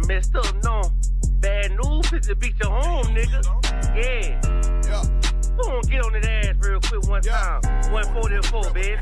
done messed up, no. Bad news is to beat your home, nigga. Yeah. Go on, get on that ass real quick one time. 144, baby.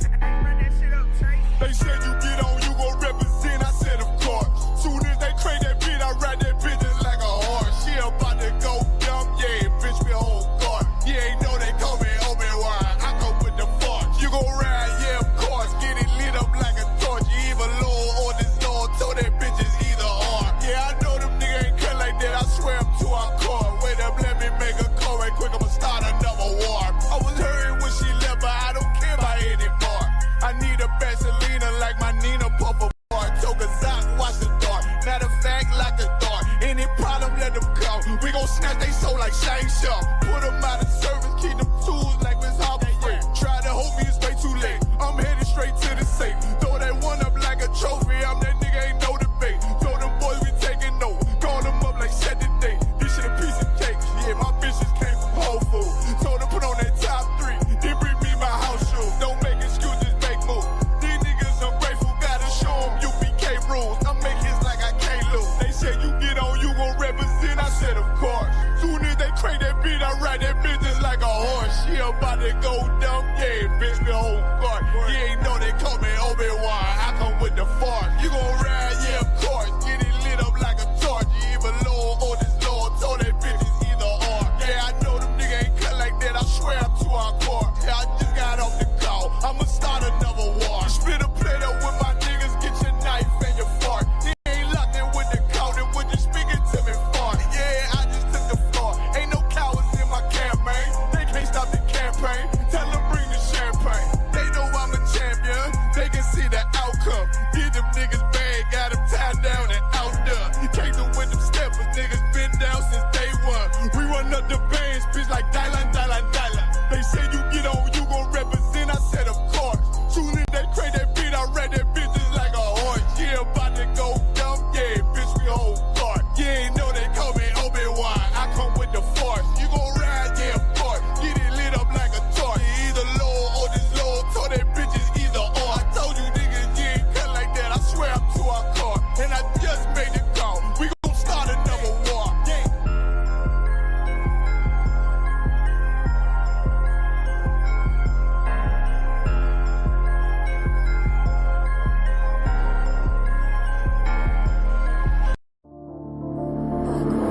They said you get on, you gon' represent. I said, of course. Soon as they crank that beat, I ride that bitch just like a horse. She about to go dumb, yeah, bitch, me whole guard. You ain't know they call me Obi-Wan. I go with the force. You gon' ride, yeah, of course. Get it lit up like a torch. You either low or this low, told that bitch is either or. Yeah, I know them niggas ain't cut like that. I swear I'm to our core. Wait up, let me make a call right quick. I'ma start another war. I was hurting when she left, but I don't care about anymore. I need a Vaseline like my Nina Puffer bar. Took a Zoc, watch the dark. Matter of fact, like the dark. Any problem, let them come. We gon' snatch they soul like Shane Sharp. Put them out of service, keep them tools like Miss Harper Free. Try to hold me, it's way too late. I'm headed straight to the safe. Throw that one up like a trophy. I'm that nigga, ain't no debate. Throw them boys, we taking over. Call them up like set the date. This shit a piece of cake. Yeah, my bitches came from Whole Foods. Told them put on that top 3. Then bring me my house shoes. Don't make excuses, make moves. These niggas ungrateful, gotta show them UPK rules. I make hits like I can't lose. They said you get on, you gon' represent. I said of course. Soon as they crank that beat, I ride that bitch just like a horse. She about to go dumb, yeah, bitch, the whole guard. You ain't know they call me Obi-Wan. I come with the force. You gon' ride, yeah, of course. Get it lit up like a torch. You either low or this low. Told that bitch is either or. Yeah, I know them niggas ain't cut like that. I swear I'm to our core. Yeah, I just got off the call. I'ma start another war. Split a plate up with my niggas. Get your knife and your fork. They ain't locked in with the counter. When you speaking to me for. Yeah, I just took the floor. Ain't no cowards in my campaign. They can't stop the campaign. Tell them bring the champagne. They know I'm a champion. They can see the outcome. Get them niggas bad. Got them tied down and outdone. You can't do with them steppers. Niggas been down since day one. We run up the bands, bitch, like Dylan, Dylan, Dylan. They say you get on, you gon' represent. I said, of course. Soon as they crank that beat, I read that bitch just like a horse. Yeah, about to go dumb, yeah, bitch, we whole guard. You ain't know they call me Obi-Wan. I come with the force. You gon' ride, yeah, of course. Get it lit up like a torch. You either low or this low. Told that bitch is either or. I told you niggas, you ain't cut like that. I swear I'm to our core. And I just made the call. We gon' start another war. Yeah.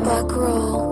Back roll.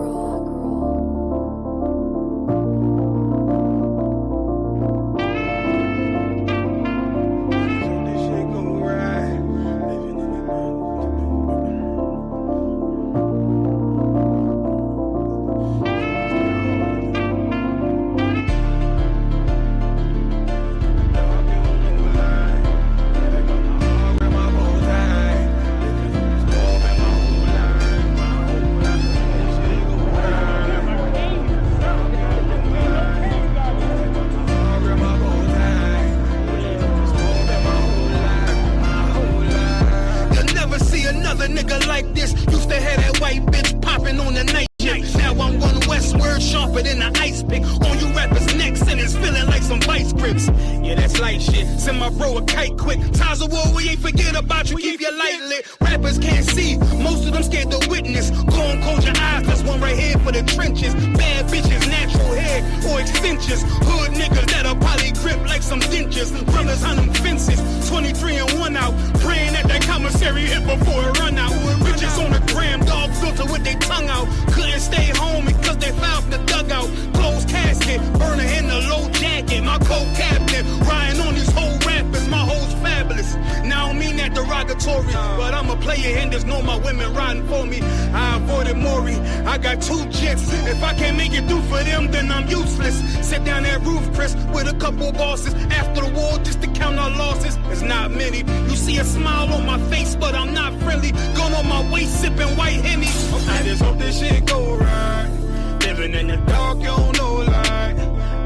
But I'm a player and there's no my women riding for me. I avoided Maury, I got 2 jets. If I can't make it through for them, then I'm useless. Sit down that roof, Chris, with a couple bosses. After the war, just to count our losses. It's not many. You see a smile on my face, but I'm not friendly. Gun on my waist, sipping white Henny. I just hope this shit go right. Living in the dark, you don't know light.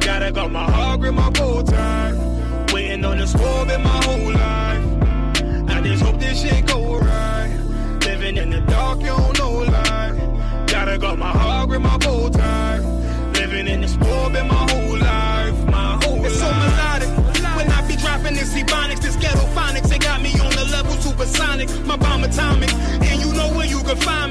Gotta got my heart with my bow tie. Waiting on the squab in my whole life. I just hope this shit go right. Living in the dark, you don't know life. Gotta got my heart with my bow tie. Living in the squab in my whole life. My whole life. It's so melodic. When I be dropping this HISPANICS, this ghetto phonics, it got me on the level supersonic. My bomb atomic, and you know where you can find me.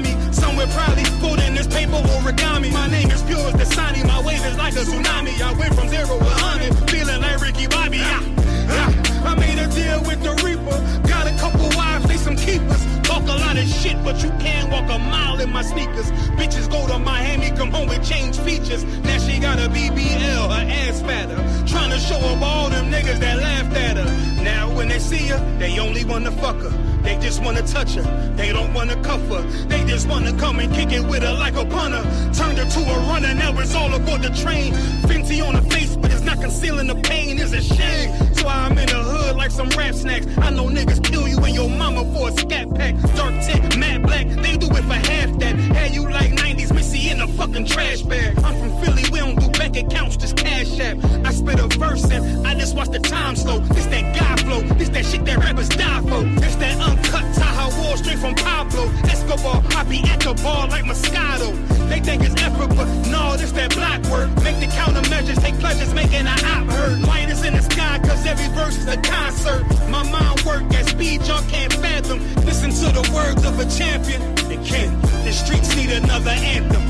inches. Now she got a BBL, her ass fatter. Trying to show up all them niggas that laughed at her. Now when they see her, they only wanna fuck her. They just wanna touch her, they don't wanna cuff her. They just wanna come and kick it with her like a punter. Turned her to a runner, now it's all aboard the train. Fenty on her face, but it's not concealing the pain, it's a shame. So I'm in the hood like some rap snacks. I know niggas kill you and your mama for a scat pack. Dark tint, matte black, they do it for half that. Had you like 90s Missy in a fucking trash bag. I'm from Philly, we don't do bank accounts, just cash app. I spit a verse and I just watch the time slow. This that guy flow, this that shit that rappers die for. This that uncut Tahoe Wall straight from Pablo Escobar. I be at the bar like Moscato. They think it's effort, but no, this that block work. Make the countermeasures, take pleasures, making an op hurt. Light is in the sky, cause every verse is a concert. My mind work at speed y'all can't fathom. Listen to the words of a champion. It can. The streets need another anthem.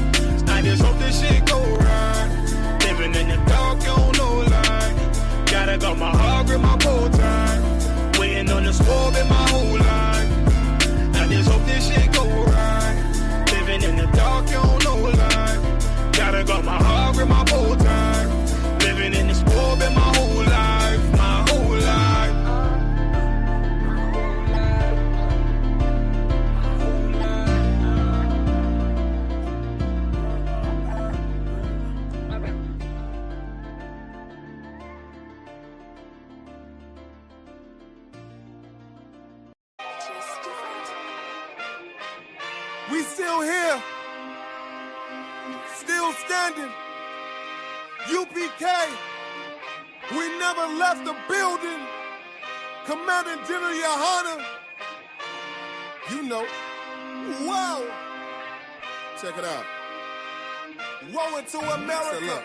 I just hope this shit go right. Living in the dark, you don't know lie. Gotta got my heart grip my bow tie. Waiting on the squab in my whole life. I just hope this shit go right. Living in the dark, you don't know lie. Gotta got my heart grip my bow tie. Living in the squab in my whole life. My whole life. We still here, still standing. UPK, we never left the building. Commander General YAHANNA, you know. Whoa, check it out. Woe into America.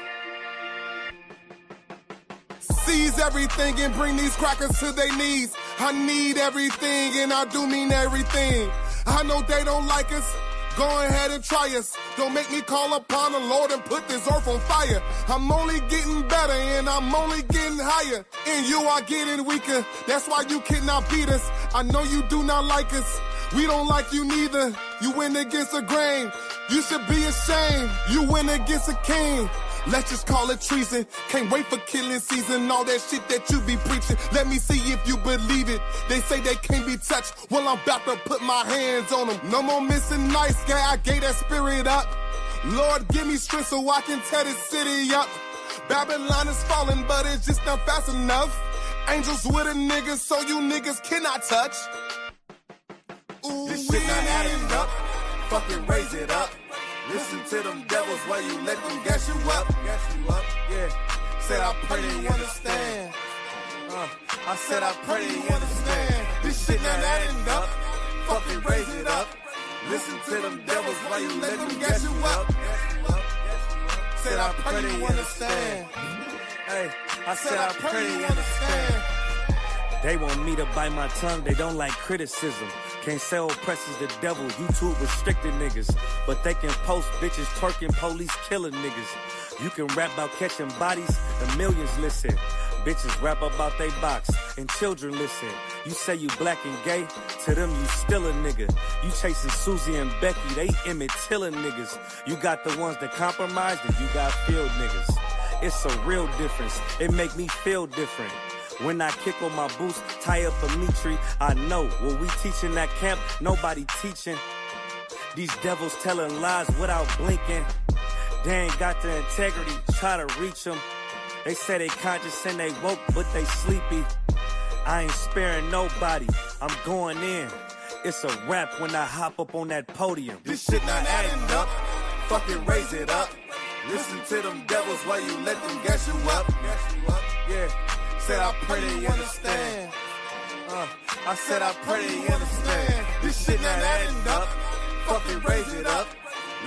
Seize everything and bring these crackers to their knees. I need everything and I do mean everything. I know they don't like us. Go ahead and try us. Don't make me call upon the Lord and put this earth on fire. I'm only getting better and I'm only getting higher. And you are getting weaker. That's why you cannot beat us. I know you do not like us. We don't like you neither. You went against the grain. You should be ashamed. You went against a king. Let's just call it treason. Can't wait for killing season. All that shit that you be preaching. Let me see if you believe it. They say they can't be touched. Well, I'm about to put my hands on them. No more missing nights, guy. I gave that spirit up. Lord, give me strength so I can tear this city up. Babylon is falling, but it's just not fast enough. Angels with a nigga, so you niggas cannot touch. Ooh, this shit not adding up. Fucking raise it up. Listen to them devils while you let them gas you up. Yeah. Said I pray they understand. I said I pray they understand. This shit not adding up. Fucking raise it up. Listen to them devils while you let them gas you up. Said I pray they understand. Hey, I said I pray they understand. They want me to bite my tongue, they don't like criticism. Can't say oppressors the devil, YouTube restricted niggas. But they can post bitches twerking, police killing niggas. You can rap about catching bodies, the millions listen. Bitches rap about they box, and children listen. You say you black and gay, to them you still a nigga. You chasing Susie and Becky, they Emmett Tiller niggas. You got the ones that compromised, and you got field niggas. It's a real difference, it make me feel different. When I kick on my boots, tie up a meat tree, I know what we teaching that camp, nobody teaching. These devils telling lies without blinking. They ain't got the integrity, try to reach them. They say they conscious and they woke, but they sleepy. I ain't sparing nobody, I'm going in. It's a rap when I hop up on that podium. This shit not adding up, fucking raise it up. Listen to them devils while you let them gas you up. Yeah. Said I pray they understand. I said I pray they understand. This shit not adding up. Fucking raise it up.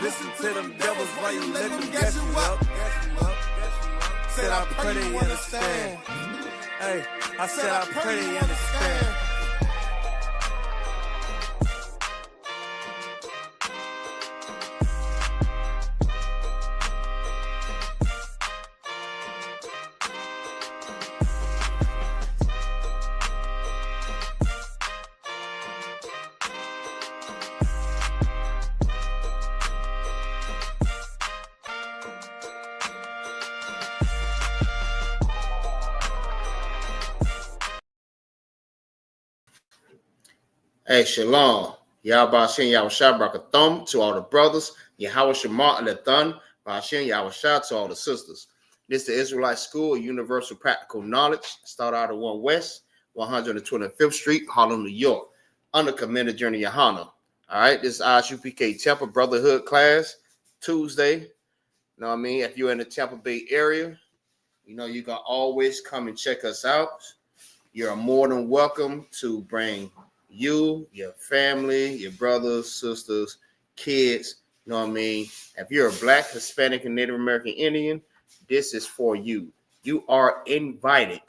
Listen to them devils while you let them gas you up. Said I pray they understand. Hey, I said I pray they understand. Hey, shalom. Yahweh Shem Yahweh Shah Barakathum to all the brothers. Yahweh Shema and the Thun. Hashem Yahweh Shah to all the sisters. This is the Israelite School of Universal Practical Knowledge. Start out at 1 West, 125th Street, Harlem, New York. Under Commander Journey YAHANNA. All right, this is ISUPK TAMPA Brotherhood class, Tuesday. You know what I mean? If you're in the Tampa Bay area, you know you can always come and check us out. You're more than welcome to bring you, your family, your brothers, sisters, kids. You know what I mean? If you're a Black, Hispanic, and Native American Indian, this is for you. You are invited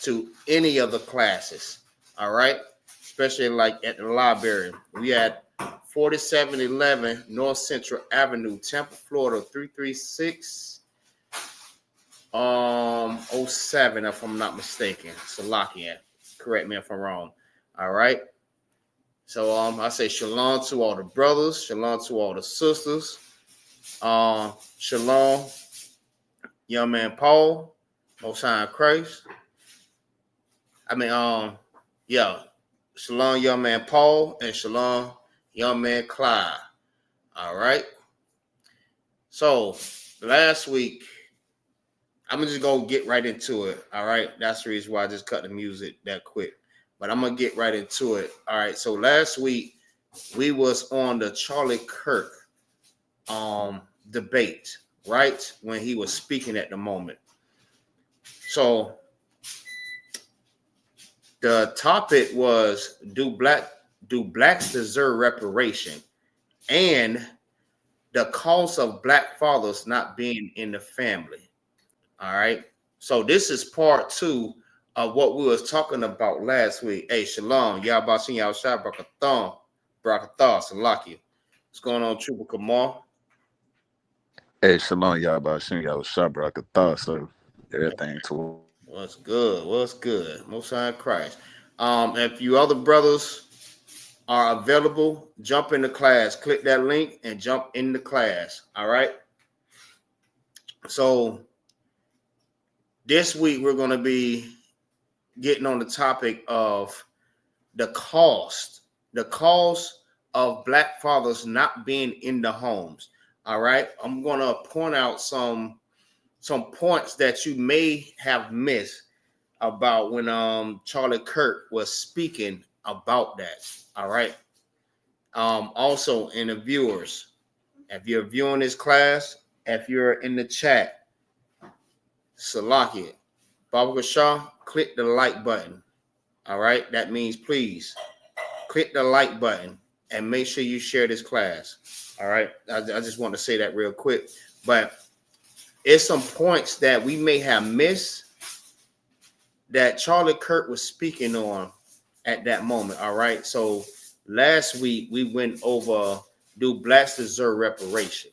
to any of the classes. All right? Especially like at the library. We at 4711 North Central Avenue, Tampa, Florida, 33607, if I'm not mistaken. Salakia. Correct me if I'm wrong. All right. So I say shalom to all the brothers, shalom to all the sisters. Shalom, young man Paul, Most High in Christ. Shalom, young man Paul, and shalom, young man Clyde. All right. So last week, I'm just gonna get right into it. All right. That's the reason why I just cut the music that quick. But I'm gonna get right into it. All right. So last week we was on the Charlie Kirk debate, right? When he was speaking at the moment. So the topic was do blacks deserve reparation, and the cause of Black fathers not being in the family. All right. So this is part 2 of what we was talking about last week. Hey, shalom, Yahweh Shem Yahweh Shah Barakathum, Salakia. What's going on, Trooper Kamal? Hey, shalom, Yahweh Shem Yahweh Shah Barakathum. So everything to What's good? Most High in Christ. If you other brothers are available, jump in the class. Click that link and jump in the class. All right. So this week we're going to be getting on the topic of the cost of Black fathers not being in the homes. All right. I'm going to point out some points that you may have missed about when Charlie Kirk was speaking about that. All right. Also in the viewers, if you're viewing this class, if you're in the chat, Salakia, Baba Shah, click the like button. All right. That means please click the like button and make sure you share this class. All right. I just want to say that real quick, but it's some points that we may have missed that Charlie Kirk was speaking on at that moment. All right. So last week we went over, do blacks deserve reparation?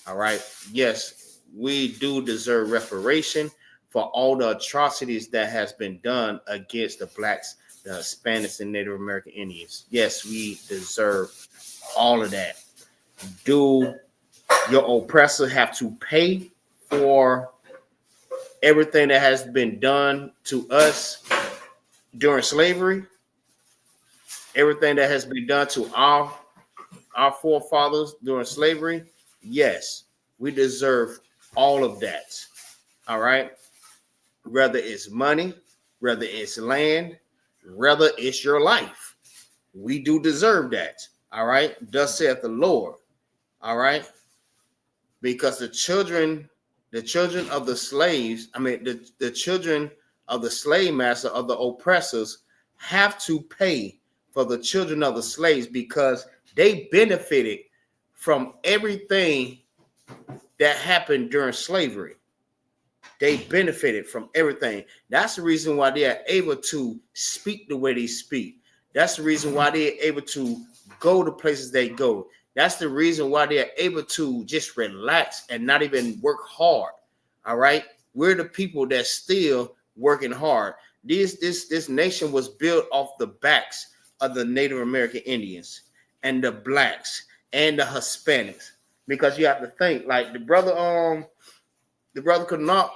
All right. Yes, we do deserve reparation for all the atrocities that has been done against the blacks, the Hispanics, and Native American Indians. Yes, we deserve all of that. Do your oppressor have to pay for everything that has been done to us during slavery? Everything that has been done to our forefathers during slavery? Yes, we deserve all of that. All right. Whether it's money, whether it's land, whether it's your life, we do deserve that. All right. Thus saith the Lord. All right. Because the children of the slaves, the children of the slave master, of the oppressors, have to pay for the children of the slaves because they benefited from everything that happened during slavery. They benefited from everything. That's the reason why they are able to speak the way they speak. That's the reason why they are able to go to places they go. That's the reason why they are able to just relax and not even work hard. All right. We're the people that's still working hard. This nation was built off the backs of the Native American Indians and the blacks and the Hispanics. Because you have to think, like the brother could not,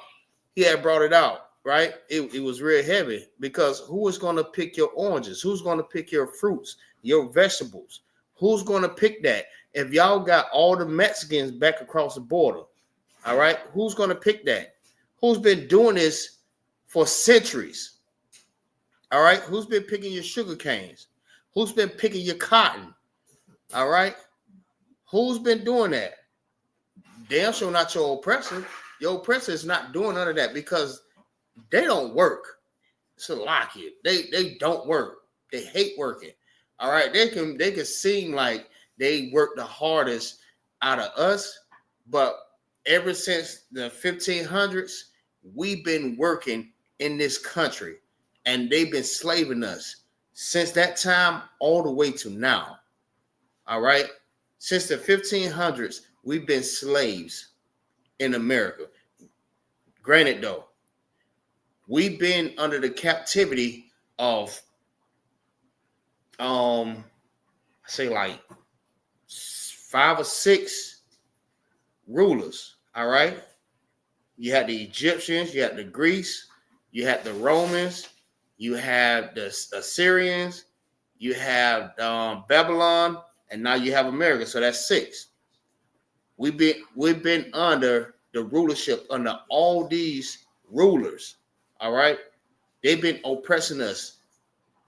he had brought it out, right? It was real heavy because who is going to pick your oranges? Who's going to pick your fruits your vegetables. Who's going to pick that? If y'all got all the Mexicans back across the border, all right, who's going to pick that? Who's been doing this for centuries? All right, who's been picking your sugar canes? Who's been picking your cotton? All right, who's been doing that? Damn sure not your oppressor. Your oppressor is not doing none of that because they don't work. So lock it. They don't work. They hate working. All right, they can seem like they work the hardest out of us, but ever since the 1500s, we've been working in this country, and they've been slaving us since that time all the way to now. All right, since the 1500s, we've been slaves in America. Granted, though, we've been under the captivity of say like 5 or 6 rulers. All right, you had the Egyptians, you had the Greece, you had the Romans, you had the Assyrians, you have Babylon, and now you have America. So that's 6. We've been under the rulership under all these rulers. All right, they've been oppressing us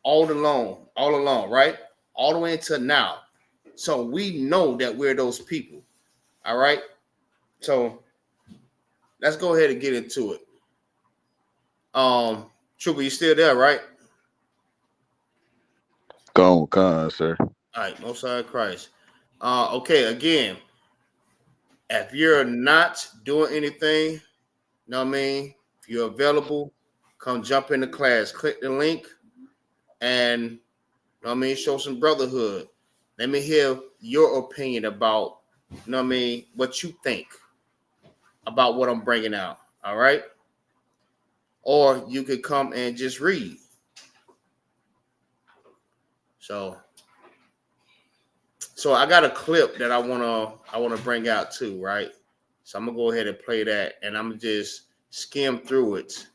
all along, right? All the way until now. So we know that we're those people. All right. So let's go ahead and get into it. Trooper, you still there, right? Go on, sir. All right, Most High Christ. Okay, again, if you're not doing anything, you know what I mean? If you're available, come jump in the class. Click the link and, you know what I mean, show some brotherhood. Let me hear your opinion about, you know what I mean, what you think about what I'm bringing out, all right? Or you could come and just read. So I got a clip that I wanna bring out too, right? So I'm gonna go ahead and play that, and I'm gonna just skim through it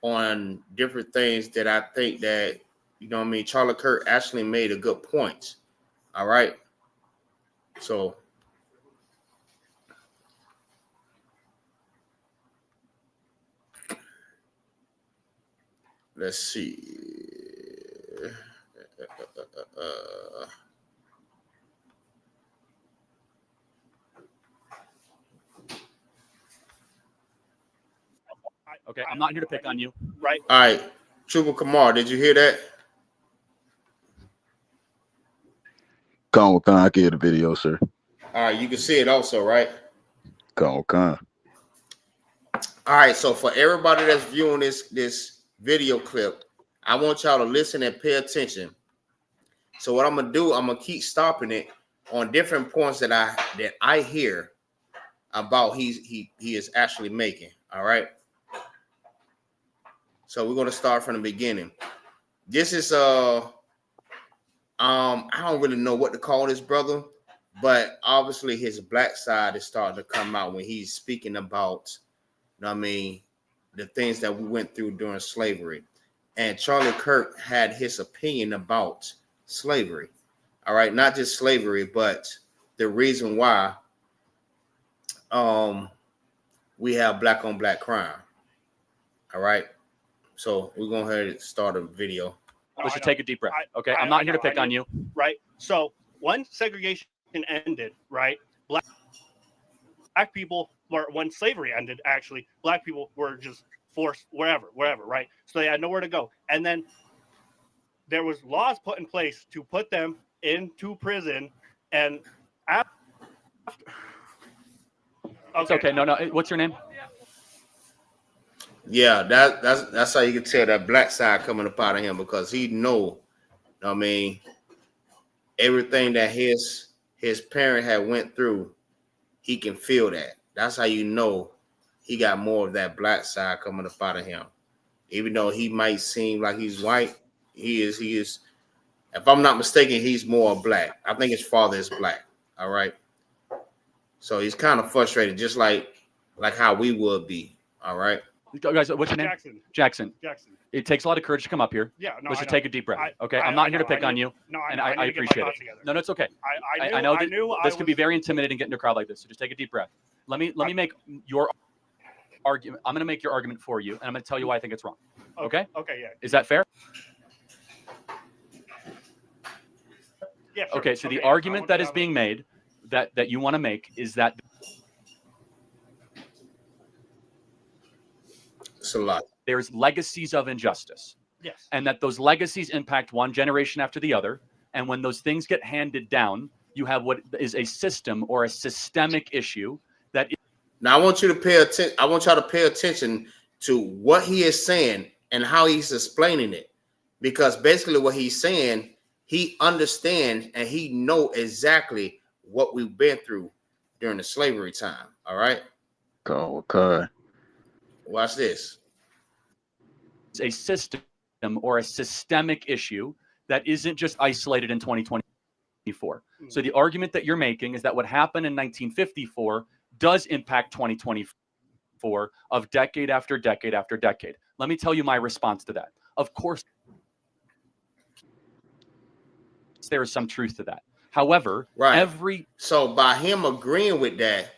on different things that I think that, you know what I mean, Charlie Kirk actually made a good point. All right. So let's see. Okay, I'm not here to pick on you, right? All right. Trooper Kamar, did you hear that? Go on, I can hear the video, sir. All right, you can see it also, right? Go on. All right, so for everybody that's viewing this video clip, I want y'all to listen and pay attention. So what I'm gonna do, I'm gonna keep stopping it on different points that I hear about he is actually making. All right. So we're gonna start from the beginning. This is I don't really know what to call this brother, but obviously his black side is starting to come out when he's speaking about, you know what I mean, the things that we went through during slavery. And Charlie Kirk had his opinion about slavery. All right, not just slavery, but the reason why we have black on black crime. All right. So we're going to go ahead and start a video. Let's just take a deep breath. Okay, I'm not here to pick on you, right? So when segregation ended, right, black people were, when slavery ended, actually, black people were just forced wherever, right? So they had nowhere to go. And then there was laws put in place to put them into prison. And after, It's okay. No. What's your name? Yeah, that's how you can tell that black side coming up out of him, because he know, I mean, everything that his parent had went through, he can feel that. That's how you know he got more of that black side coming up out of him. Even though he might seem like he's white, he is. If I'm not mistaken, he's more black. I think his father is black. All right. So he's kind of frustrated, just like how we would be. All right. Guys, what's your name? Jackson. Jackson. Jackson. It takes a lot of courage to come up here. Yeah, no, Let's just take a deep breath. Okay, I'm I not here to know, pick on you. No, and I I appreciate it. No, it's okay. I know that this can be very intimidating getting into a crowd like this. So just take a deep breath. Let me make your argument. I'm going to make your argument for you, and I'm going to tell you why I think it's wrong. Okay? Okay, yeah. Is that fair? Yeah. Sure. Okay, so the argument that is being made, that you want to make, is that It's a lot. there's legacies of injustice. Yes. And that those legacies impact one generation after the other. And when those things get handed down, you have what is a system or a systemic issue that. Now I want you to pay attention. I want y'all to pay attention to what he is saying and how he's explaining it, because basically what he's saying, he understands and he know exactly what we've been through during the slavery time. All right. Okay. Watch this. It's a system or a systemic issue that isn't just isolated in 2024. So the argument that you're making is that what happened in 1954 does impact 2024 of decade after decade after decade. Let me tell you my response to that. Of course, there is some truth to that. However, so by him agreeing with that,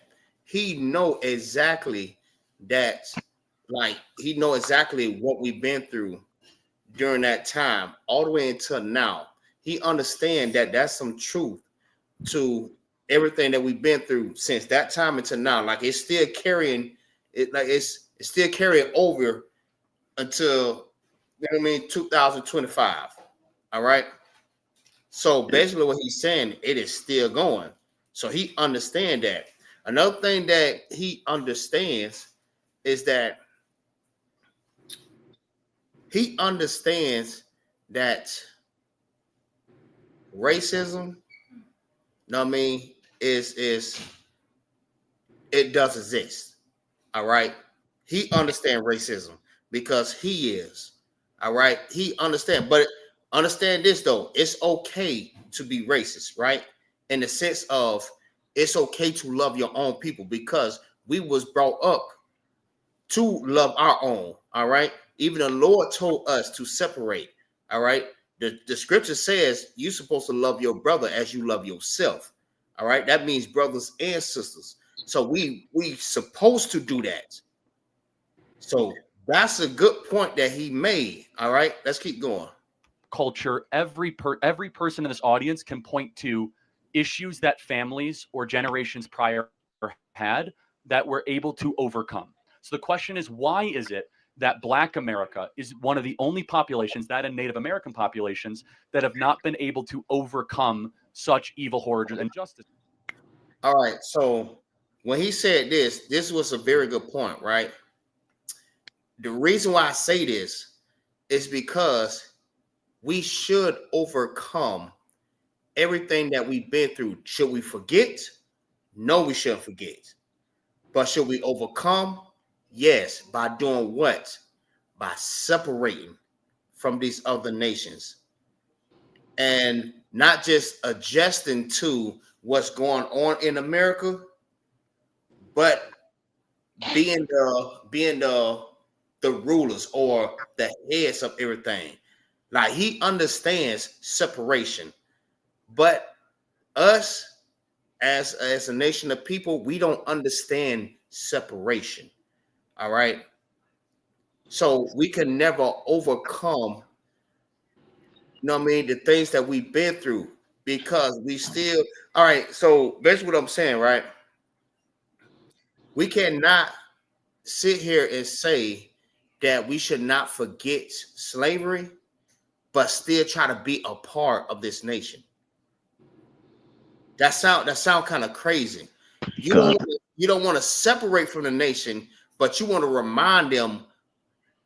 he know exactly that, like he know exactly what we've been through during that time, all the way until now. He understands that that's some truth to everything that we've been through since that time until now. Like it's still carrying it, like it's still carrying over until 2025. All right. So basically what he's saying, it is still going. So he understands that. Another thing that he understands is that he understands that racism, is it does exist. All right. He understands racism because he is. All right. He understands, but understand this though, it's okay to be racist, right? In the sense of it's okay to love your own people because we was brought up to love our own. All right. Even the Lord told us to separate. All right. The scripture says you're supposed to love your brother as you love yourself. All right. That means brothers and sisters. So we supposed to do that. So that's a good point that he made. All right. Let's keep going. Culture, every person in this audience can point to issues that families or generations prior had that were able to overcome. So the question is, why is it that Black America is one of the only populations, that and Native American populations, that have not been able to overcome such evil, horrors, and injustice? All right. So when he said this was a very good point, right? The reason why I say this is because we should overcome everything that we've been through. Should we forget? No, we shouldn't forget. But should we overcome? Yes. By doing what? By separating from these other nations and not just adjusting to what's going on in America, but being the rulers or the heads of everything. Like he understands separation, but us as a nation of people, we don't understand separation. All right. So we can never overcome, the things that we've been through because we still, all right. So basically what I'm saying, right? We cannot sit here and say that we should not forget slavery, but still try to be a part of this nation. That sound kind of crazy. You don't want to separate from the nation, but you want to remind them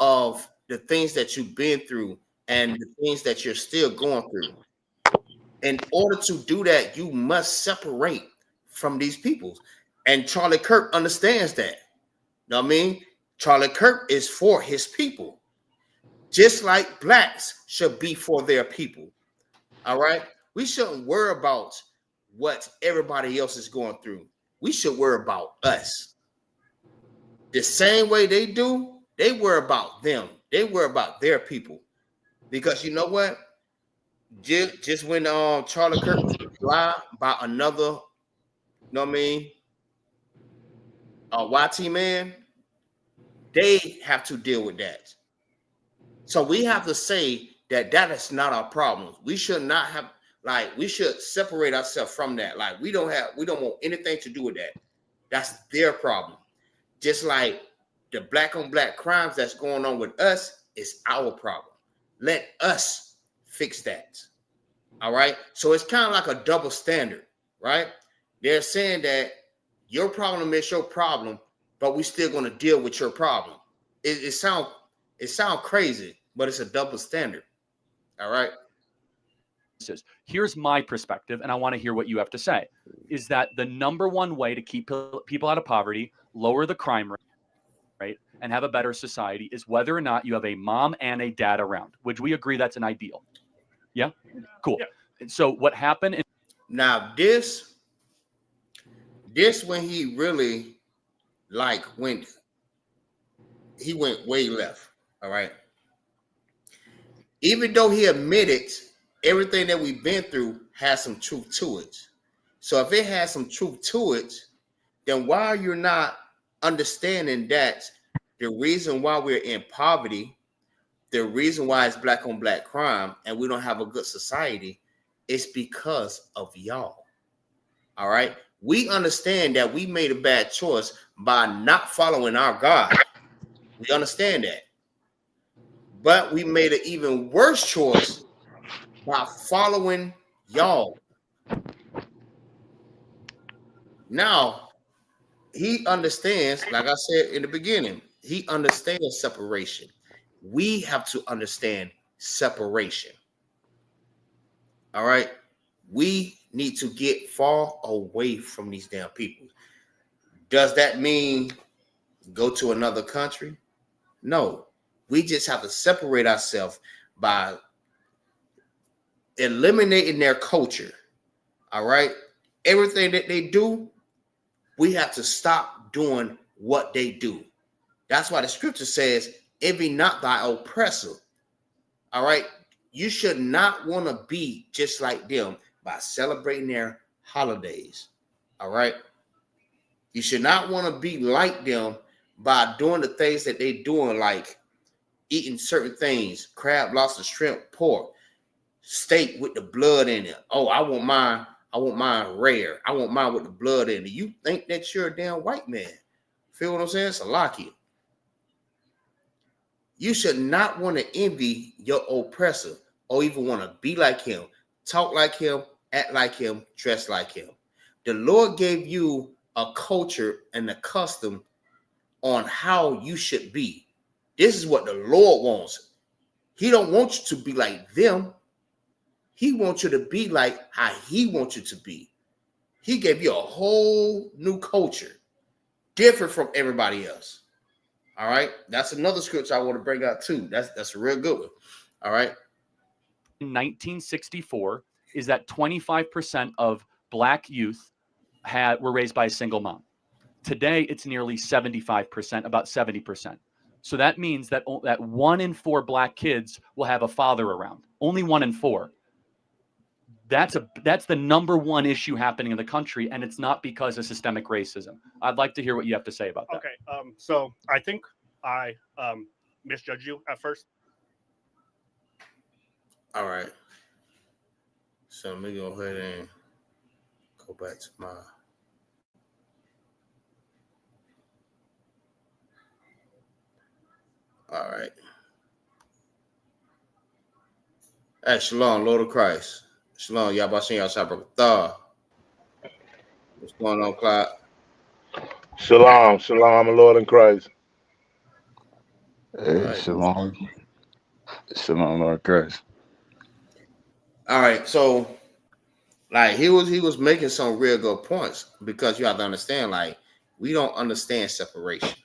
of the things that you've been through and the things that you're still going through. In order to do that, you must separate from these people. And Charlie Kirk understands that. You know what I mean? Charlie Kirk is for his people. Just like blacks should be for their people. All right? We shouldn't worry about what everybody else is going through. We should worry about us. The same way they do, They worry about them. They worry about their people. Because you know what? Just when Charlie Kirk was lied by another, you know what I mean, YT man, they have to deal with that. So we have to say that is not our problem. We should not have, like, we should separate ourselves from that. Like, we don't want anything to do with that. That's their problem. Just like the black on black crimes that's going on with us is our problem. Let us fix that. All right. So it's kind of like a double standard, right? They're saying that your problem is your problem, but we're still going to deal with your problem. It sounds crazy, but it's a double standard. All right. Here's my perspective, and I want to hear what you have to say, is that the number one way to keep people out of poverty, lower the crime rate, right, and have a better society is whether or not you have a mom and a dad around. Would we agree that's an ideal? Yeah? Cool. Yeah. And so what happened? Now, this when he really, like, went way left, all right? Even though he admitted everything that we've been through has some truth to it. So if it has some truth to it, then why are you not understanding that the reason why we're in poverty, the reason why it's black on black crime and we don't have a good society is because of y'all. All right. We understand that we made a bad choice by not following our God. We understand that. But we made an even worse choice by following y'all. Now, he understands, like I said in the beginning, he understands separation. We have to understand separation. All right. We need to get far away from these damn people. Does that mean go to another country? No. We just have to separate ourselves by eliminating their culture. All right. Everything that they do, we have to stop doing what they do. That's why the scripture says, envy not thy oppressor. All right. You should not want to be just like them by celebrating their holidays. All right. You should not want to be like them by doing the things that they're doing, like eating certain things, crab, lobster, shrimp, pork, steak with the blood in it. Oh, I want mine rare. I want mine with the blood in it. You think that you're a damn white man. Feel what I'm saying? It's a locky. You should not want to envy your oppressor or even want to be like him, talk like him, act like him, dress like him. The Lord gave you a culture and a custom on how you should be. This is what the Lord wants. He don't want you to be like them. He wants you to be like how he wants you to be. He gave you a whole new culture, different from everybody else. All right. That's another scripture I want to bring out too. That's a real good one. All right. In 1964 is that 25% of black youth were raised by a single mom. Today, it's nearly 75%, about 70%. So that means that 1 in 4 black kids will have a father around. Only 1 in 4. That's the number one issue happening in the country, and it's not because of systemic racism. I'd like to hear what you have to say about that. Okay, so I think I misjudged you at first. All right. So let me go ahead and go back to my. All right. Hey, Shalom, Lord of Christ. Shalom, Yabashim Yashabrakatah. What's going on, Clyde? Shalom, shalom, Lord in Christ. Hey, right. shalom. Shalom, Lord Christ. All right, so like he was making some real good points, because you have to understand, like, we don't understand separation.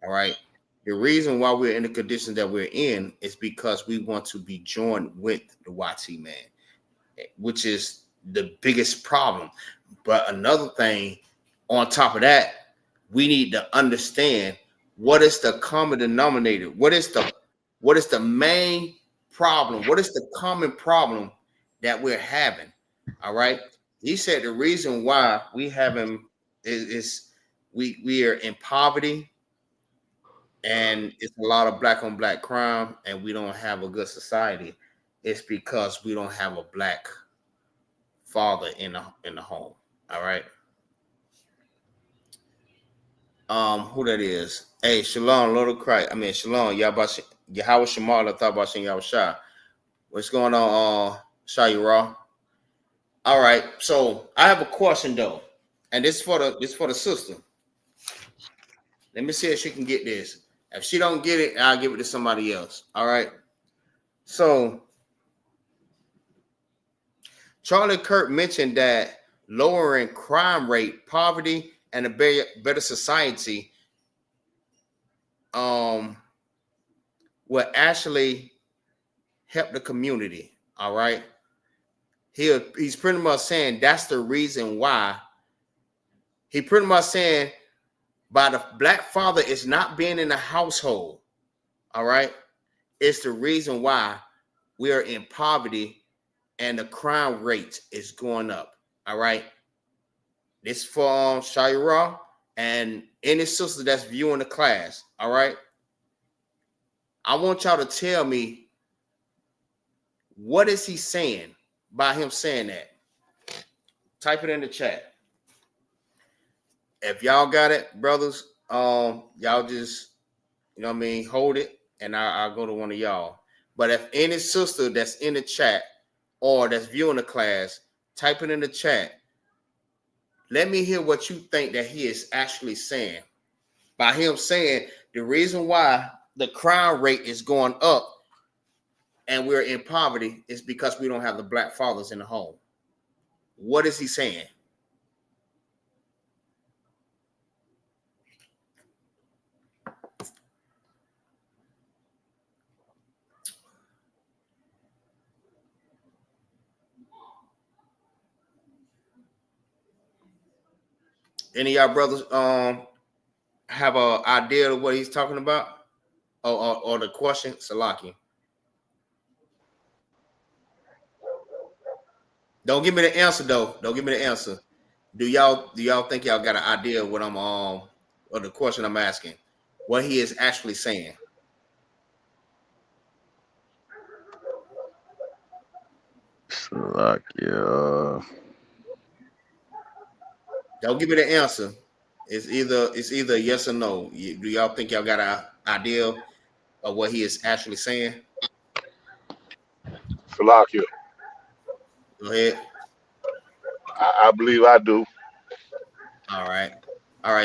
All right. The reason why we're in the condition that we're in is because we want to be joined with the YT man, which is the biggest problem. But another thing on top of that, we need to understand what is the common denominator? What is the main problem? What is the common problem that we're having? All right. He said the reason why we having is we are in poverty, and it's a lot of black on black crime, and we don't have a good society. It's because we don't have a black father in the home. All right. Who that is? Hey, Shalom, Lord of Christ. I mean, Shalom, Yahweh Shamal, Thabashin Yahushua. What's going on, Shai Raw? All right, so I have a question though, and this for the sister. Let me see if she can get this. If she don't get it, I'll give it to somebody else. All right. So Charlie Kirk mentioned that lowering crime rate, poverty, and a better society will actually help the community. All right. He's pretty much saying that's the reason why. He pretty much saying by the black father is not being in the household. All right. It's the reason why we are in poverty and the crime rate is going up. All right. This for Shaira and any sister that's viewing the class. All right. I want y'all to tell me, what is he saying by him saying that? Type it in the chat. If y'all got it, brothers, y'all just, you know what I mean, hold it, and I'll go to one of y'all. But if any sister that's in the chat or that's viewing the class, type it in the chat. Let me hear what you think that he is actually saying. By him saying the reason why the crime rate is going up and we're in poverty is because we don't have the black fathers in the home. What is he saying? Any of y'all brothers have an idea of what he's talking about? Or the question, Salaki? Don't give me the answer though. Don't give me the answer. Do y'all think y'all got an idea of what I'm or the question I'm asking? What he is actually saying? Slovakia. Don't give me the answer. It's either yes or no. Do y'all think y'all got an idea of what he is actually saying? Salakia. Go ahead. I believe I do. All right.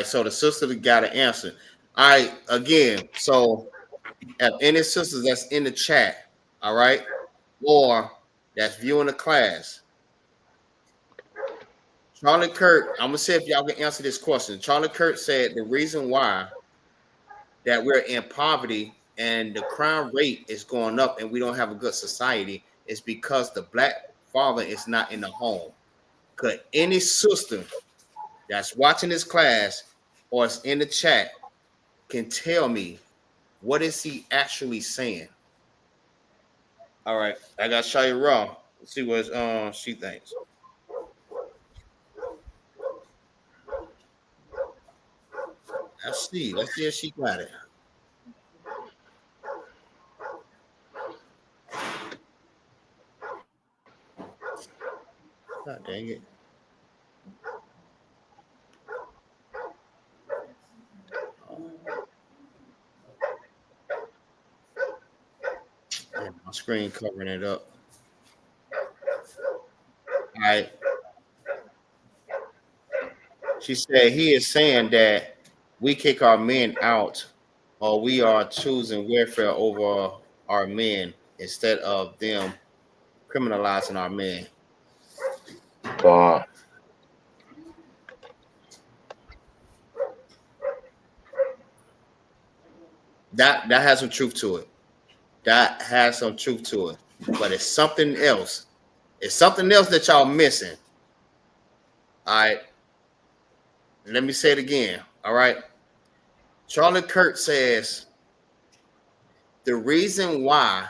So the sister got an answer. All right. Again, so if any sisters that's in the chat, all right, or that's viewing the class, Charlie Kirk, I'm gonna see if y'all can answer this question. Charlie Kirk said the reason why that we're in poverty and the crime rate is going up and we don't have a good society is because the black father is not in the home. Could any sister that's watching this class or is in the chat can tell me what is he actually saying? All right, I got Shaya Raw. Let's see what she thinks. Let's see if she got it. God dang it. My screen covering it up. All right. She said he is saying that we kick our men out, or we are choosing welfare over our men instead of them criminalizing our men. That has some truth to it. That has some truth to it. But it's something else. It's something else that y'all missing. All right. Let me say it again. All right. Charlie Kirk says the reason why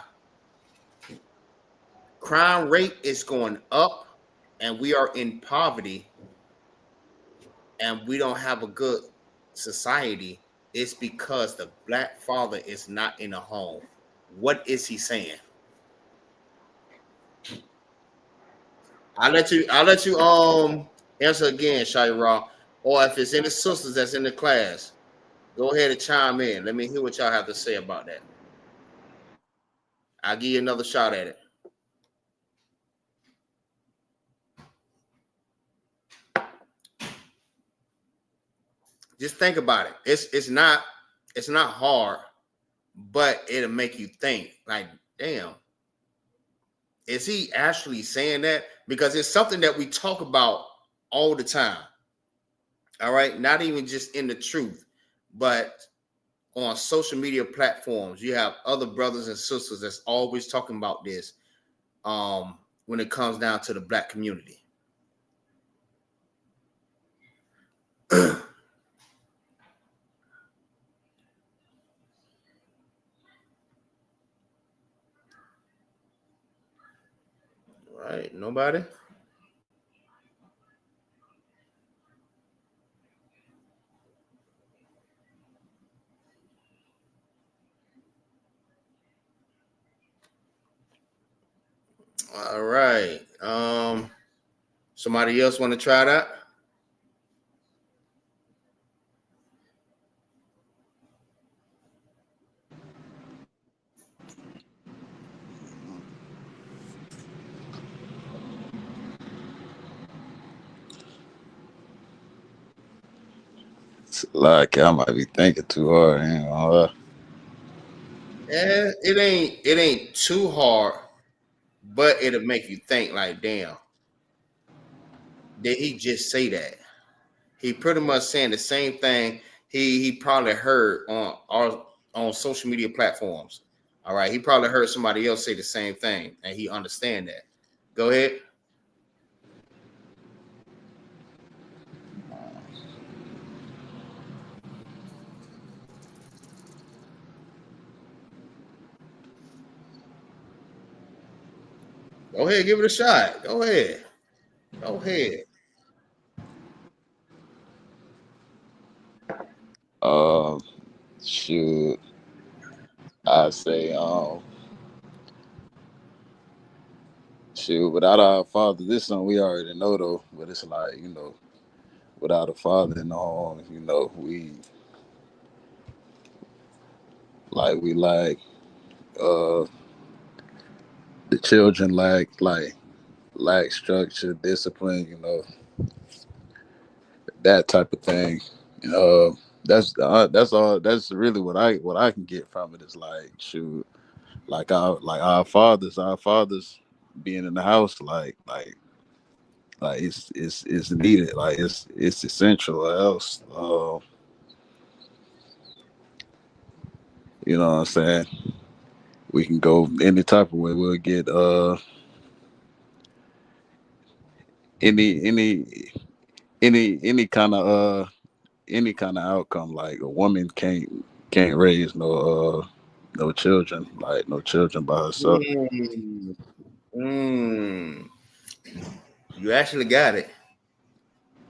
crime rate is going up and we are in poverty and we don't have a good society is because the black father is not in the home. What is he saying? I'll let you answer again, Shira. Or if it's any sisters that's in the class, go ahead and chime in. Let me hear what y'all have to say about that. I'll give you another shot at it. Just think about it. It's not hard, but it'll make you think. Like, damn, is he actually saying that? Because it's something that we talk about all the time. All right, not even just in the truth, but on social media platforms, you have other brothers and sisters that's always talking about this. When it comes down to the black community. Right, nobody? All right. Somebody else want to try that? Like I might be thinking too hard. You know, Yeah, it ain't too hard, but it'll make you think like, damn, did he just say that? He pretty much saying the same thing he probably heard on social media platforms. All right, he probably heard somebody else say the same thing, and he understand that. Go ahead. Go ahead, give it a shot. Go ahead. Go ahead. shoot, I say, shoot, without our father, this something we already know though. But it's like, you know, without a father in the home, you know, we like uh the children lack structure, discipline, you know, that type of thing. Uh, that's all. That's really what I can get from it is like, shoot, our fathers being in the house, like it's needed, like it's essential, or else, you know what I'm saying, we can go any type of way, we'll get any any any kind of outcome. Like a woman can't raise no children, like no children by herself. Mm, mm. You actually got it.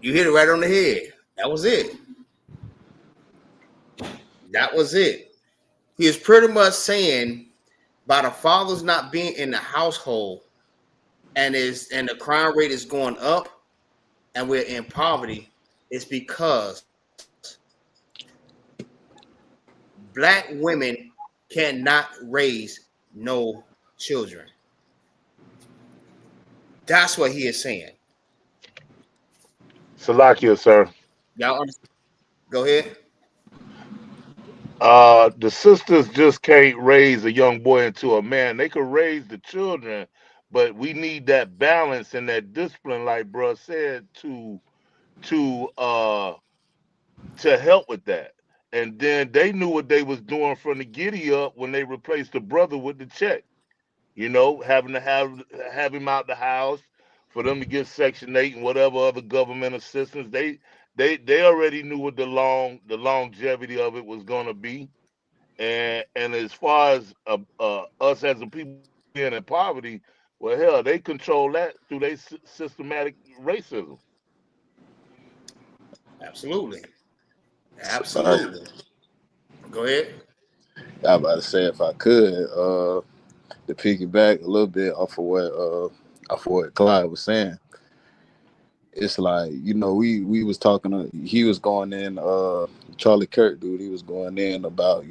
You hit it right on the head. That was it. That was it. He is pretty much saying by the fathers not being in the household and the crime rate is going up and we're in poverty, it's because black women cannot raise no children. That's what he is saying. Salakia, sir. Y'all understand? Go ahead. The sisters just can't raise a young boy into a man. They could raise the children, but we need that balance and that discipline, like bruh said, to uh to help with that. And then they knew what they was doing from the giddy up when they replaced the brother with the check. You know, having to have him out the house for them to get Section 8 and whatever other government assistance. they already knew what the longevity of it was gonna be, and as far as us as a people being in poverty, well, hell, they control that through their systematic racism. Absolutely. Right. Absolutely. Go ahead. I about to say if I could, to piggyback a little bit off of what Clyde was saying. It's like, we was talking he was going in, Charlie Kirk dude, he was going in about,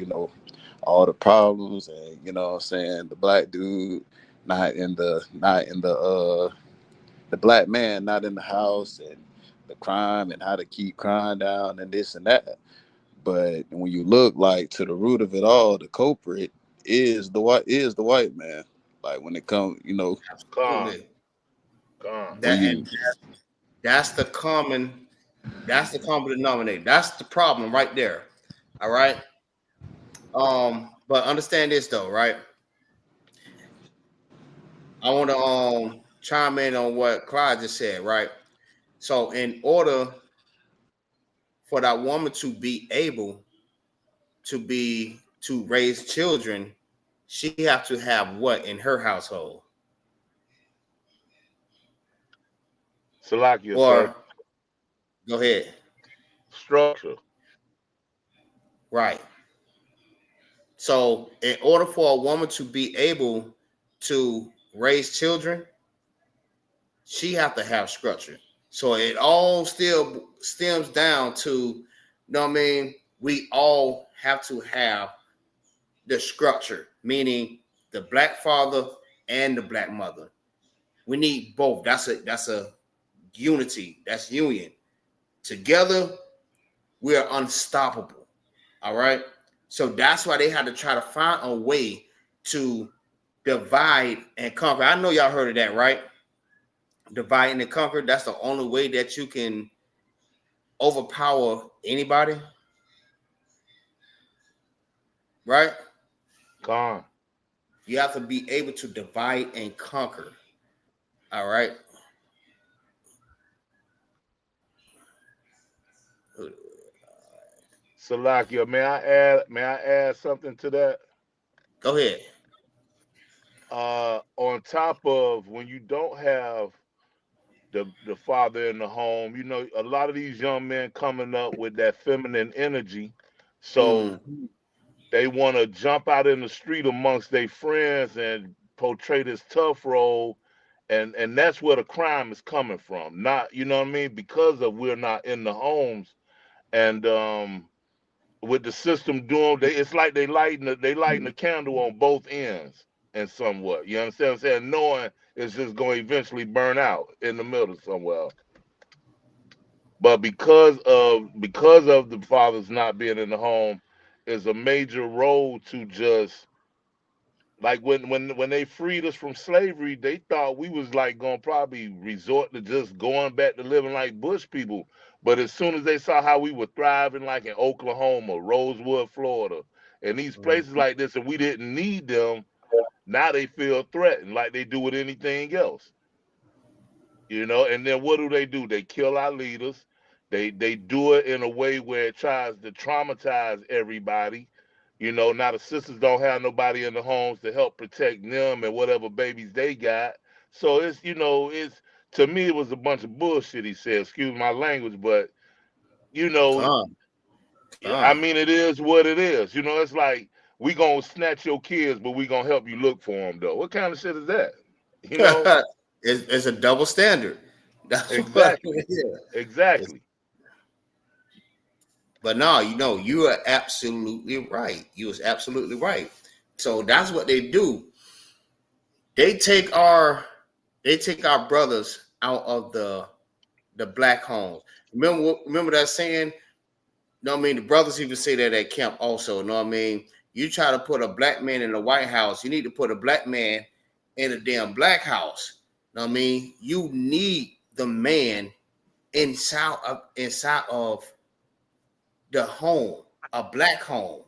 all the problems, and what I'm saying, the black dude the black man not in the house, and the crime and how to keep crime down and this and that. But when you look like to the root of it all, the culprit is the white man. Like when it comes, Con, Absolutely. con, when That you and that's the common denominator. That's the problem right there. All right. But understand this though, right? I want to chime in on what Clyde just said, right? So in order for that woman to be able to raise children, she have to have what in her household? Salakia, sir. Or go ahead. Structure. Right. So in order for a woman to be able to raise children, she have to have structure. So it all still stems down to, you know what I mean? We all have to have the structure, meaning the black father and the black mother. We need both. That's a unity. That's union. Together, we are unstoppable. All right. So that's why they had to try to find a way to divide and conquer. I know y'all heard of that, right? Divide and conquer. That's the only way that you can overpower anybody, right? Con. You have to be able to divide and conquer. All right. Salakia, may I add something to that? Go ahead. On top of when you don't have the father in the home, a lot of these young men coming up with that feminine energy, so Mm-hmm. they want to jump out in the street amongst their friends and portray this tough role, and that's where the crime is coming from. Not, you know what I mean, because of we're not in the homes, and with the system doing, it's like they lighting the candle on both ends, and somewhat. You understand what I'm saying? Knowing it's just going to eventually burn out in the middle somewhere. But because of the fathers not being in the home, is a major role to just like when they freed us from slavery, they thought we was like gonna probably resort to just going back to living like bush people. But as soon as they saw how we were thriving, like in Oklahoma, Rosewood, Florida, and these places Mm-hmm. like this, and we didn't need them, now they feel threatened, like they do with anything else. And then what do? They kill our leaders. They do it in a way where it tries to traumatize everybody. Now the sisters don't have nobody in the homes to help protect them and whatever babies they got. So it's to me it was a bunch of bullshit he said. Excuse my language, but you know, Come, I come. mean it is what it is. It's like we gonna snatch your kids, but we gonna help you look for them though. What kind of shit is that? You know? It's a double standard. That's what Exactly. it is. Exactly. But no, you are absolutely right. You was absolutely right. So that's what they do. They take our brothers out of the black homes. Remember that saying? No, I mean the brothers even say that at camp also. No, I mean you try to put a black man in the White House, you need to put a black man in a damn black house. No, I mean you need the man inside of the home, a black home.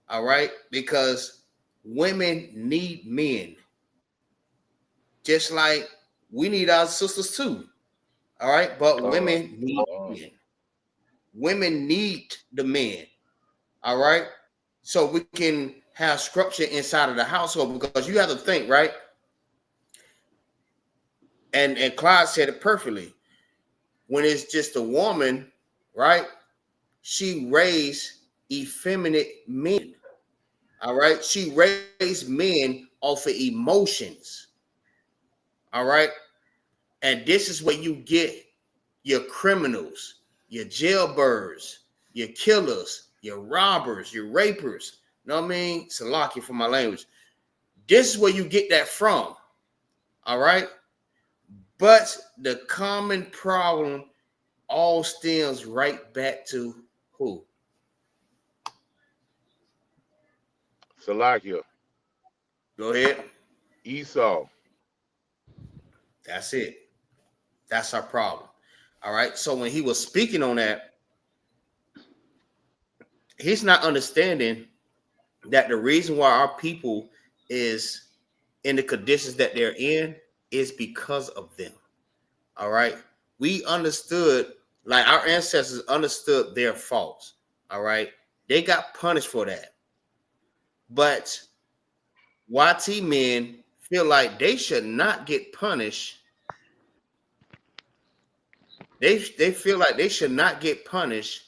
All right, because women need men, just like we need our sisters too. All right, but Uh, women need uh, men. women need the men. All right. So we can have structure inside of the household, because you have to think, right? And Clyde said it perfectly. When it's just a woman, right? She raised effeminate men. All right. She raised men off of emotions. All right. And this is where you get your criminals, your jailbirds, your killers, your robbers, your rapers. You know what I mean? Salaki for my language. This is where you get that from. All right. But the common problem all stems right back to who? Salakia. Go ahead. Esau. That's it. That's our problem. All right. So when he was speaking on that, he's not understanding that the reason why our people is in the conditions that they're in is because of them. All right. We understood, like our ancestors understood their faults. All right. They got punished for that. But YT men feel like they should not get punished. They feel like they should not get punished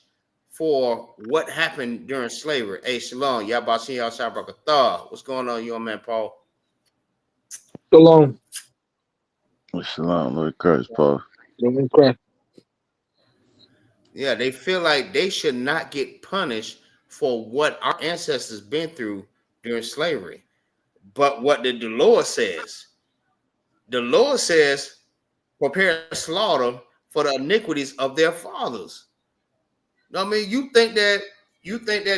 for what happened during slavery. Hey, Shalom, Yabashi Yashabrakatah. What's going on, young man, Paul? Shalom. Shalom, Lord Christ, Paul. Shalom, Christ. Yeah, they feel like they should not get punished for what our ancestors been through during slavery. But what the Lord says, prepare slaughter for the iniquities of their fathers. I mean, you think that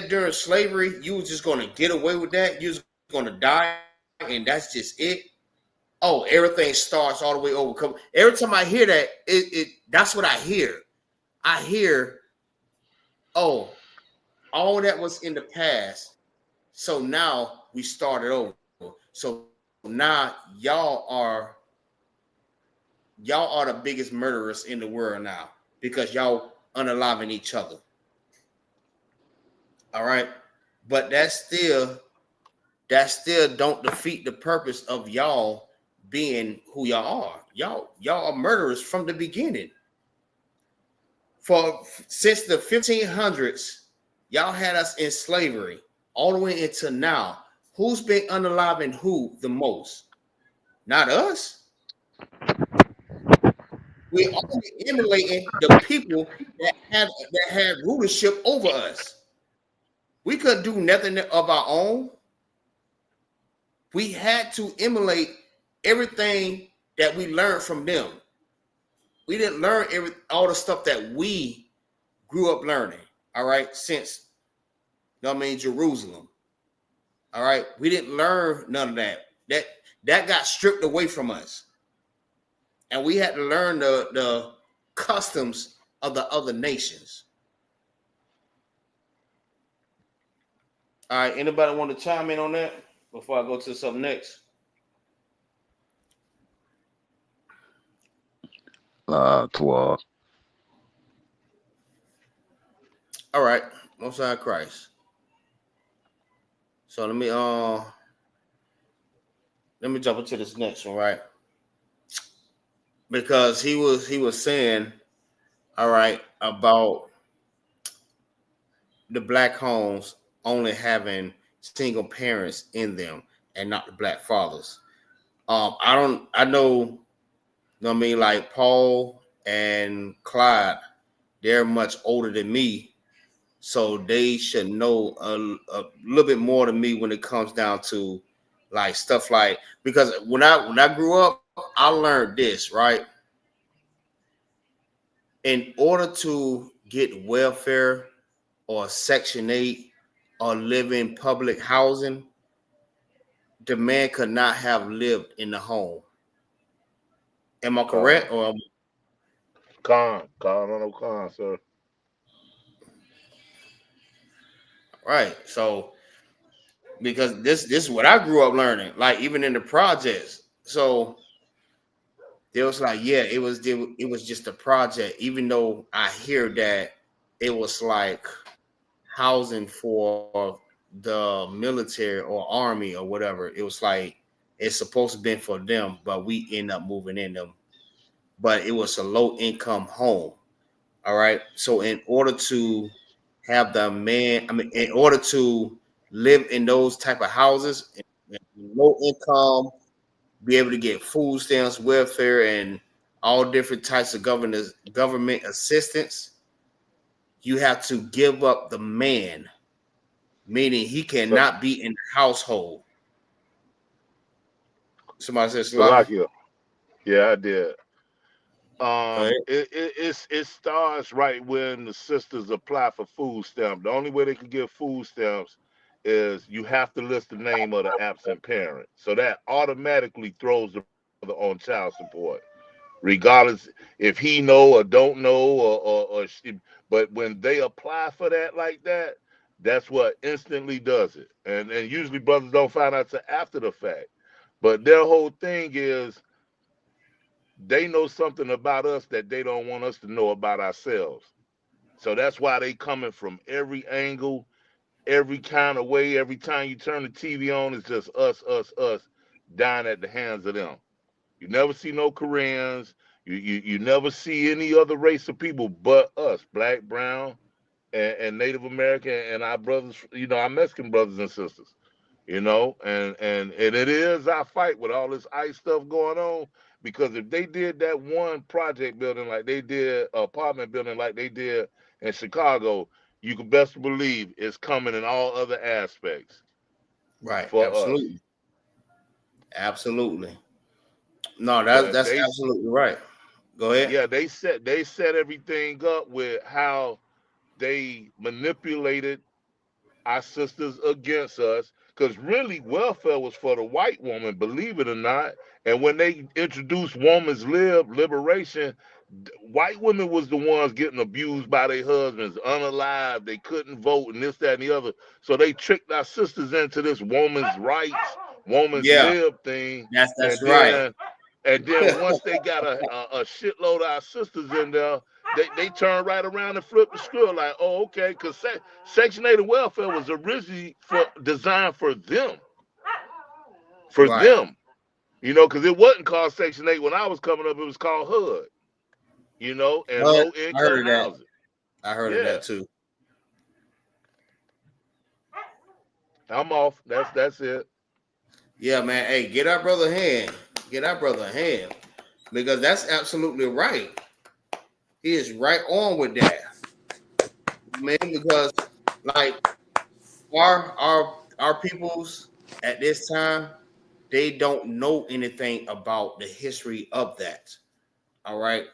during slavery you was just going to get away with that? You was going to die and that's just it? Oh, everything starts all the way over. Every time I hear that, that's what I hear. I hear, oh, all that was in the past. So now we started over. So now y'all are the biggest murderers in the world now, because y'all unaliving each other. All right. But that still don't defeat the purpose of y'all being who y'all are. Y'all are murderers from the beginning. Since the 1500s, y'all had us in slavery all the way into now. Who's been unaliving who the most? Not us. We're only emulating the people that had rulership over us. We couldn't do nothing of our own. We had to emulate everything that we learned from them. We didn't learn all the stuff that we grew up learning. All right, since Jerusalem. All right, we didn't learn none of that. That got stripped away from us, and we had to learn the customs of the other nations. All right, anybody want to chime in on that before I go to something next? Twelve. All right, Most High Christ. So let me jump into this next one, right? Because he was saying, all right, about the black homes only having single parents in them and not the black fathers. I know what I mean, like Paul and Clyde, they're much older than me, so they should know a little bit more than me when it comes down to like stuff like, because when I grew up, I learned this, right? In order to get welfare or Section 8 or live in public housing, the man could not have lived in the home. Am I correct? Or Con, sir. right. So because this is what I grew up learning, like even in the projects. So there was like, yeah, it was just a project, even though I hear that it was like housing for the military or army or whatever. It was like it's supposed to be for them, but we end up moving in them. But it was a low income home. All right. So in order to have the man, I mean, in order to live in those type of houses, low income, be able to get food stamps, welfare, and all different types of government assistance, you have to give up the man, meaning he So, cannot be in the household. Somebody says, Slocky. Salakia. Yeah, I did. Go ahead. It starts right when the sisters apply for food stamps. The only way they can get food stamps is you have to list the name of the absent parent. So that automatically throws the brother on child support, regardless if he know or don't know or she, but when they apply for that like that, that's what instantly does it. And usually brothers don't find out till after the fact. But their whole thing is they know something about us that they don't want us to know about ourselves. So that's why they coming from every angle, every kind of way. Every time you turn the TV on, it's just us, dying at the hands of them. You never see no Koreans. You never see any other race of people but us, black, brown, and Native American, and our brothers, our Mexican brothers and sisters. And it is our fight with all this ICE stuff going on, because if they did that one project building like they did, apartment building like they did in Chicago, you can best believe it's coming in all other aspects Right. for us. Absolutely. Absolutely. No, But that's absolutely right. Go ahead. yeah, they set everything up with how they manipulated our sisters against us, because really welfare was for the white woman, believe it or not. And when they introduced woman's liberation, white women was the ones getting abused by their husbands, unalive, they couldn't vote, and this, that, and the other. So they tricked our sisters into this woman's rights, woman's Yeah, lib thing. that's and right. then and then once they got a shitload of our sisters in there, they turn right around and flip the script like, oh, okay, because Section 8 of welfare was originally designed for them, Right. because it wasn't called Section 8 when I was coming up. It was called HUD, and But low I heard income of that. housing. I heard of Yeah, that too. I'm off. That's it. Yeah, man. Hey, get our brother a hand. Get our brother a hand. Because that's absolutely right. He is right on with that. Man, because like our peoples at this time, they don't know anything about the history of that. All right.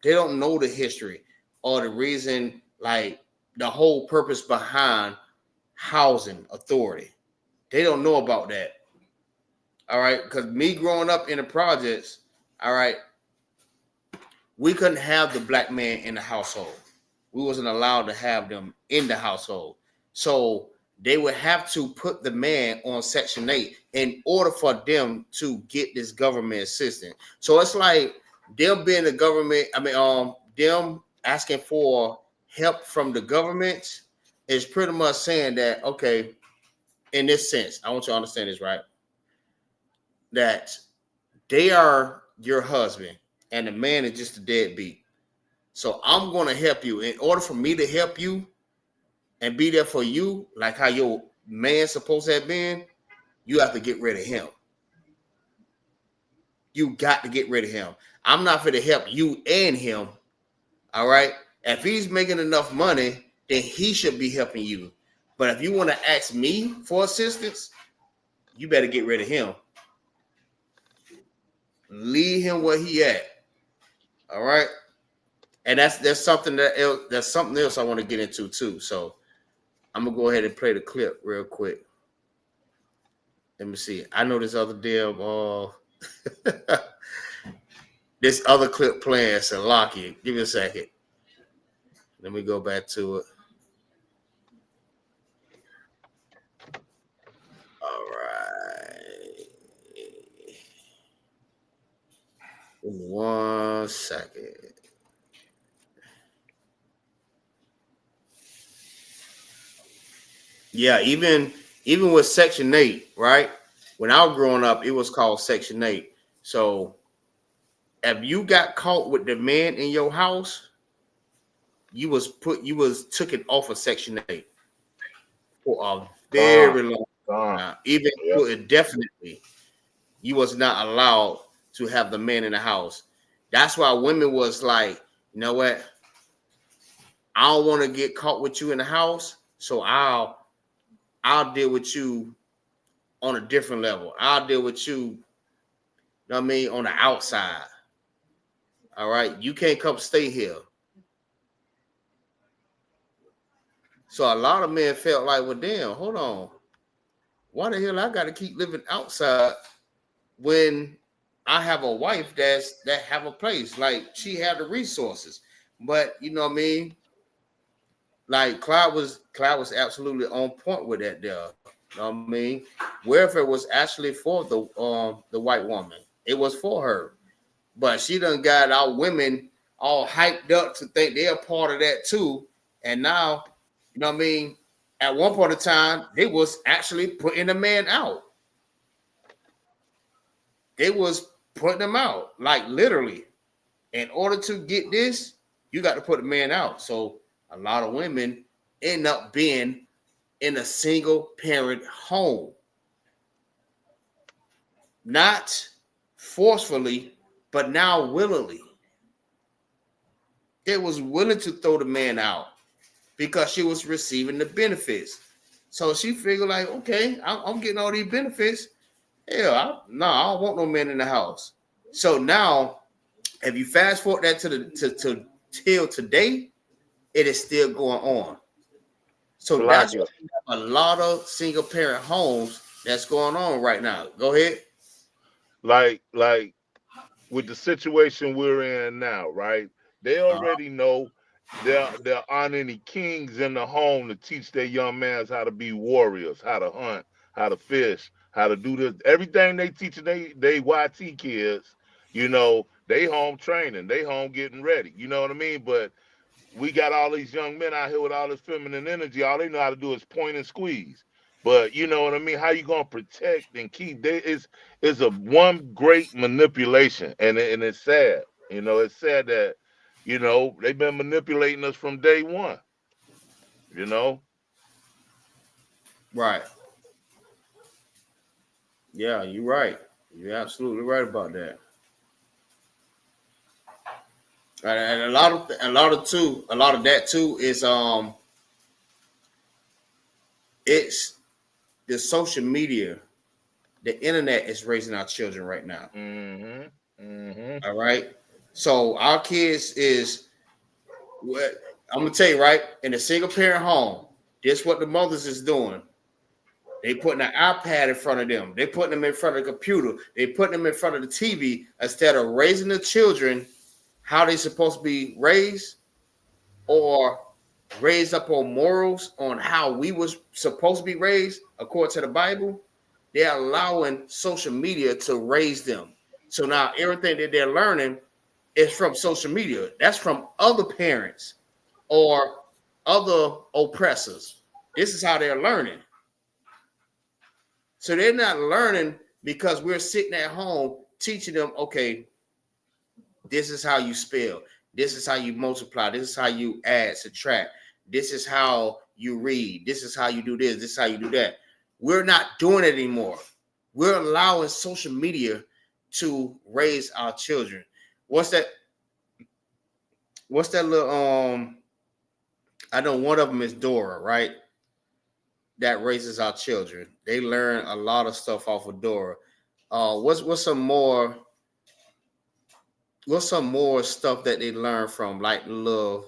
They don't know the history or the reason, like the whole purpose behind housing authority. They don't know about that. All right. Because me growing up in the projects, all right, we couldn't have the black man in the household. We wasn't allowed to have them in the household. So they would have to put the man on Section 8 in order for them to get this government assistance. So it's like them being the government, them asking for help from the government is pretty much saying that, okay, in this sense, I want you to understand this, right? That they are your husband and the man is just a deadbeat. So I'm going to help you. In order for me to help you and be there for you, like how your man's supposed to have been, you have to get rid of him. You got to get rid of him. I'm not going to help you and him. All right. If he's making enough money, then he should be helping you. But if you want to ask me for assistance, you better get rid of him. Leave him where he at. All right. And that's something that's something else I want to get into too. So I'm gonna go ahead and play the clip real quick. Let me see. I know this other damn this other clip playing. So Locky, give me a second. Let me go back to it. All right. Give me 1 second. Yeah, even with Section 8, right? When I was growing up, it was called Section 8. So if you got caught with the man in your house, you was took it off of Section 8 for a very long time. Even definitely, you was not allowed to have the man in the house. That's why women was like, you know what? I don't want to get caught with you in the house, so I'll deal with you on a different level. I'll deal with you, you know what I mean, on the outside. All right, you can't come stay here. So a lot of men felt like, well, damn, hold on. Why the hell I got to keep living outside when I have a wife that have a place? Like, she had the resources. But you know what I mean? Like, Cloud was absolutely on point with that there. You know what I mean? Welfare was actually for the white woman. It was for her. But she done got our women all hyped up to think they're part of that too. And now, you know what I mean? At one point in time, they was actually putting the man out. They was putting them out, like literally. In order to get this, you got to put the man out. So a lot of women end up being in a single parent home. Not forcefully, but now willingly. They was willing to throw the man out because she was receiving the benefits. So she figured like, okay, I'm getting all these benefits. Hell, I don't want no man in the house. So now, if you fast forward that to till today, it is still going on. So that's why we have a lot of single parent homes that's going on right now. Go ahead. Like with the situation we're in now, right? They already know there aren't any kings in the home to teach their young mans how to be warriors, how to hunt, how to fish, how to do this. Everything they teach they YT kids, you know, they home training, they home getting ready. You know what I mean? But we got all these young men out here with all this feminine energy. All they know how to do is point and squeeze. But you know what I mean? How you gonna protect and keep? Is a one great manipulation, and it's sad. You know, it's sad that they've been manipulating us from day one. You know, right? Yeah, you're right. You're absolutely right about that. And a lot of that too is it's the social media, the internet is raising our children right now. All right. So our kids is what I'm gonna tell you, right? In a single parent home, this what the mothers is doing. They putting an iPad in front of them. They putting them in front of the computer. They putting them in front of the TV instead of raising the children how they supposed to be raised, or raised up on morals on how we was supposed to be raised according to the Bible. They're allowing social media to raise them. So now everything that they're learning is from social media. That's from other parents or other oppressors. This is how they're learning. So they're not learning because we're sitting at home teaching them, okay, this is how you spell. This is how you multiply. This is how you add, subtract. This is how you read. This is how you do this. This is how you do that. We're not doing it anymore. We're allowing social media to raise our children. What's that little I know one of them is Dora, right? That raises our children. They learn a lot of stuff off of Dora. What's some more stuff that they learn from, like little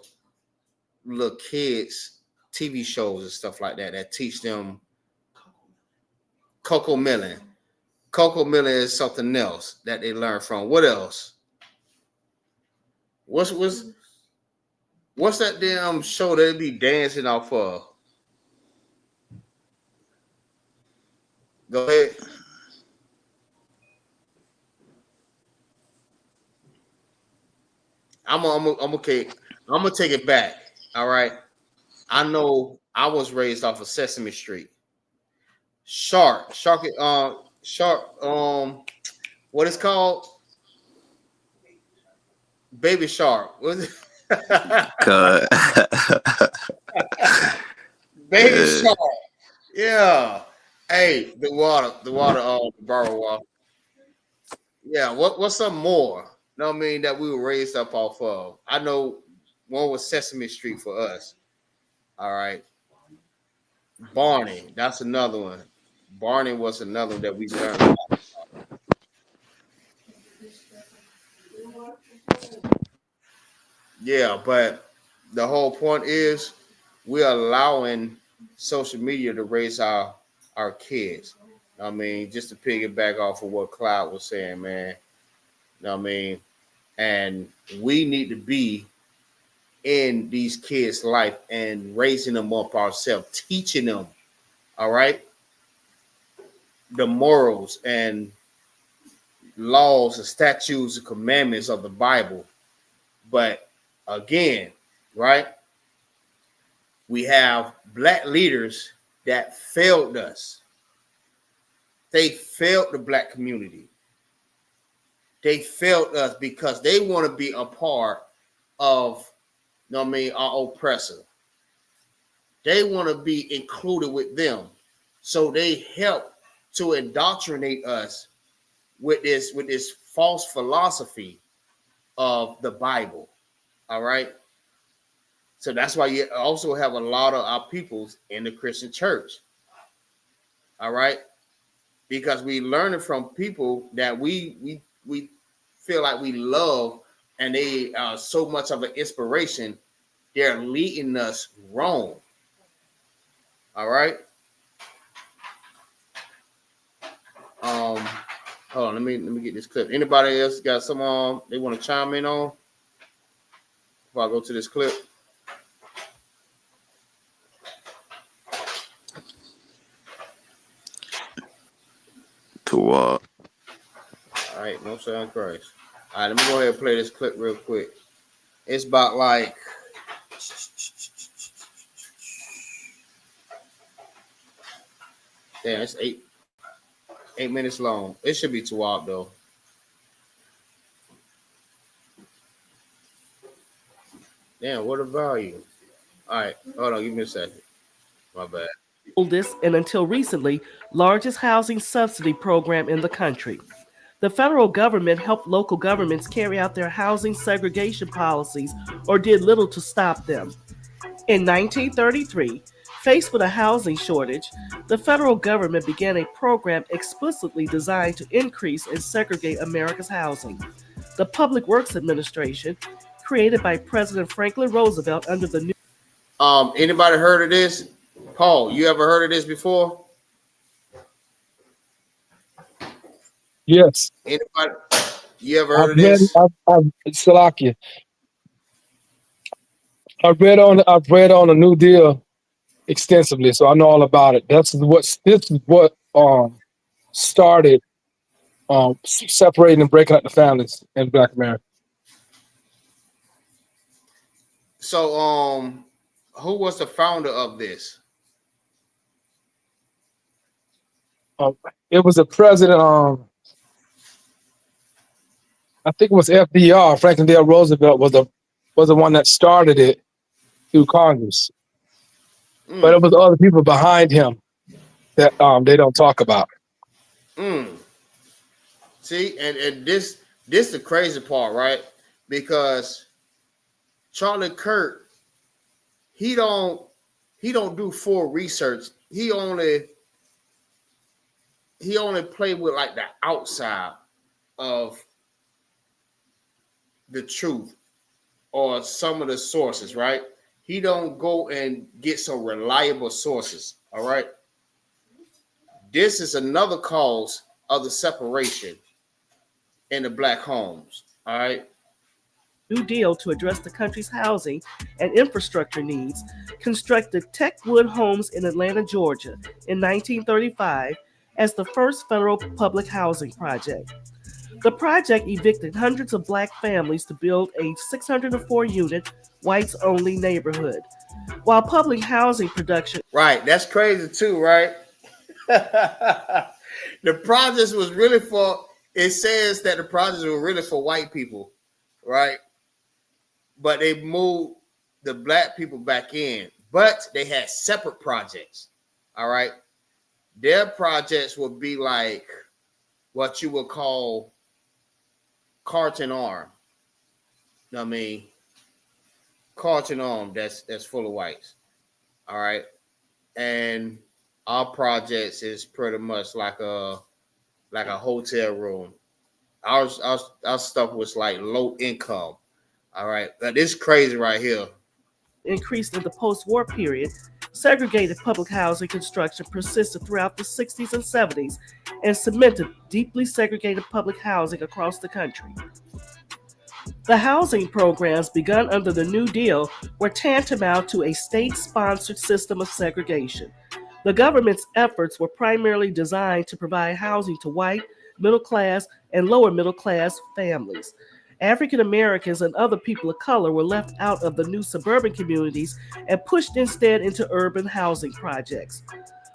kids TV shows and stuff like that teach them? Coco Melon is something else that they learn from. What else? What's that damn show they be dancing off of? Go ahead. I'm gonna take it back. All right. I know I was raised off of Sesame Street. Shark, what is called? Baby Shark. What is it? Baby Shark. Yeah. Hey, the water, the borrow water. Yeah, what's some more? You know what I mean, that we were raised up off of? I know one was Sesame Street for us. All right. Barney, that's another one. Barney was another one that we learned. Yeah, but the whole point is we're allowing social media to raise our kids. I mean, just to piggyback off of what Cloud was saying, man. You know what I mean? And we need to be in these kids' life and raising them up ourselves, teaching them, all right, the morals and laws and statutes and commandments of the Bible. But again, right, we have black leaders that failed us. They failed the black community. They failed us because they want to be a part of, you know what I mean, our oppressor. They want to be included with them. So they help to indoctrinate us with this false philosophy of the Bible. All right. So that's why you also have a lot of our peoples in the Christian church. All right. Because we learn it from people that we feel like we love, and they are so much of an inspiration. They're leading us wrong. All right. Hold on, let me get this clip. Anybody else got some they want to chime in on before I go to this clip? All right, no sound Christ. All right, let me go ahead and play this clip real quick. It's about like it's 8 minutes long. It should be too out though. Damn, what a value. All right, hold on, give me a second. My bad. Oldest and until recently largest housing subsidy program in the country. The federal government helped local governments carry out their housing segregation policies or did little to stop them. In 1933, faced with a housing shortage, the federal government began a program explicitly designed to increase and segregate America's housing. The Public Works Administration, created by President Franklin Roosevelt under the new... Anybody heard of this? Paul, you ever heard of this before? Yes. Anybody? You ever heard of this? Salakia. I've read on the New Deal extensively, so I know all about it. This is what started separating and breaking up the families in Black America. So, who was the founder of this? It was a president. I think it was FDR. Franklin D. Roosevelt was the one that started it through Congress. But it was other people behind him that they don't talk about. See, and this the crazy part, right? Because Charlie Kirk, he don't do full research. He only played with like the outside of the truth or some of the sources, right? He don't go and get some reliable sources, all right? This is another cause of the separation in the Black homes, all right? New Deal to address the country's housing and infrastructure needs, constructed Techwood Homes in Atlanta, Georgia in 1935 as the first federal public housing project. The project evicted hundreds of black families to build a 604-unit, whites-only neighborhood. While public housing production... Right, that's crazy too, right? The projects was really for, it says that the projects were really for white people, right? But they moved the black people back in, but they had separate projects, all right? Their projects would be like what you would call Carlton Arm. You know what I mean? Carlton Arm, that's full of whites, all right? And our projects is pretty much like a hotel room. Our stuff was like low income. All right, but this is crazy right here. Increased in the post-war period, segregated public housing construction persisted throughout the 60s and 70s and cemented deeply segregated public housing across the country. The housing programs begun under the New Deal were tantamount to a state-sponsored system of segregation. The government's efforts were primarily designed to provide housing to white, middle-class, and lower-middle-class families. African Americans and other people of color were left out of the new suburban communities and pushed instead into urban housing projects.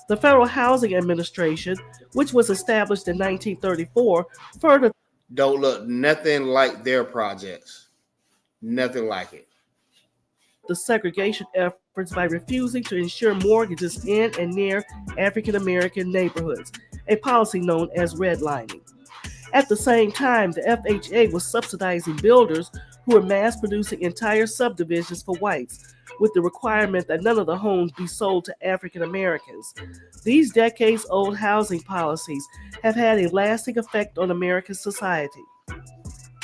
The Federal Housing Administration, which was established in 1934, further don't look nothing like their projects. Nothing like it. The segregation efforts by refusing to insure mortgages in and near African American neighborhoods, a policy known as redlining. At the same time, the FHA was subsidizing builders who were mass producing entire subdivisions for whites, with the requirement that none of the homes be sold to African Americans. These decades-old housing policies have had a lasting effect on American society.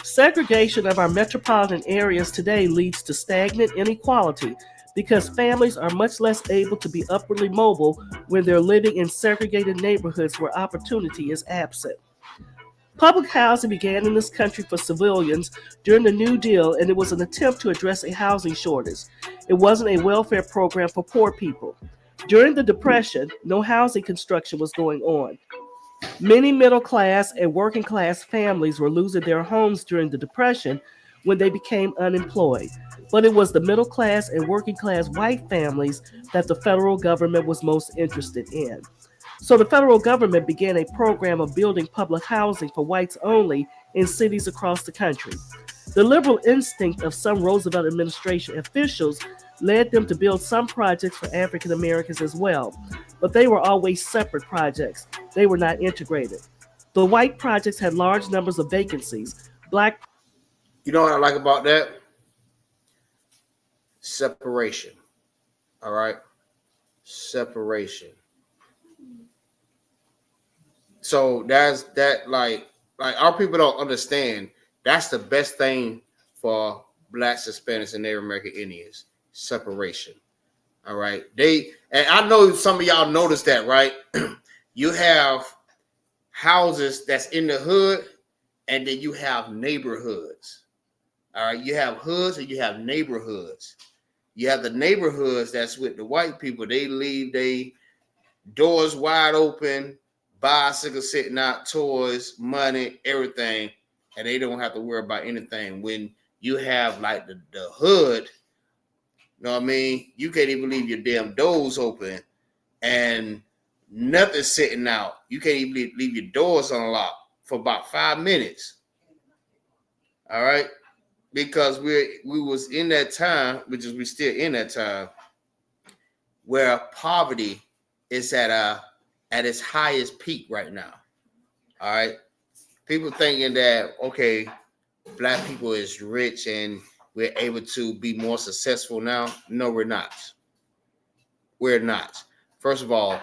Segregation of our metropolitan areas today leads to stagnant inequality because families are much less able to be upwardly mobile when they're living in segregated neighborhoods where opportunity is absent. Public housing began in this country for civilians during the New Deal, and it was an attempt to address a housing shortage. It wasn't a welfare program for poor people. During the Depression, no housing construction was going on. Many middle-class and working-class families were losing their homes during the Depression when they became unemployed. But it was the middle-class and working-class white families that the federal government was most interested in. So the federal government began a program of building public housing for whites only in cities across the country. The liberal instinct of some Roosevelt administration officials led them to build some projects for African Americans as well, but they were always separate projects. They were not integrated. The white projects had large numbers of vacancies. Black... You know what I like about that? Separation. All right? Separation. So that's that, like our people don't understand. That's the best thing for Blacks, Hispanics, and Native American Indians. Separation. All right. And I know some of y'all noticed that, right? You have houses that's in the hood, and then you have neighborhoods. All right. You have hoods and you have neighborhoods. You have the neighborhoods that's with the white people. They leave their doors wide open, bicycles sitting out, toys, money, everything, and they don't have to worry about anything. When you have like the hood, you know what I mean? You can't even leave your damn doors open and nothing's sitting out. You can't even leave your doors unlocked for about 5 minutes. All right? Because we was in that time, which is we still in that time, where poverty is at its highest peak right now. All right. People thinking that, okay, Black people is rich and we're able to be more successful now. No, we're not. We're not. First of all,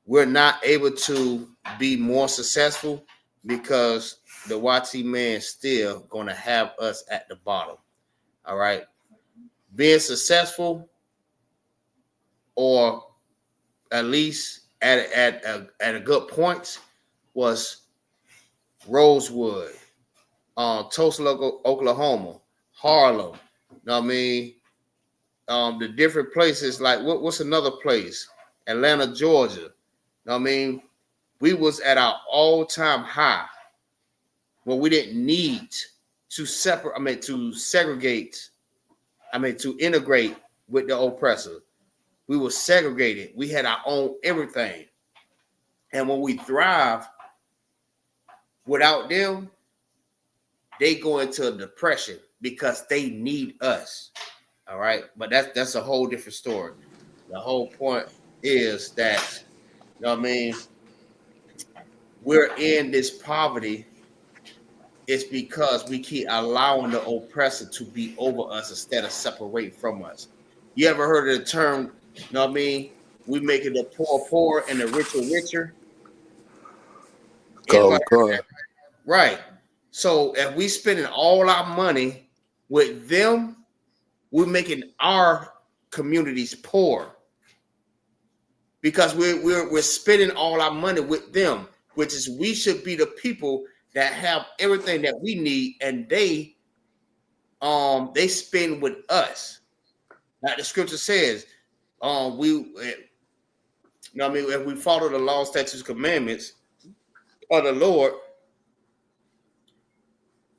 we're not able to be more successful because the YT man still gonna have us at the bottom. All right. Being successful, or at least at a good point, was Rosewood, Tulsa, Oklahoma, Harlem. You know what I mean? The different places, like what's another place? Atlanta, Georgia. You know what I mean? We was at our all-time high when we didn't need to to segregate, to integrate with the oppressor. We were segregated. We had our own everything. And when we thrive without them, they go into a depression because they need us. All right. But that's a whole different story. The whole point is that, you know what I mean, we're in this poverty. It's because we keep allowing the oppressor to be over us instead of separating from us. You ever heard of the term, you know what I mean? We making the poor poor and the richer richer. Anybody heard that? Right. So if we spending all our money with them, we're making our communities poor because we're spending all our money with them, which is we should be the people that have everything that we need, and they spend with us. Like the scripture says, if we follow the law, statutes, commandments of the Lord,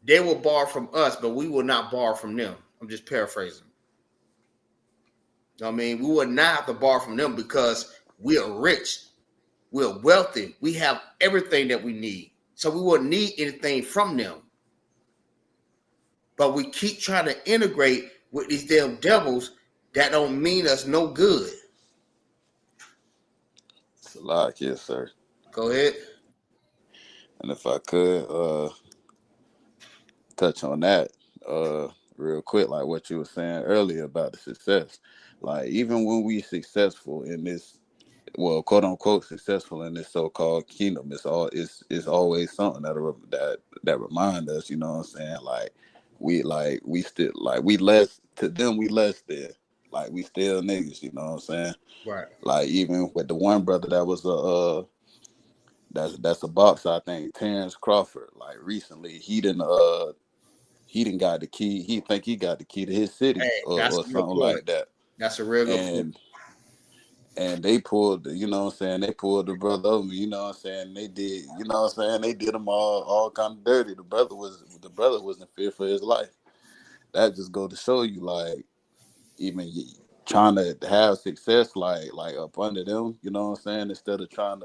they will borrow from us, but we will not borrow from them. I'm just paraphrasing. We will not have to borrow from them because we are rich, we're wealthy, we have everything that we need. So we won't need anything from them. But we keep trying to integrate with these damn devils that don't mean us no good. It's a lot, yes, sir. Go ahead. And if I could touch on that real quick, like what you were saying earlier about the success. Like even when we successful in this, well, quote unquote successful in this so-called kingdom, it's always something that remind us, you know what I'm saying? We still we less to them, we less there. Like we still niggas, you know what I'm saying? Right. Like even with the one brother that was that's a boxer, I think, Terrence Crawford. Like recently, he didn't got the key. He think he got the key to his city or something like that. That's a real good point. And they pulled, you know what I'm saying? They pulled the brother over, you know what I'm saying? They did, you know what I'm saying? They did him all kind of dirty. The brother was in fear for his life. That just go to show you, like, even trying to have success, like up under them, you know what I'm saying? Instead of trying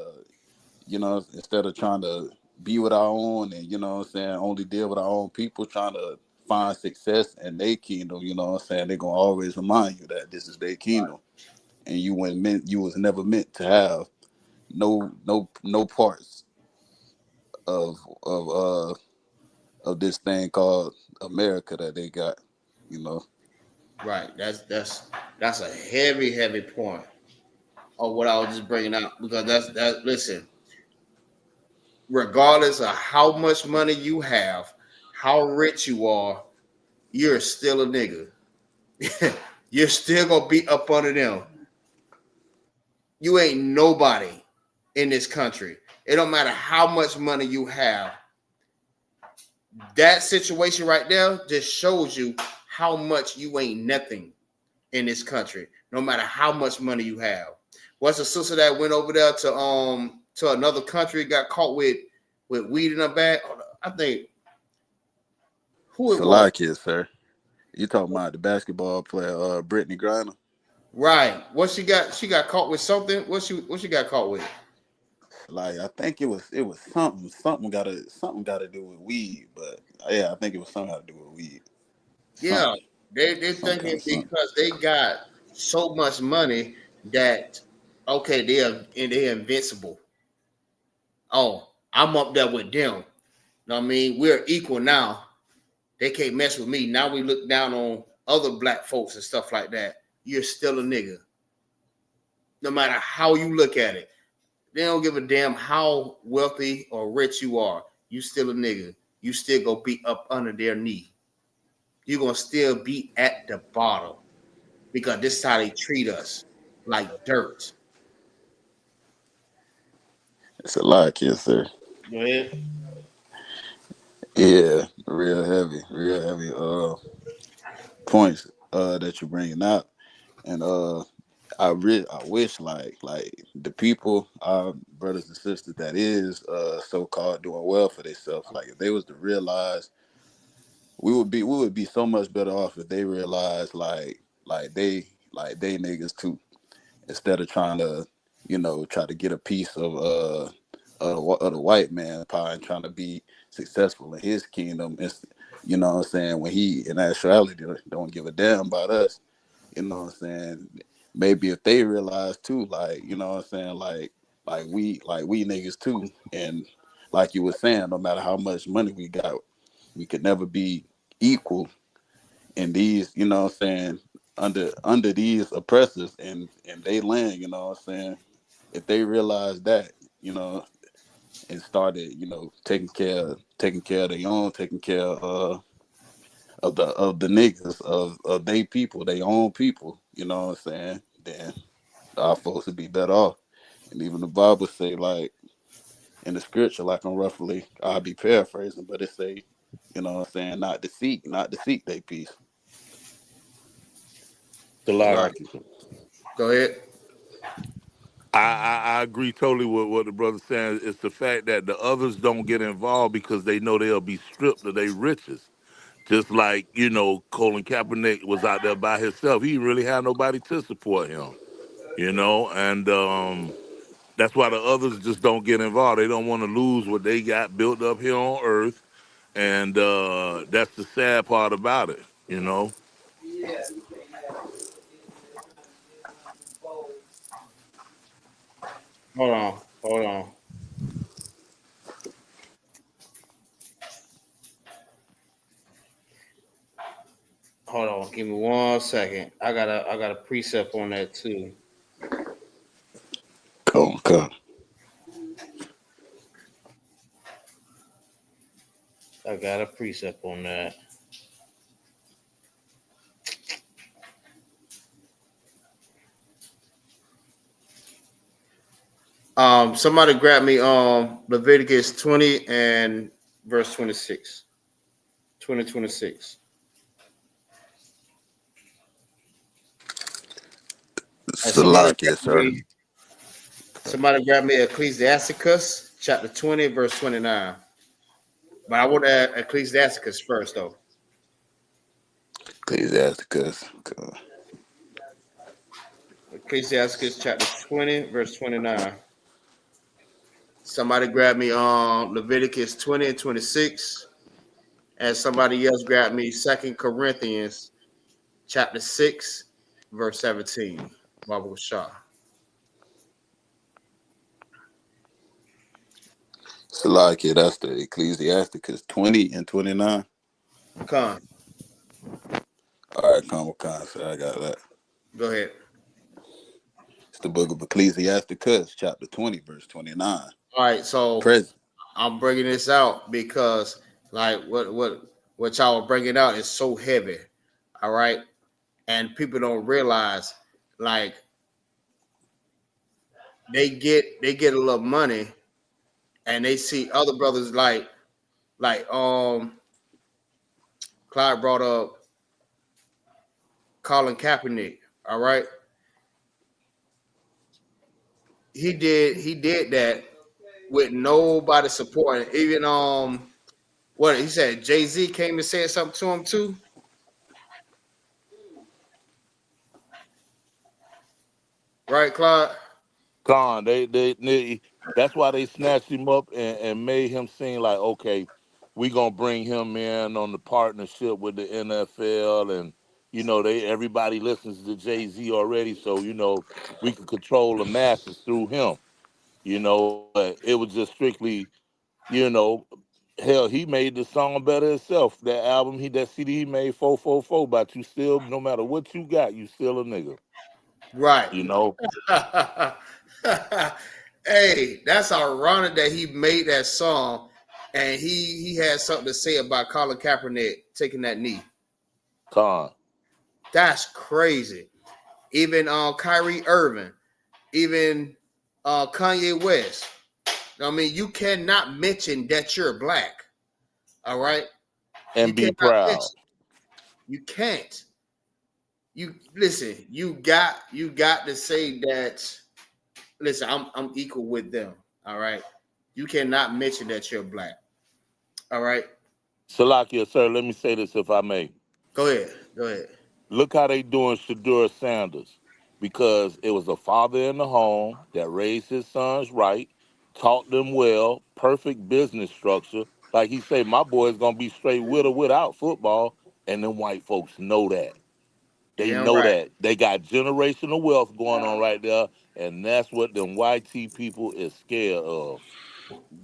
to be with our own and, you know what I'm saying, only deal with our own people, trying to find success in their kingdom, you know what I'm saying? They're going to always remind you that this is their kingdom. Right. And you was never meant to have no parts of this thing called America that they got, you know. Right. That's a heavy point of what I was just bringing out, because listen, regardless of how much money you have, how rich you are, you're still a nigga. You're still gonna be up under them. You ain't nobody in this country. It don't matter how much money you have. That situation right there just shows you how much you ain't nothing in this country, no matter how much money you have. What's the sister that went over there to another country, got caught with weed in her bag? I think who it was. It's a lot of kids, sir. You talking about the basketball player, Brittany Griner? Right. What she got? She got caught with something. What she got caught with? Like I think it was something got to do with weed, but yeah, I think it was something got to do with weed. Yeah, they're thinking because they got so much money that they're invincible. Oh, I'm up there with them. Know what I mean? We're equal now. They can't mess with me. Now we look down on other black folks and stuff like that. You're still a nigga. No matter how you look at it. They don't give a damn how wealthy or rich you are. You still a nigga. You still gonna be up under their knee. You're gonna still be at the bottom because this is how they treat us, like dirt. It's a lot, kids, sir. Go ahead. Yeah, real heavy points that you're bringing out. And I wish like the people, our brothers and sisters that is so called doing well for themselves, like if they was to realize, we would be so much better off if they realize they niggas too, instead of trying to, try to get a piece of the white man pie and trying to be successful in his kingdom. It's, you know what I'm saying, when he in actuality don't give a damn about us. You know what I'm saying? Maybe if they realize too, like, you know what I'm saying, like we niggas too. And like you were saying, no matter how much money we got, we could never be equal in these, you know what I'm saying, under these oppressors and they land, you know what I'm saying? If they realize that, you know, and started, taking care of their own, taking care of the niggas of they people, their own people, you know what I'm saying, then our folks would be better off. And even the Bible say, like, in the scripture, like I'll be paraphrasing, but it say, you know what I'm saying, not to seek their peace. Right. Go ahead. I agree totally with what the brother's saying. It's the fact that the others don't get involved because they know they'll be stripped of their riches. Just like, Colin Kaepernick was out there by himself. He didn't really had nobody to support him, and that's why the others just don't get involved. They don't want to lose what they got built up here on earth. And that's the sad part about it. Hold on. Hold on. Give me 1 second. I got a precept on that too. Come. I got a precept on that. Somebody grab me Leviticus 20 and verse 26. 20:26. Salakia, sir. Somebody grab me Ecclesiasticus chapter 20, verse 29. But I want to add Ecclesiasticus first, though. Ecclesiasticus. Ecclesiasticus chapter 20, verse 29. Somebody grab me Leviticus 20 and 26. And somebody else grab me 2 Corinthians chapter 6, verse 17. Babu Shah. Salakia, that's the Ecclesiasticus 20 and 29. Come. All right, come, so I got that. Go ahead. It's the book of Ecclesiasticus, chapter 20, verse 29. All right, so I'm bringing this out because, like, what y'all are bringing out is so heavy. All right, and people don't realize, like, they get a little money, and they see other brothers like Clyde brought up Colin Kaepernick. All right, he did that with nobody supporting. Even what he said, Jay-Z came and said something to him too. Right, Clyde? Con, they that's why they snatched him up and made him seem like, okay, we gonna bring him in on the partnership with the NFL, and everybody listens to Jay-Z already, so we can control the masses through him. But it was just strictly, hell, he made the song better himself. That album, that CD he made, 444, but you still, no matter what you got, you still a nigga. Right. Hey, that's ironic that he made that song and he had something to say about Colin Kaepernick taking that knee. That's crazy. Even Kyrie Irving, even Kanye West. I mean, you cannot mention that you're black. All right. And be proud. You can't. You listen. You got to say that. Listen, I'm equal with them. All right. You cannot mention that you're black. All right. Salakia, sir, let me say this if I may. Go ahead. Go ahead. Look how they doing Shadura Sanders, because it was a father in the home that raised his sons right, taught them well, perfect business structure. Like he said, my boy's gonna be straight with or without football, and them white folks know that. They Damn know right. that. They got generational wealth going on right there, and that's what them YT people is scared of.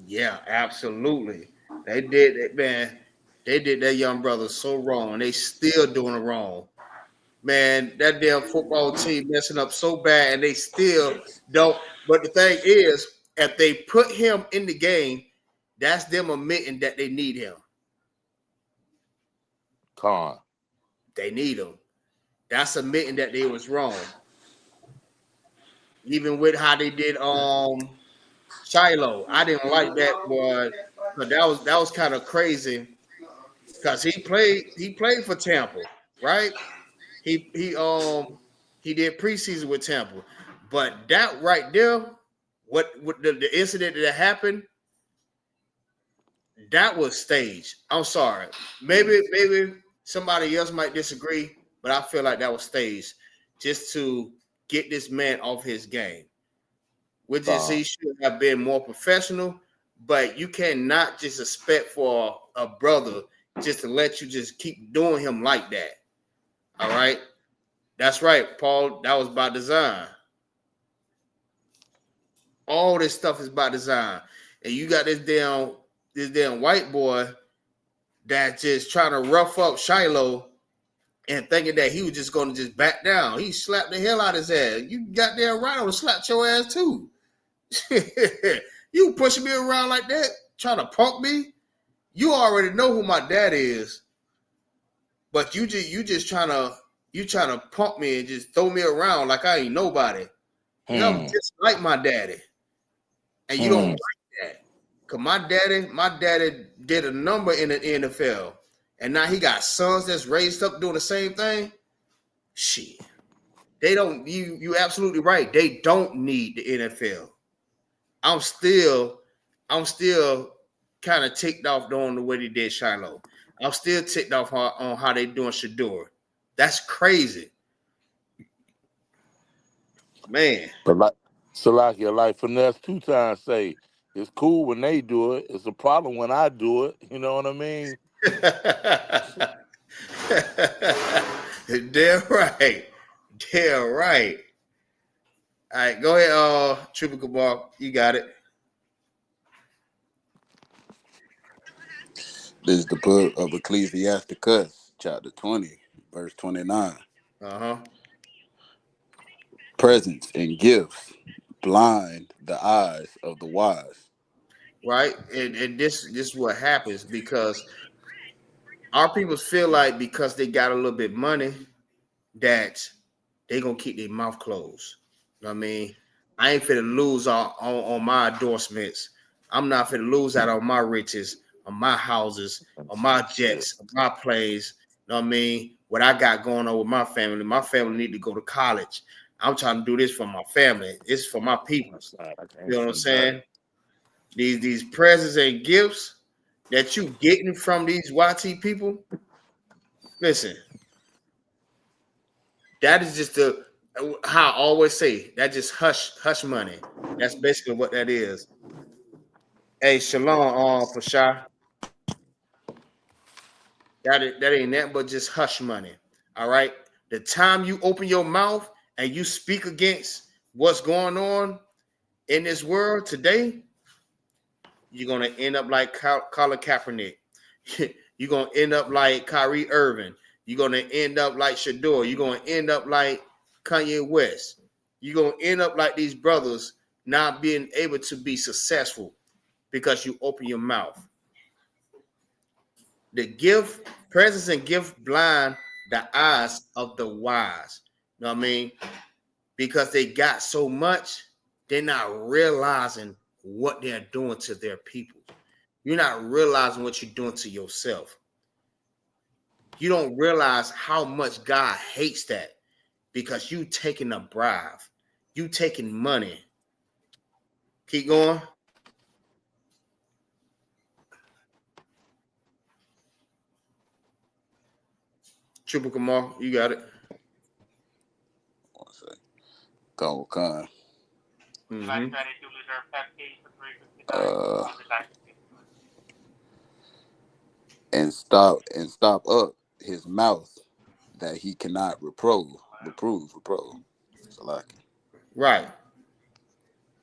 Yeah, absolutely. They did it, man. They did that young brother so wrong. They still doing it wrong. Man, that damn football team messing up so bad, and they still don't. But the thing is, if they put him in the game, that's them admitting that they need him. Con. They need him. That's admitting that they was wrong. Even with how they did Shiloh, I didn't like that, but that was kind of crazy because he played for Tampa, right? He did preseason with Tampa, but that right there, what the incident that happened, that was staged. I'm sorry, maybe somebody else might disagree, but I feel like that was staged just to get this man off his game. Which is he should have been more professional, but you cannot just expect for a brother just to let you just keep doing him like that. All right. That's right, Paul. That was by design. All this stuff is by design. And you got this damn white boy that's just trying to rough up Shiloh and thinking that he was just going to just back down. He slapped the hell out of his ass. You got damn right, I would slap your ass too. You pushing me around like that, trying to punk me. You already know who my dad is, but you just trying to punk me and just throw me around like I ain't nobody. You know, just like my daddy, and you don't like that. Cause my daddy did a number in the NFL, and now he got sons that's raised up doing the same thing. Shit, they don't. You absolutely right. They don't need the NFL. I'm still kind of ticked off on the way they did Shiloh. I'm still ticked off on how they doing Shador. That's crazy, man. But like Salakia, like Finesse 2 times say, it's cool when they do it. It's a problem when I do it. You know what I mean? Damn right. Damn right. All right, go ahead, Triple Cabal. You got it. This is the book of Ecclesiasticus, chapter 20, verse 29. Presents and gifts blind the eyes of the wise. Right, and this is what happens because our people feel like because they got a little bit of money that they gonna keep their mouth closed. You know what I mean? I ain't finna lose on my endorsements. I'm not finna lose out on my riches, on my houses, on my jets, on my planes. You know what I mean? What I got going on with my family. My family need to go to college. I'm trying to do this for my family. It's for my people. You know what I'm saying? These presents and gifts that you getting from these YT people. Listen, that is just how I always say that just hush money. That's basically what that is. Hey, shalom, for sure. That ain't that but just hush money. All right. The time you open your mouth and you speak against what's going on in this world today, you're gonna end up like Colin Kaepernick. You're gonna end up like Kyrie Irving. You're gonna end up like Shador. You're gonna end up like Kanye West. You're gonna end up like these brothers not being able to be successful because you open your mouth. The gift, presence and gift blind the eyes of the wise. You know what I mean? Because they got so much, they're not realizing what they're doing to their people. You're not realizing what you're doing to yourself. You don't realize how much God hates that. because you taking a bribe. You taking money. Keep going. Triple Kamal, you got it. One second. Go, Con. Mm-hmm. And stop up his mouth that he cannot reprove. Right.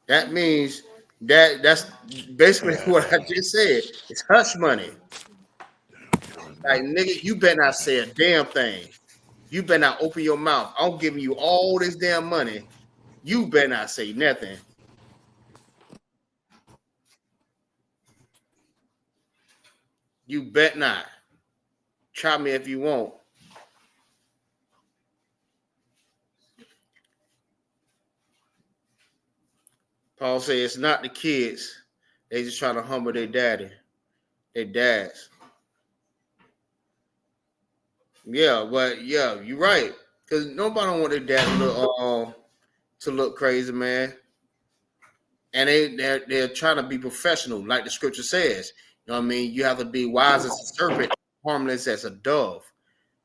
That means that's basically what I just said. It's hush money. Like, nigga, you better not say a damn thing. You better not open your mouth. I'm giving you all this damn money. You better not say nothing. You bet not. Try me if you want. Paul said it's not the kids. They just trying to humble their daddy. Their dads. Yeah, but yeah, you're right. Because nobody don't want their dad to look crazy, man. And they're trying to be professional, like the scripture says. You know what I mean? You have to be wise as a serpent, harmless as a dove.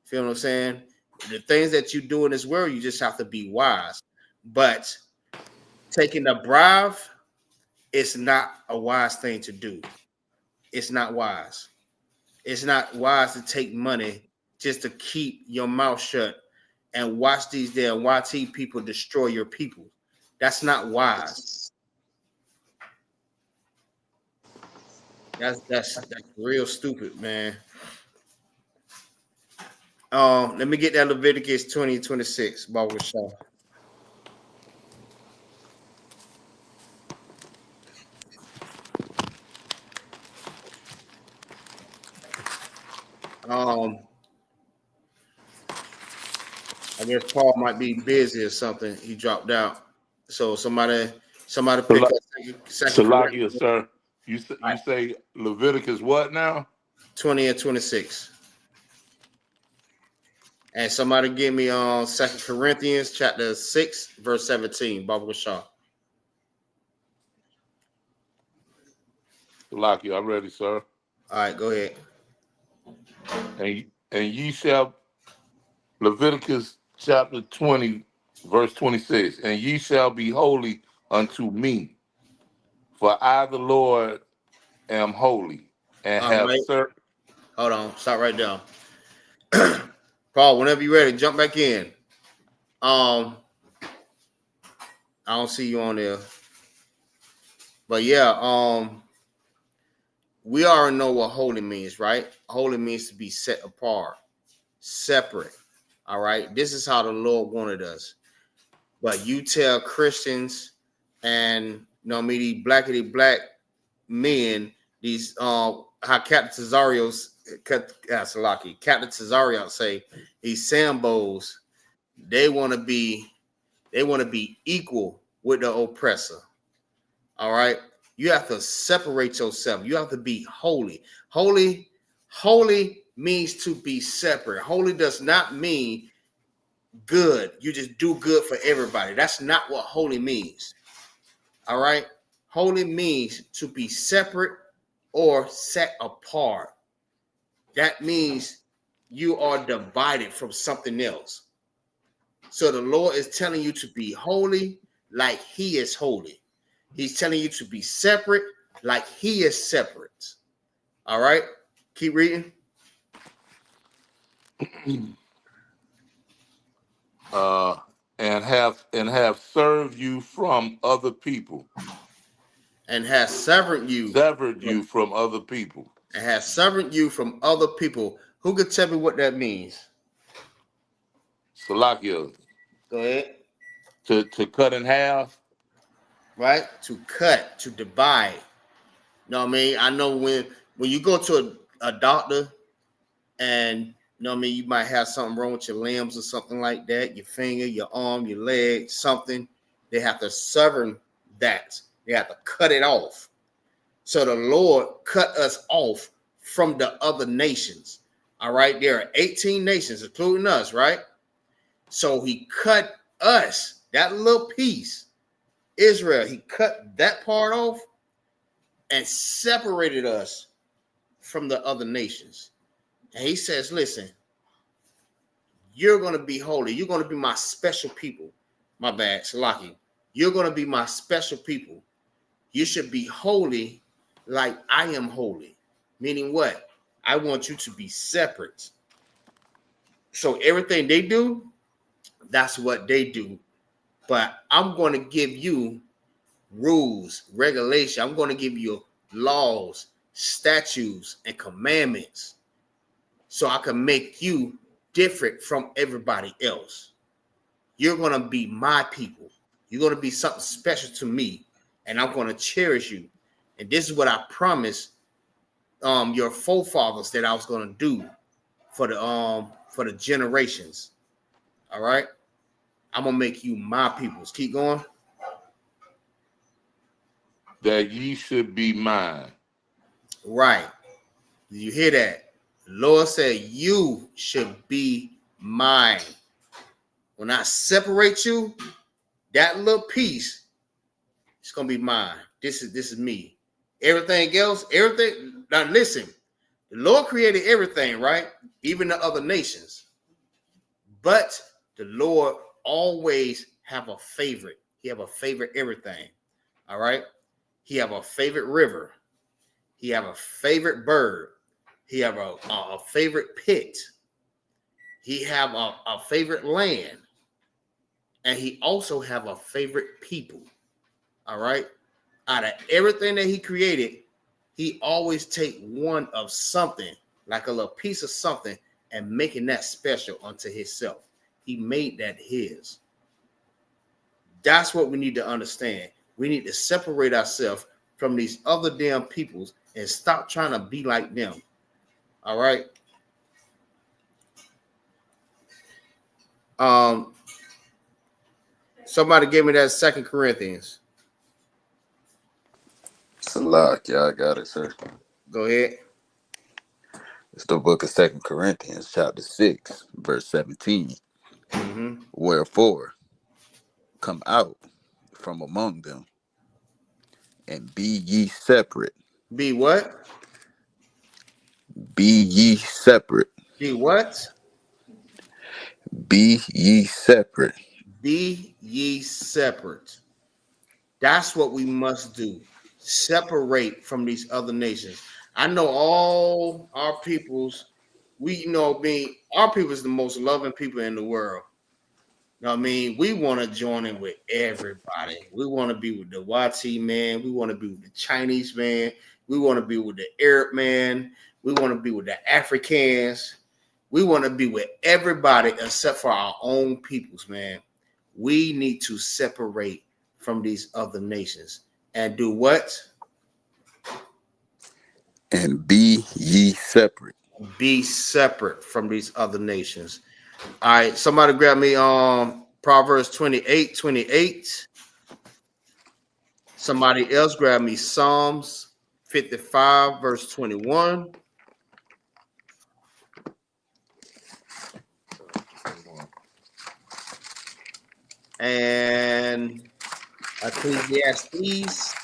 Feel what I'm saying? The things that you do in this world, you just have to be wise. But taking a bribe, it's not a wise thing to do. It's not wise. It's not wise to take money just to keep your mouth shut and watch these damn YT people destroy your people. That's not wise. That's real stupid, man. Let me get that Leviticus 20:26. Baba Shah. I guess Paul might be busy or something. He dropped out. So somebody pick up second Salakia, sir. You say Leviticus what now? 20 and 26. And somebody give me 2 Corinthians chapter 6, verse 17. Baba Shah. Salakia, I'm ready, sir. All right, go ahead. And ye shall, Leviticus chapter 20, verse 26, and ye shall be holy unto me, for I, the Lord, am holy, and have served. Hold on, stop right down. Paul, whenever you're ready, jump back in. I don't see you on there. But yeah, we already know what holy means, right? Holy means to be set apart, separate. All right. This is how the Lord wanted us. But you tell Christians and these black men, these how Captain Cesario say these Sambos, they want to be equal with the oppressor. All right. You have to separate yourself. You have to be holy. Holy means to be separate. Holy does not mean good. You just do good for everybody. That's not what holy means. All right. Holy means to be separate or set apart. That means you are divided from something else. So the Lord is telling you to be holy like he is holy. He's telling you to be separate like he is separate. All right. Keep reading. And have served you from other people. And has severed you from other people. And has severed you from other people. Who could tell me what that means? Salakia. Go ahead. To cut in half. Right? To cut, to divide. You know what I mean? I know when you go to a doctor and you know what I mean, you might have something wrong with your limbs or something like that, your finger, your arm, your leg, something. They have to sever that. They have to cut it off. So the Lord cut us off from the other nations. All right. There are 18 nations, including us, right? So he cut us, that little piece, Israel, he cut that part off and separated us from the other nations. And he says, listen, you're going to be holy. You're going to be my special people. My bad, Salaki. You're going to be my special people. You should be holy like I am holy. Meaning what? I want you to be separate. So everything they do, that's what they do. But I'm going to give you rules, regulation. I'm going to give you laws, statutes, and commandments so I can make you different from everybody else. You're going to be my people. You're going to be something special to me, and I'm going to cherish you. And this is what I promised your forefathers that I was going to do for the generations. All right? I'm going to make you my peoples. Keep going. That ye should be mine. Right. You hear that? The Lord said you should be mine. When I separate you, that little piece, it's gonna be mine. This is me. Everything else, everything. Now listen, the Lord created everything, right? Even the other nations. But the Lord always have a favorite. He have a favorite everything. All right. He have a favorite river. He have a favorite bird. He have a favorite pit. He have a favorite land. And he also have a favorite people. All right. Out of everything that he created, he always take one of something, like a little piece of something, and making that special unto himself. He made that his. That's what we need to understand. We need to separate ourselves from these other damn peoples and stop trying to be like them. All right. Somebody gave me that 2 Corinthians. Salak, yeah, I got it, sir. Go ahead. It's the book of 2 Corinthians, chapter 6, verse 17. Mm-hmm. Wherefore, come out from among them, and be ye separate. Be what? Be ye separate. Be what? Be ye separate. Be ye separate. That's what we must do. Separate from these other nations. I know all our peoples, our people is the most loving people in the world. You know what I mean? We want to join in with everybody. We want to be with the YT man. We want to be with the Chinese man. We want to be with the Arab man. We want to be with the Africans. We want to be with everybody except for our own peoples, man. We need to separate from these other nations and do what? And be ye separate. Be separate from these other nations. All right, somebody grab me Proverbs 28:28. Somebody else grab me Psalms 55, verse 21. And Ecclesiastes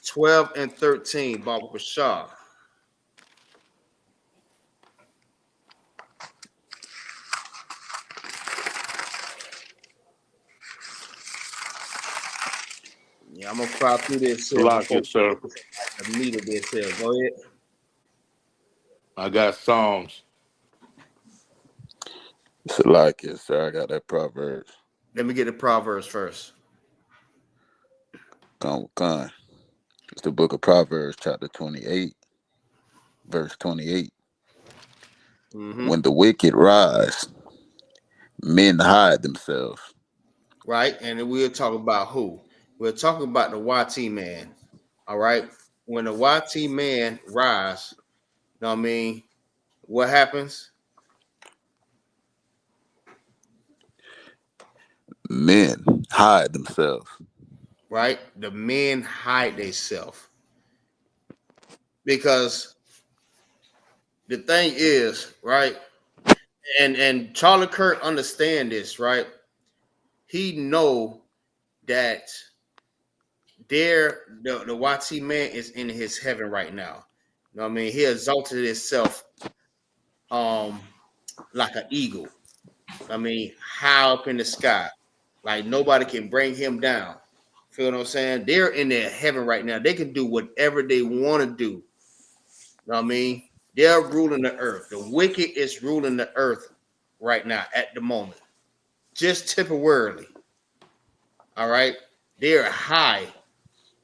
12 and 13, Baba Bashar. Yeah, I'm gonna fly through this. Lock it, sir. The meat of this here. Go ahead. I got Psalms. Salak, yes, sir. I got that Proverbs. Let me get the Proverbs first. Con. It's the book of Proverbs, chapter 28, verse 28. Mm-hmm. When the wicked rise, men hide themselves. Right, and then we'll talk about who? We're talking about the YT man. All right. When the YT man rise, you know what I mean? What happens? Men hide themselves. Right? The men hide themselves. Because the thing is, right? And Charlie Kirk understand this, right? He know that the YT man is in his heaven right now. You know what I mean? He exalted himself like an eagle. I mean, high up in the sky. Like nobody can bring him down. Feel what I'm saying? They're in their heaven right now. They can do whatever they want to do. You know what I mean? They're ruling the earth. The wicked is ruling the earth right now at the moment. Just temporarily. All right? They're high.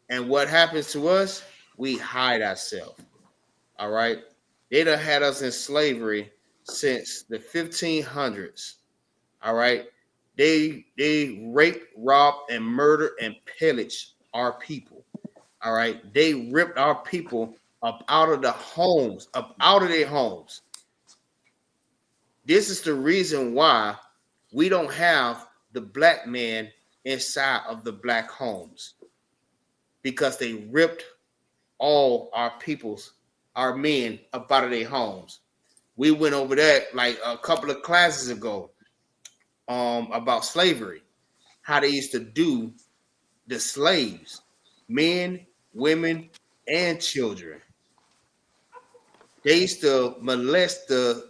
And what happens to us? We hide ourselves. All right? They done had us in slavery since the 1500s. All right? They rape, rob, and murder and pillage our people. All right? They ripped our people up out of the homes, up out of their homes. This is the reason why we don't have the black man inside of the black homes, because they ripped all our peoples, our men, up out of their homes. We went over that like a couple of classes ago about slavery, how they used to do the slaves, men, women, and children. They used to molest a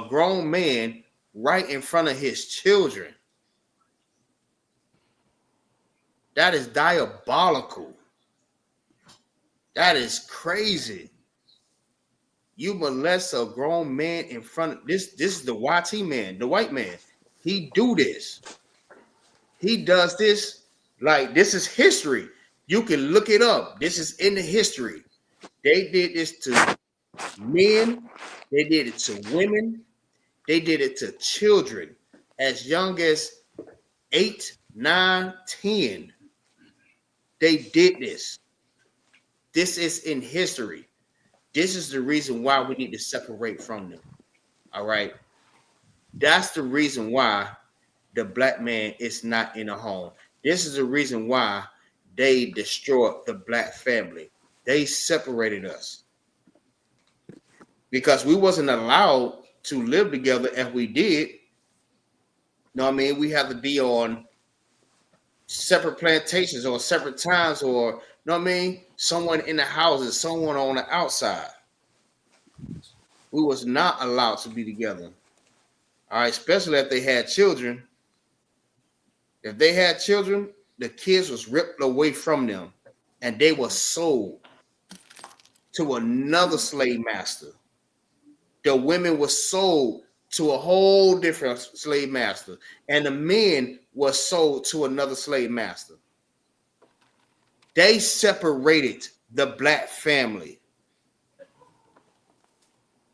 grown man right in front of his children. That is diabolical. That is crazy. You molest a grown man in front of this. This is the YT man, the white man. He do this. He does this. Like, this is history. You can look it up. This is in the history. They did this to men. They did it to women. They did it to children as young as 8, 9, 10. They did this. This is in history. This is the reason why we need to separate from them. All right. That's the reason why the black man is not in a home. This is the reason why they destroyed the black family. They separated us because we wasn't allowed to live together as we did. You know what I mean? We have to be on separate plantations or separate times, or you know what I mean? Someone in the houses, someone on the outside. We was not allowed to be together. All right, especially if they had children. If they had children, the kids was ripped away from them and they were sold to another slave master. The women were sold to a whole different slave master, and the men were sold to another slave master. They separated the black family.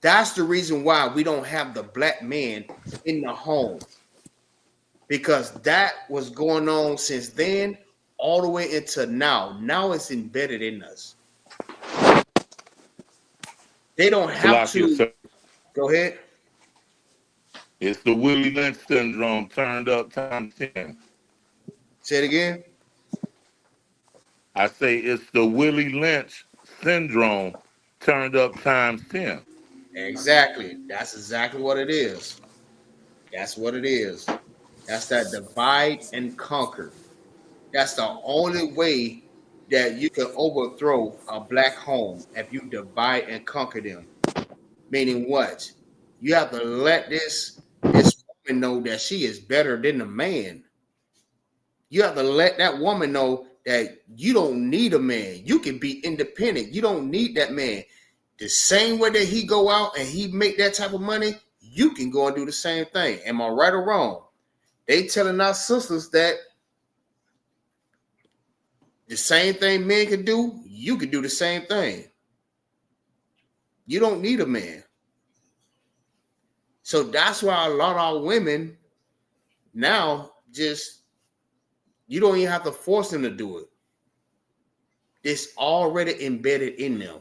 That's the reason why we don't have the black man in the home, because that was going on since then all the way into now. Now it's embedded in us. They don't have to. Go ahead. It's the Willie Lynch syndrome turned up times 10. Say it again. I say it's the Willie Lynch syndrome turned up times 10. Exactly. That's exactly what it is. That's what it is. That's that divide and conquer. That's the only way that you can overthrow a black home, if you divide and conquer them. Meaning what? You have to let this woman know that she is better than the man. You have to let that woman know that you don't need a man. You can be independent. You don't need that man. The same way that he go out and he make that type of money, you can go and do the same thing. Am I right or wrong? They telling our sisters that the same thing men can do, you can do the same thing. You don't need a man. So that's why a lot of our women now just, you don't even have to force them to do it. It's already embedded in them.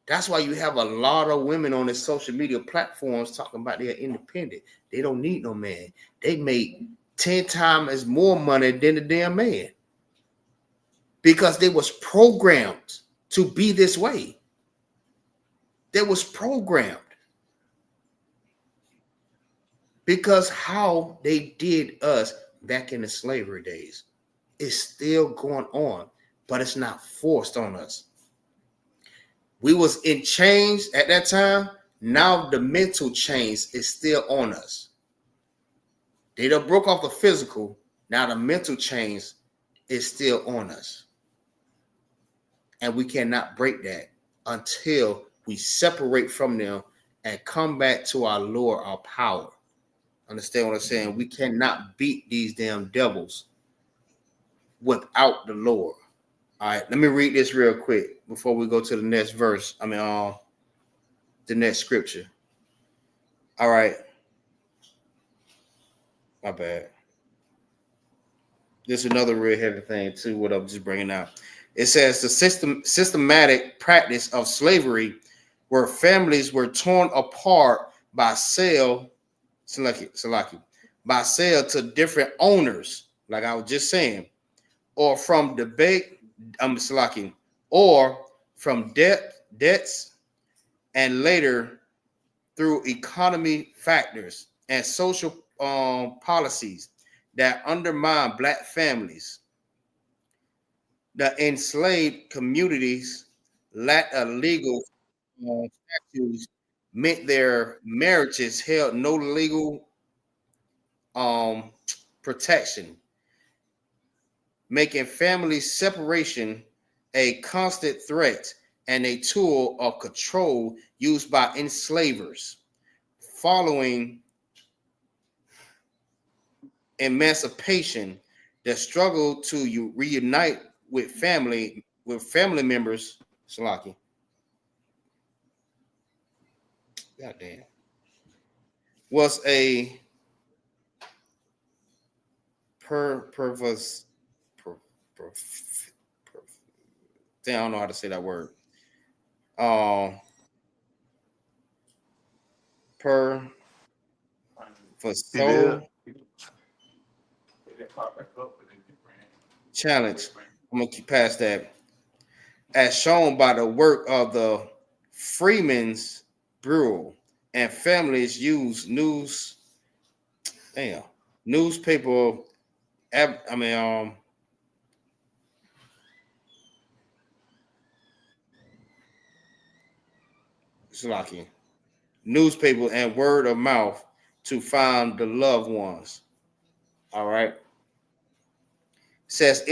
That's why you have a lot of women on the social media platforms talking about they're independent. They don't need no man. They make 10 times as more money than the damn man, because they was programmed to be this way. They was programmed. Because how they did us back in the slavery days is still going on, but it's not forced on us. We was in chains at that time. Now the mental chains is still on us. They done broke off the physical. Now the mental chains is still on us. And we cannot break that until we separate from them and come back to our Lord, our power. Understand what I'm saying? We cannot beat these damn devils without the Lord. All right, let me read this real quick before we go to the next verse. The next scripture. All right. My bad. This is another real heavy thing too, what I'm just bringing out. It says the systematic practice of slavery where families were torn apart by sale to different owners, like I was just saying, or from or from debts, and later through economy factors and social policies that undermine Black families. The enslaved communities lacked a legal statutes, meant their marriages held no legal protection, making family separation a constant threat and a tool of control used by enslavers. Following emancipation, the struggle to reunite with family members, Salaki. Goddamn. Was a I don't know how to say that word. Challenge. I'm gonna keep past that. As shown by the work of the Freeman's Bureau and families use newspaper. Newspaper and word of mouth to find the loved ones. All right. It says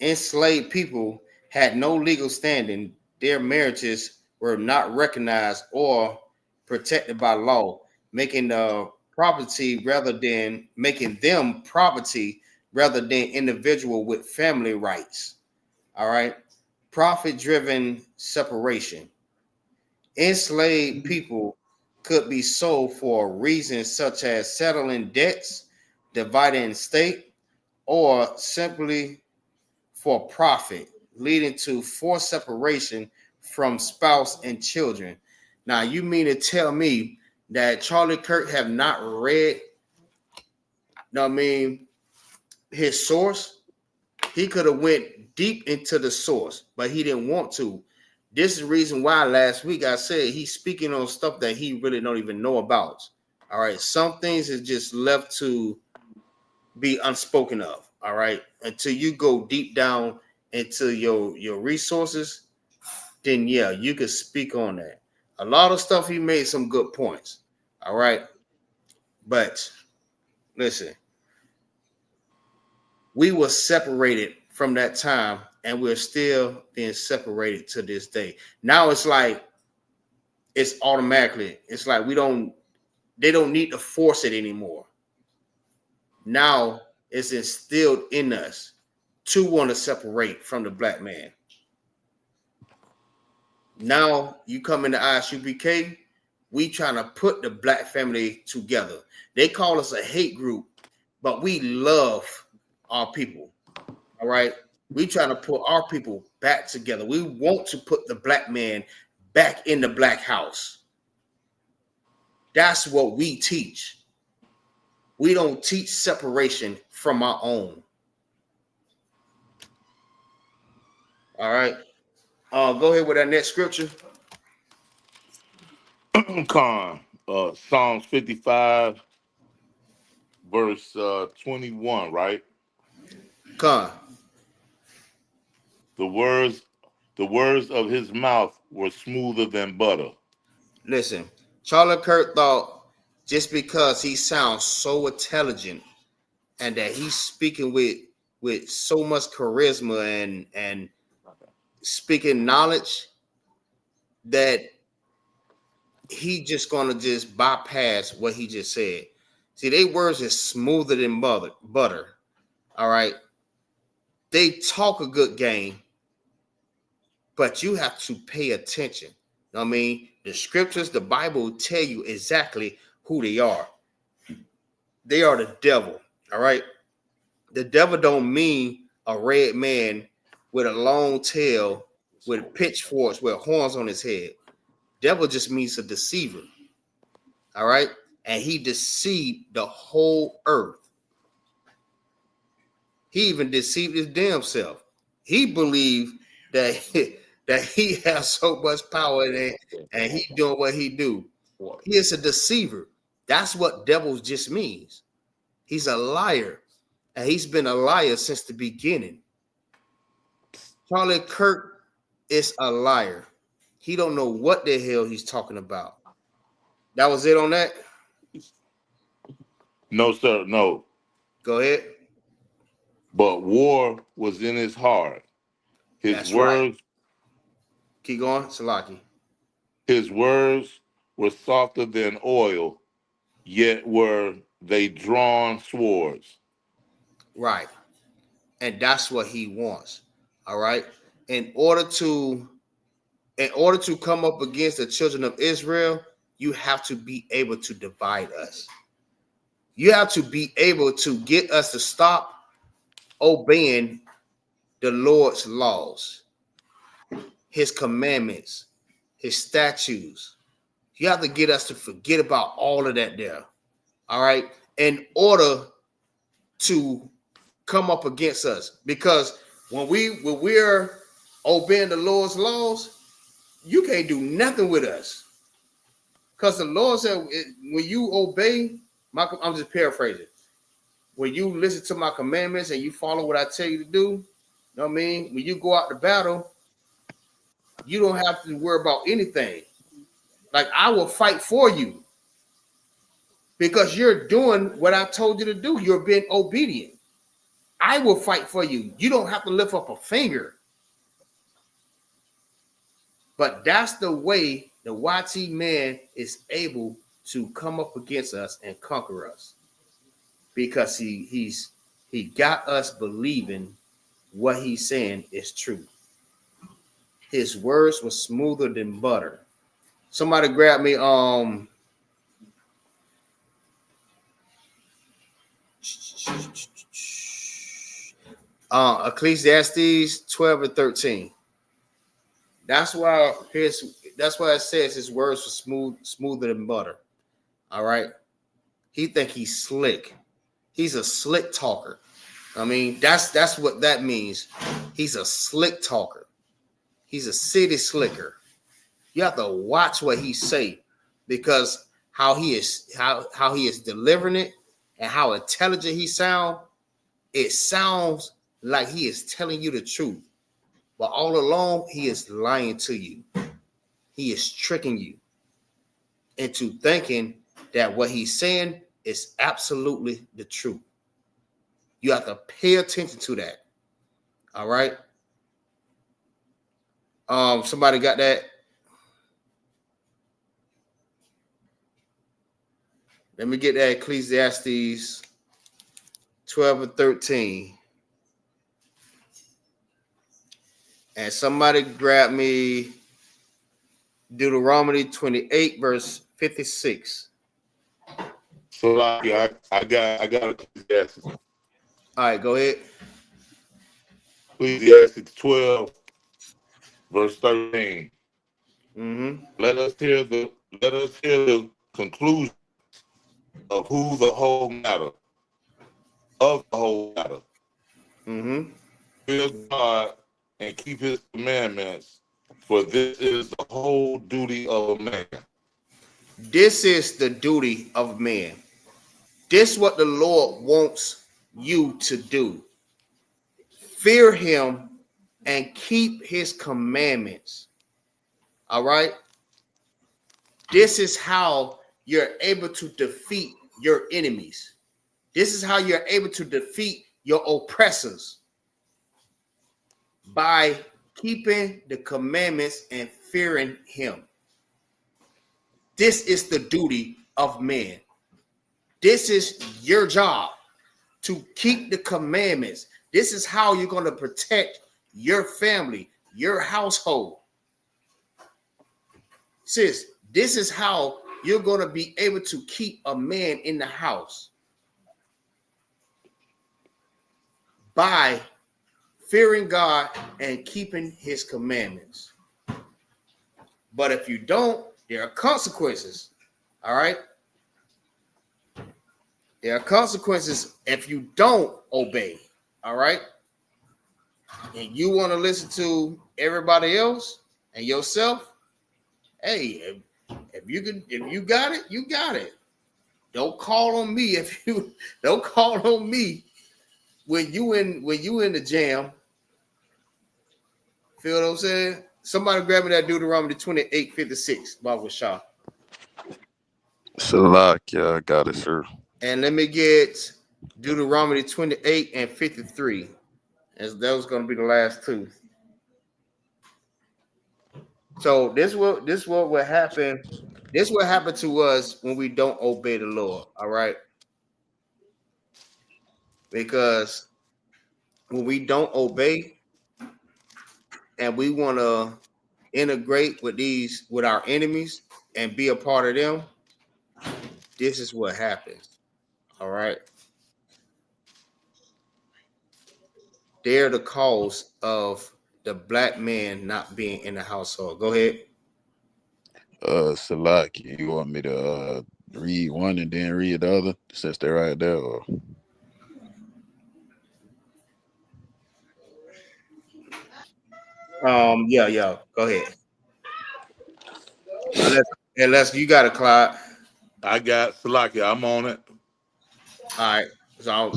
enslaved people had no legal standing. Their marriages were not recognized or protected by law, making them property rather than individual with family rights. All right. Profit-driven separation. Enslaved people could be sold for reasons such as settling debts, dividing estate, or simply for profit, leading to forced separation from spouse and children. Now, you mean to tell me that Charlie Kirk have not read, his source? He could have went deep into the source, but he didn't want to. This is the reason why last week I said he's speaking on stuff that he really don't even know about. All right. Some things is just left to be unspoken of. All right. Until you go deep down into your resources, then yeah, you could speak on that. A lot of stuff he made some good points. All right. But listen, we were separated from that time, and we're still being separated to this day. Now it's like it's automatically. It's like they don't need to force it anymore. Now it's instilled in us to want to separate from the Black man. Now you come into ISUPK, we trying to put the Black family together. They call us a hate group, but we love our people. All right. We trying to put our people back together. We want to put the Black man back in the Black house. That's what we teach. We don't teach separation from our own. All right. Go ahead with that next scripture. Con. Psalms 55, verse 21, right? Con. The words of his mouth were smoother than butter. Listen, Charlie Kirk thought just because he sounds so intelligent and that he's speaking with so much charisma and speaking knowledge that he just gonna just bypass what he just said. See, they words is smoother than butter. All right. They talk a good game, but you have to pay attention. I mean, the scriptures, the Bible will tell you exactly who they are. They are the devil. All right. The devil don't mean a red man with a long tail, with pitchforks, with horns on his head. Devil just means a deceiver. All right. And he deceived the whole earth. He even deceived his damn self. He believed that he has so much power and he doing what he do. He is a deceiver. That's what devil just means. He's a liar. And he's been a liar since the beginning. Charlie Kirk is a liar. He don't know what the hell he's talking about. That was it on that? No, sir, no. Go ahead. But war was in his heart. His That's words. Right. Keep going, Salaki. His words were softer than oil, yet were they drawn swords. Right. And that's what he wants. All right. In order to come up against the children of Israel, you have to be able to divide us. You have to be able to get us to stop obeying the Lord's laws, his commandments, his statutes. You have to get us to forget about all of that there. All right. In order to come up against us, because when we're obeying the Lord's laws, you can't do nothing with us. Because the Lord said, when you obey, I'm just paraphrasing. When you listen to my commandments and you follow what I tell you to do, you know what I mean? When you go out to battle, you don't have to worry about anything. Like, I will fight for you because you're doing what I told you to do. You're being obedient. I will fight for you. You don't have to lift up a finger. But that's the way the YT man is able to come up against us and conquer us, because he got us believing what he's saying is true. His words were smoother than butter. Somebody grab me Ecclesiastes 12 and 13. That's why it says his words were smoother than butter. All right. He think he's slick. He's a slick talker. I mean, that's what that means. He's a slick talker. He's a city slicker. You have to watch what he say, because how he is delivering it and how intelligent he sounds. It sounds like he is telling you the truth, but all along he is lying to you. He is tricking you into thinking that what he's saying is absolutely the truth. You have to pay attention to that. All right. Somebody got that? Let me get that Ecclesiastes 12 and 13. And somebody grab me Deuteronomy 28, verse 56. So I got Ecclesiastes. All right, go ahead. Ecclesiastes 12, verse 13. Mm-hmm. Let us hear the conclusion of the whole matter. Mm-hmm. Fear God and keep his commandments, for this is the whole duty of a man. This is the duty of men. This is what the Lord wants you to do. Fear him and keep his commandments. All right. This is how you're able to defeat your enemies. This is how you're able to defeat your oppressors, by keeping the commandments and fearing him. This is the duty of men. This is your job, to keep the commandments. This is how you're going to protect your family, your household. Sis, this is how you're going to be able to keep a man in the house, by fearing God and keeping his commandments. But if you don't, there are consequences. All right? There are consequences if you don't obey. All right? And you want to listen to everybody else and yourself, hey, if you got it, you got it. Don't call on me if you don't call on me when you in the jam. Feel what I'm saying? Somebody grab me that Deuteronomy 28:56, Bible Shah. Salakia, I got it, sir. And let me get Deuteronomy 28:53. As that was going to be the last two. So this what will happen. This will happen to us when we don't obey the Lord. All right. Because when we don't obey and we want to integrate with our enemies and be a part of them, this is what happens. All right. They're the cause of the black man not being in the household. Go ahead. Salaki, you want me to read one and then read the other since they're right there? Or? Yeah. Go ahead. Unless you got it, Clyde. I got Salakia. I'm on it. All right. So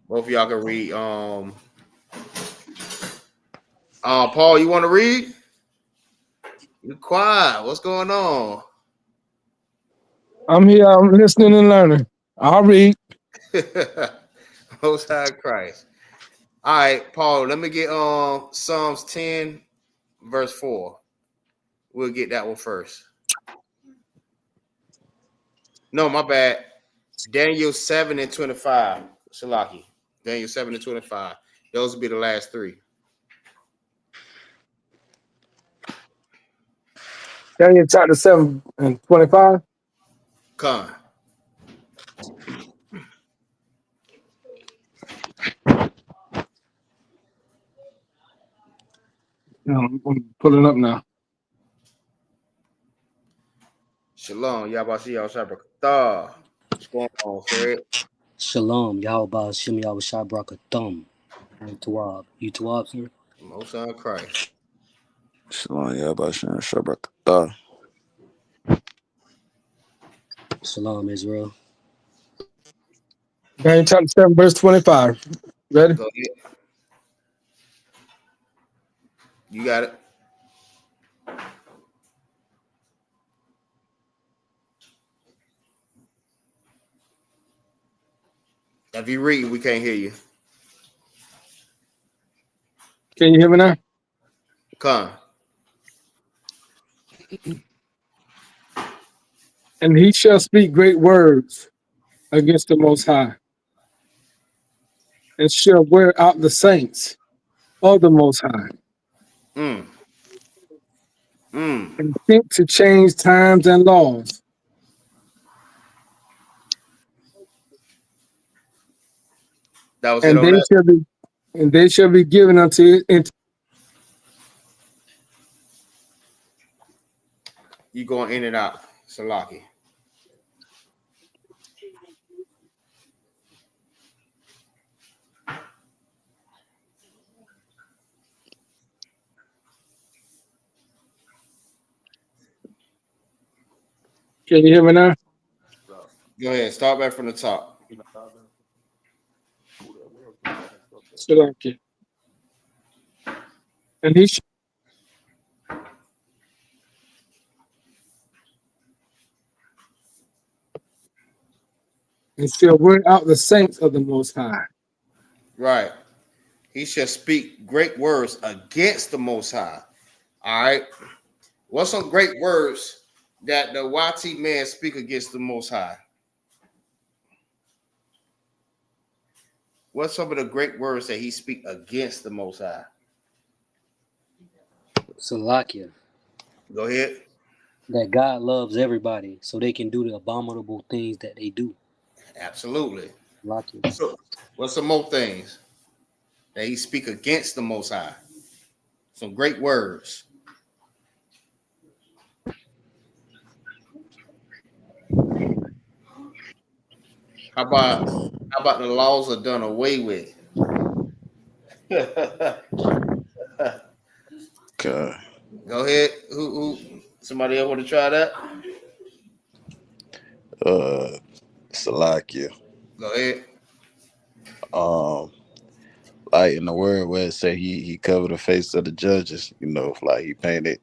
both of y'all can read. Paul, you want to read? You quiet. What's going on? I'm here. I'm listening and learning. I'll read. Most High Christ. All right, Paul. Let me get Psalms 10, verse 4. We'll get that one first. No, my bad. Daniel 7:25. Shalaki. Daniel 7:25. Those will be the last three. Daniel chapter 7:25. Come. I'm pulling up now. Shalom. Yabashi Yahushabrakatah. What's going on, Fred? Shalom, Yahweh Shem Yahweh Brakathum. You Tawab, sir? Most High Christ. Shalom, Yabashan, Shabrakatah. Shalom, Israel. Daniel chapter 7, verse 25. Ready? Go ahead. You got it. If you read, we can't hear you. Can you hear me now? Come. And he shall speak great words against the Most High, and shall wear out the saints of the Most High, and think to change times and laws. That was And it on that. they shall be given unto it. You going in and out, Salaki. Can you hear me now? Go ahead. Start back from the top. Salakia. And he shall wear out the saints of the Most High. Right. He shall speak great words against the Most High. All right. What's some great words that the YT man speak against the Most High? What's some of the great words that he speak against the Most High? Salakia. Go ahead. That God loves everybody, so they can do the abominable things that they do. Absolutely. Salakia. So, what's some more things that he speak against the Most High? Some great words. How about the laws are done away with? Okay. Go ahead. Who? Somebody else want to try that? Salakia. Go ahead. Like in the word where it say he covered the face of the judges, like he painted,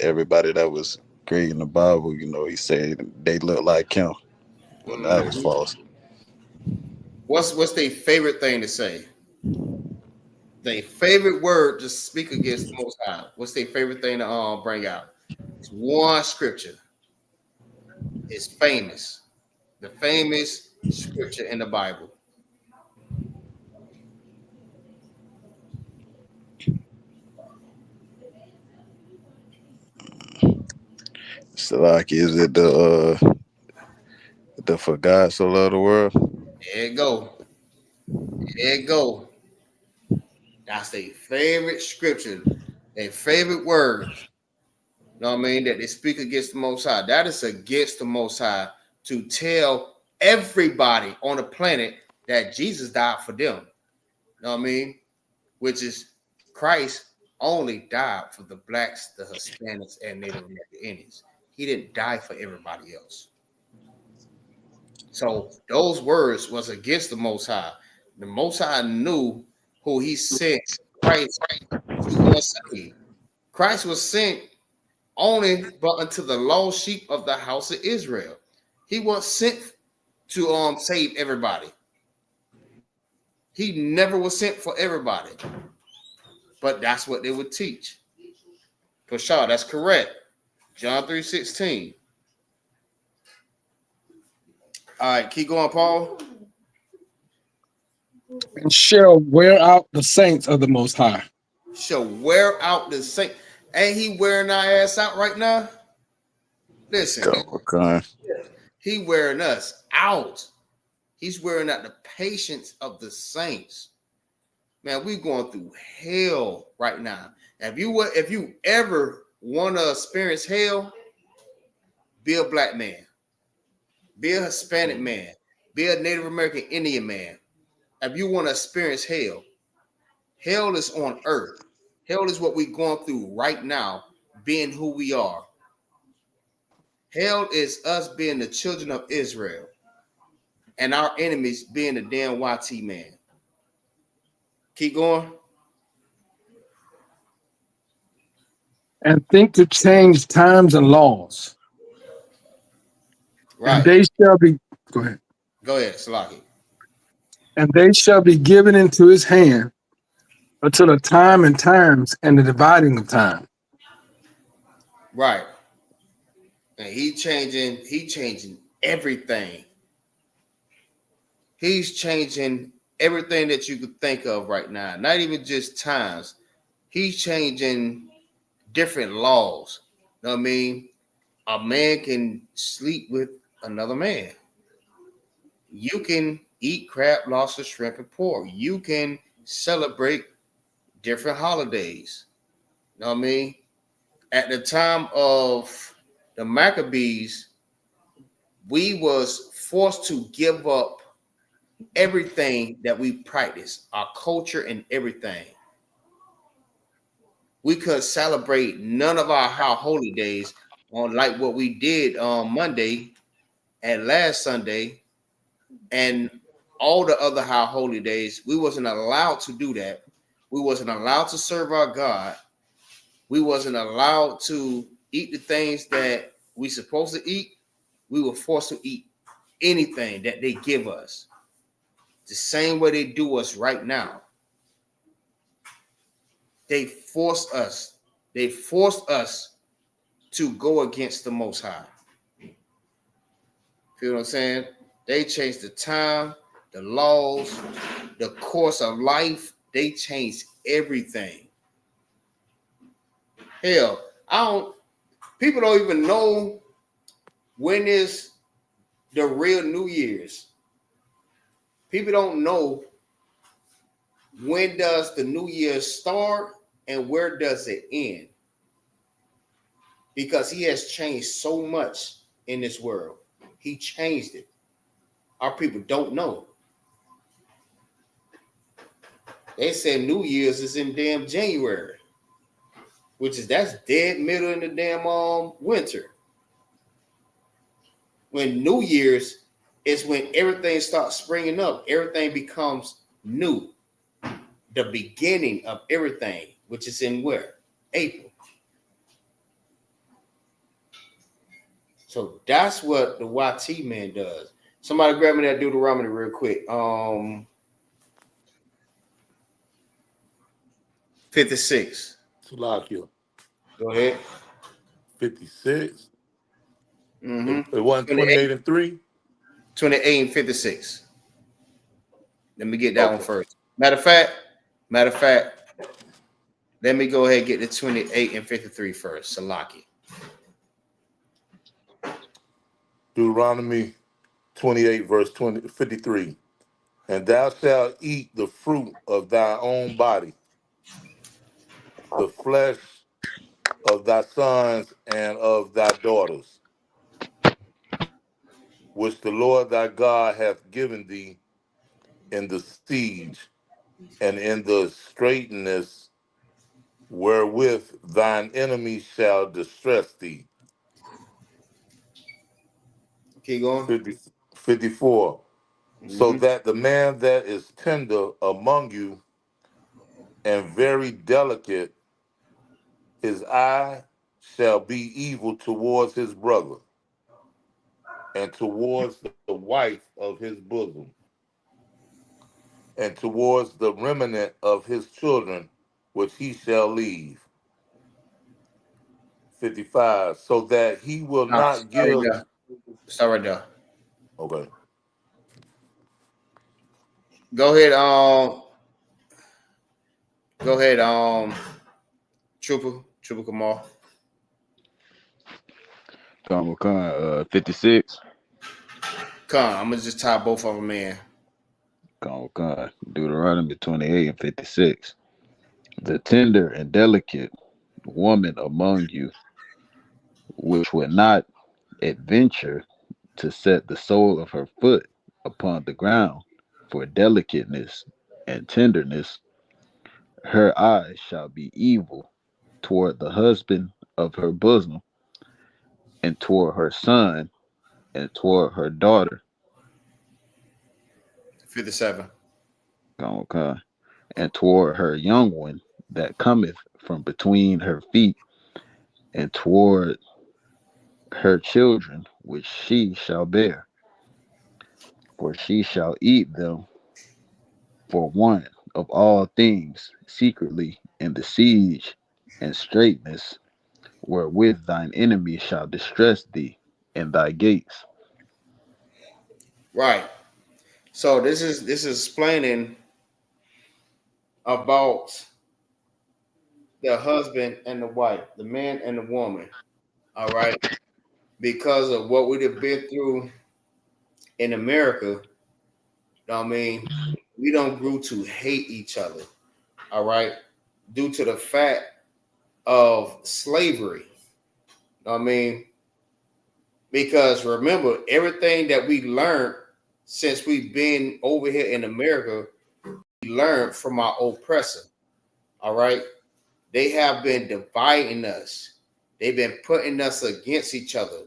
everybody that was great in the Bible, he said they look like him. Well, that was false. What's their favorite thing to say? Their favorite word to speak against the Most High. What's their favorite thing to bring out? It's one scripture. It's famous. The famous scripture in the Bible. Salaki, is it the for God so loved the world? There you go. There you go. That's their favorite scripture. Their favorite words. You know what I mean? That they speak against the Most High. That is against the Most High to tell everybody on the planet that Jesus died for them. You know what I mean? Which is Christ only died for the blacks, the Hispanics, and Native American Indians. He didn't die for everybody else. So those words was against the Most High. The Most High knew who he sent Christ to go and save. Christ was sent only but unto the lost sheep of the house of Israel. He was sent to save everybody. He never was sent for everybody. But that's what they would teach. For sure, that's correct. John 3:16. All right, keep going, Paul. And shall wear out the saints of the Most High. Shall wear out the saint. Ain't he wearing our ass out right now? Listen, Okay. he wearing us out. He's wearing out the patience of the saints. Man, we going through hell right now. If you ever want to experience hell, be a black man, be a Hispanic man, be a Native American Indian man. If you want to experience hell, hell is on earth. Hell is what we're going through right now, being who we are. Hell is us being the children of Israel and our enemies being the damn YT man. Keep going. And think to change times and laws. Right. And they shall be, go ahead. Go ahead, Salaki. And they shall be given into his hand until the time and times and the dividing of time. Right. And he changing everything. He's changing everything that you could think of right now. Not even just times. He's changing different laws. You know what I mean? A man can sleep with another man. You can eat crab, lobster, shrimp, and pork. You can celebrate different holidays. You know what I mean? At the time of the Maccabees, we was forced to give up everything that we practice, our culture and everything. We could celebrate none of our holy days on like what we did on Monday and last Sunday and all the other high holy days. We wasn't allowed to do that. We wasn't allowed to serve our God. We wasn't allowed to eat the things that we supposed to eat. We were forced to eat anything that they give us. The same way they do us right now. They forced us. They forced us to go against the Most High. Feel what I'm saying? They changed the time, the laws, the course of life. They changed everything. Hell, people don't even know when is the real New Year's. People don't know when does the New Year start and where does it end. Because he has changed so much in this world. He changed it. Our people don't know. They say New Year's is in damn January, that's dead middle in the damn winter. When New Year's is when everything starts springing up, everything becomes new. The beginning of everything, which is in where? April. So that's what the YT man does. Somebody grab me that Deuteronomy real quick. 56. Salakia. Go ahead. 56. Mm-hmm. It wasn't 28 and 3. 28 and 56. Let me get that one first. Matter of fact, let me go ahead and get the 28 and 53 first. Salaki. Deuteronomy 28, verse 53. And thou shalt eat the fruit of thy own body, the flesh of thy sons and of thy daughters, which the Lord thy God hath given thee in the siege and in the straitness wherewith thine enemies shall distress thee. Keep going. 54. Mm-hmm. So that the man that is tender among you and very delicate, his eye shall be evil towards his brother and towards the wife of his bosom and towards the remnant of his children, which he shall leave. 55. So that he will not give. Start right there. Okay. Go ahead. Go ahead. Trooper Kamal. 56. I'm gonna just tie both of them in. Deuteronomy 28 and 56. The tender and delicate woman among you, which would not adventure to set the sole of her foot upon the ground for delicateness and tenderness, her eyes shall be evil toward the husband of her bosom, and toward her son, and toward her daughter. 57. And toward her young one that cometh from between her feet, and toward her children which she shall bear. For she shall eat them for want of all things secretly in the siege and straitness wherewith thine enemy shall distress thee in thy gates. Right. So this is explaining about the husband and the wife, the man and the woman. All right. Because of what we have been through in America, I mean, we don't grew to hate each other. All right. Due to the fact of slavery. I mean, because remember, everything that we learned since we've been over here in America, we learned from our oppressor. All right. They have been dividing us. They've been putting us against each other.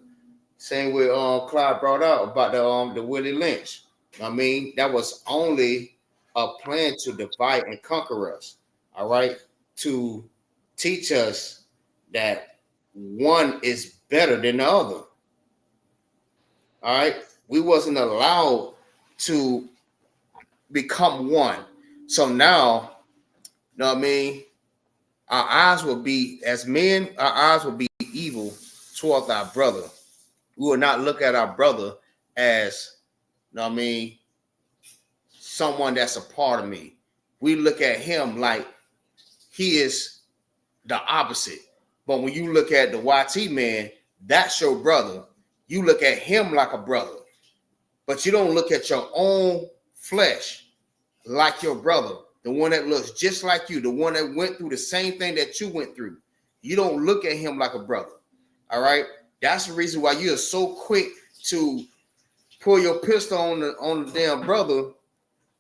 Same with Clyde brought out about the Willie Lynch. I mean, that was only a plan to divide and conquer us. All right, to teach us that one is better than the other. All right, we wasn't allowed to become one. So now, you know what I mean? Our eyes will be, as men, our eyes will be evil towards our brother. We will not look at our brother as, you know what I mean, someone that's a part of me. We look at him like he is the opposite. But when you look at the YT man, that's your brother. You look at him like a brother. But you don't look at your own flesh like your brother, the one that looks just like you, the one that went through the same thing that you went through. You don't look at him like a brother. All right? That's the reason why you are so quick to pull your pistol on the damn brother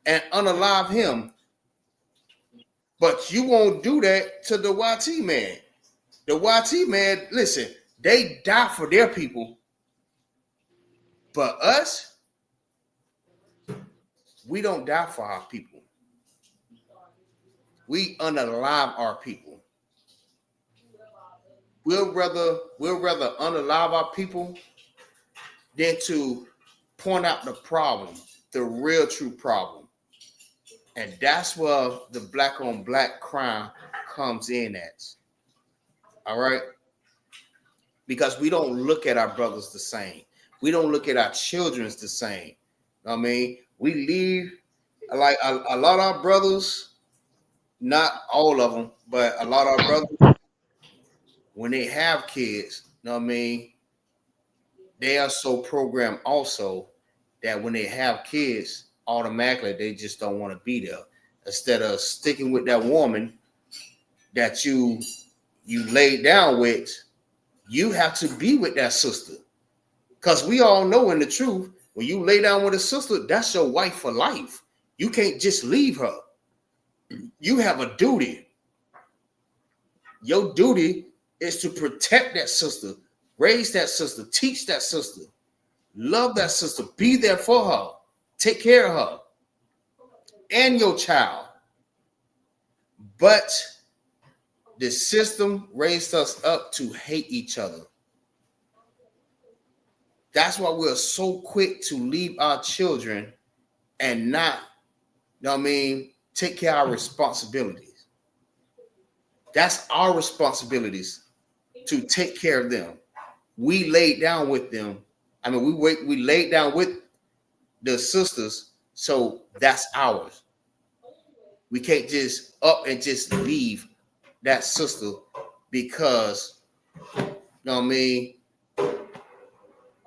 and unalive him. But you won't do that to the YT man. The YT man, listen, they die for their people. But us, we don't die for our people. We unalive our people. We'll rather unalive our people than to point out the problem, the real true problem. And that's where the black on black crime comes in at. All right? Because we don't look at our brothers the same. We don't look at our children the same. I mean, we leave, like a lot of our brothers, not all of them, but a lot of our brothers, when they have kids, you know what I mean, they are so programmed also that when they have kids, automatically they just don't want to be there. Instead of sticking with that woman that you laid down with, you have to be with that sister. Because we all know in the truth, when you lay down with a sister, that's your wife for life. You can't just leave her. You have a duty. Your duty is to protect that sister, raise that sister, teach that sister, love that sister, be there for her, take care of her and your child. But the system raised us up to hate each other. That's why we're so quick to leave our children and not, you know what I mean, take care of our responsibilities. That's our responsibilities to take care of them. We laid down with them. I mean, we laid down with the sisters, so that's ours. We can't just up and just leave that sister because, you know what I mean,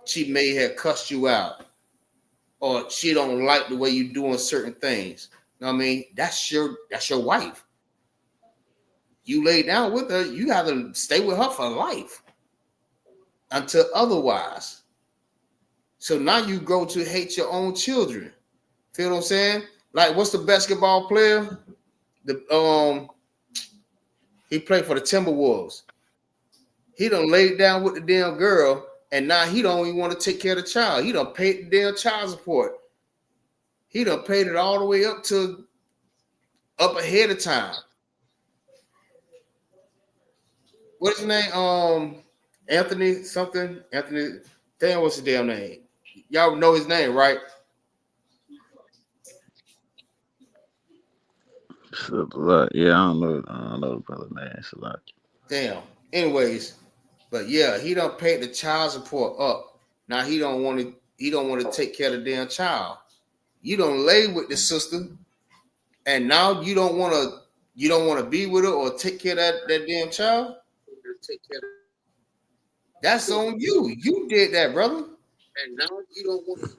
she may have cussed you out or she don't like the way you're doing certain things. You know what I mean? That's your wife. You lay down with her, you have to stay with her for life until otherwise. So now you go to hate your own children. Feel what I'm saying? Like, what's the basketball player? He played for the Timberwolves. He done laid down with the damn girl, and now he don't even want to take care of the child. He done paid the damn child support. He done paid it all the way up ahead of time. What's his name? Anthony something. Anthony. Damn, what's his damn name? Y'all know his name, right? Yeah, I don't know the brother name. It's a lot. Damn. Anyways, but yeah, he done paid the child support up. Now he don't want to take care of the damn child. You don't lay with the sister, and now you don't want to be with her or take care of that damn child. That's on you. You did that, brother. And now you don't want to.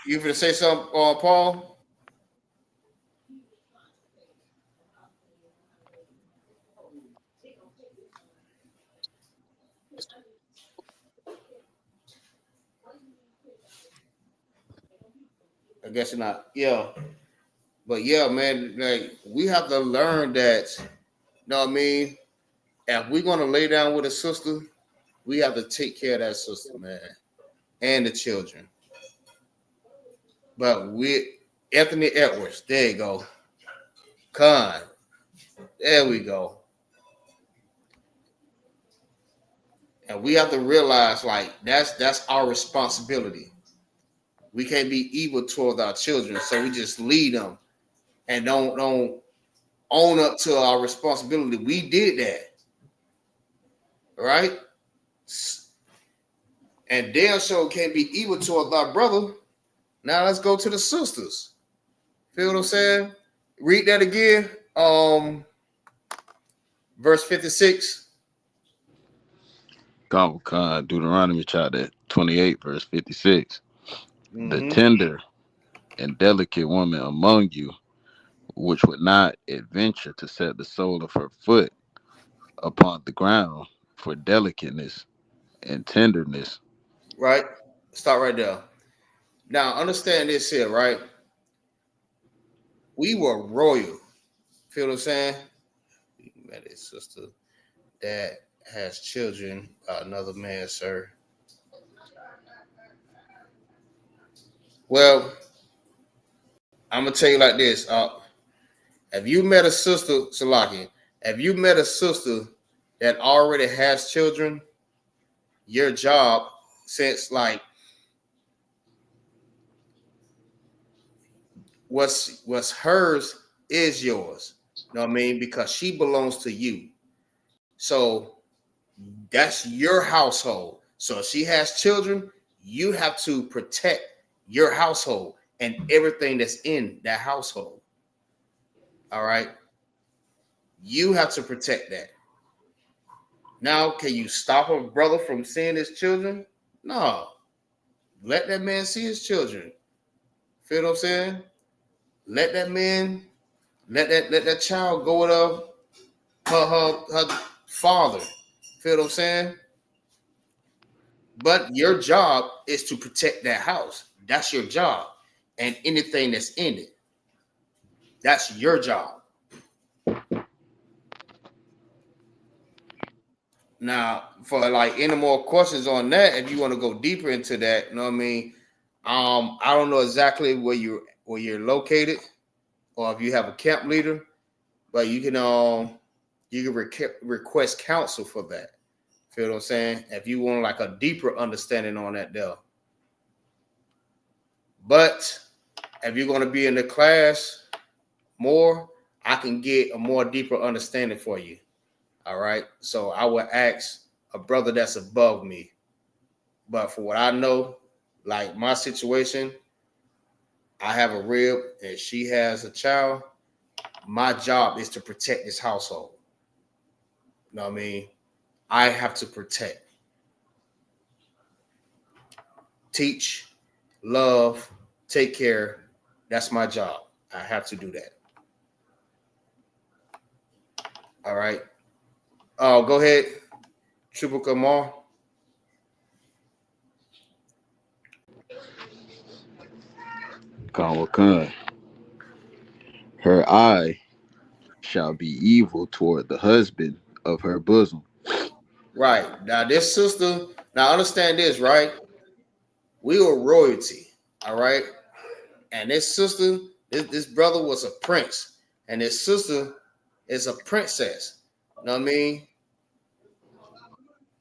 You gonna say something, Paul? I guess not. Yeah. But yeah, man, like we have to learn that, you know what I mean? if we're gonna lay down with a sister, we have to take care of that sister, man, and the children. But Anthony Edwards, there you go. Con, there we go. And we have to realize, like, that's our responsibility. We can't be evil towards our children, so we just lead them and don't own up to our responsibility. We did that, right? And damn sure can't be evil towards our brother. Now let's go to the sisters. Feel what I'm saying? Read that again. Verse 56. Deuteronomy chapter 28, verse 56. Mm-hmm. The tender and delicate woman among you, which would not adventure to set the sole of her foot upon the ground for delicateness and tenderness. Right? Start right there. Now, understand this here, right? We were royal. Feel what I'm saying? We met a sister that has children by another man, sir. Well, I'm going to tell you like this. If you met a sister, Salaki, if you met a sister that already has children, your job, since like what's hers is yours. You know what I mean? Because she belongs to you. So that's your household. So if she has children, you have to protect your household and everything that's in that household. All right. You have to protect that. Now, can you stop a brother from seeing his children? No. Let that man see his children. Feel what I'm saying? Let that man, let that child go with her father. Feel what I'm saying? But your job is to protect that house. That's your job. And anything that's in it. That's your job. Now, for like any more questions on that, if you want to go deeper into that, you know what I mean? I don't know exactly where you're located, or if you have a camp leader, but you can request counsel for that. Feel what I'm saying? If you want like a deeper understanding on that, though. But if you're going to be in the class more, I can get a more deeper understanding for you. All right. So I would ask a brother that's above me. But for what I know, like my situation, I have a rib and she has a child. My job is to protect this household. You know what I mean? I have to protect, teach, love, take care. That's my job. I have to do that. All right. Oh, go ahead. Triple Kamal. Khan. Her eye shall be evil toward the husband of her bosom. Right. Now, this sister, now understand this, right? We were royalty. All right. And this sister, this brother was a prince. And this sister is a princess. You know what I mean?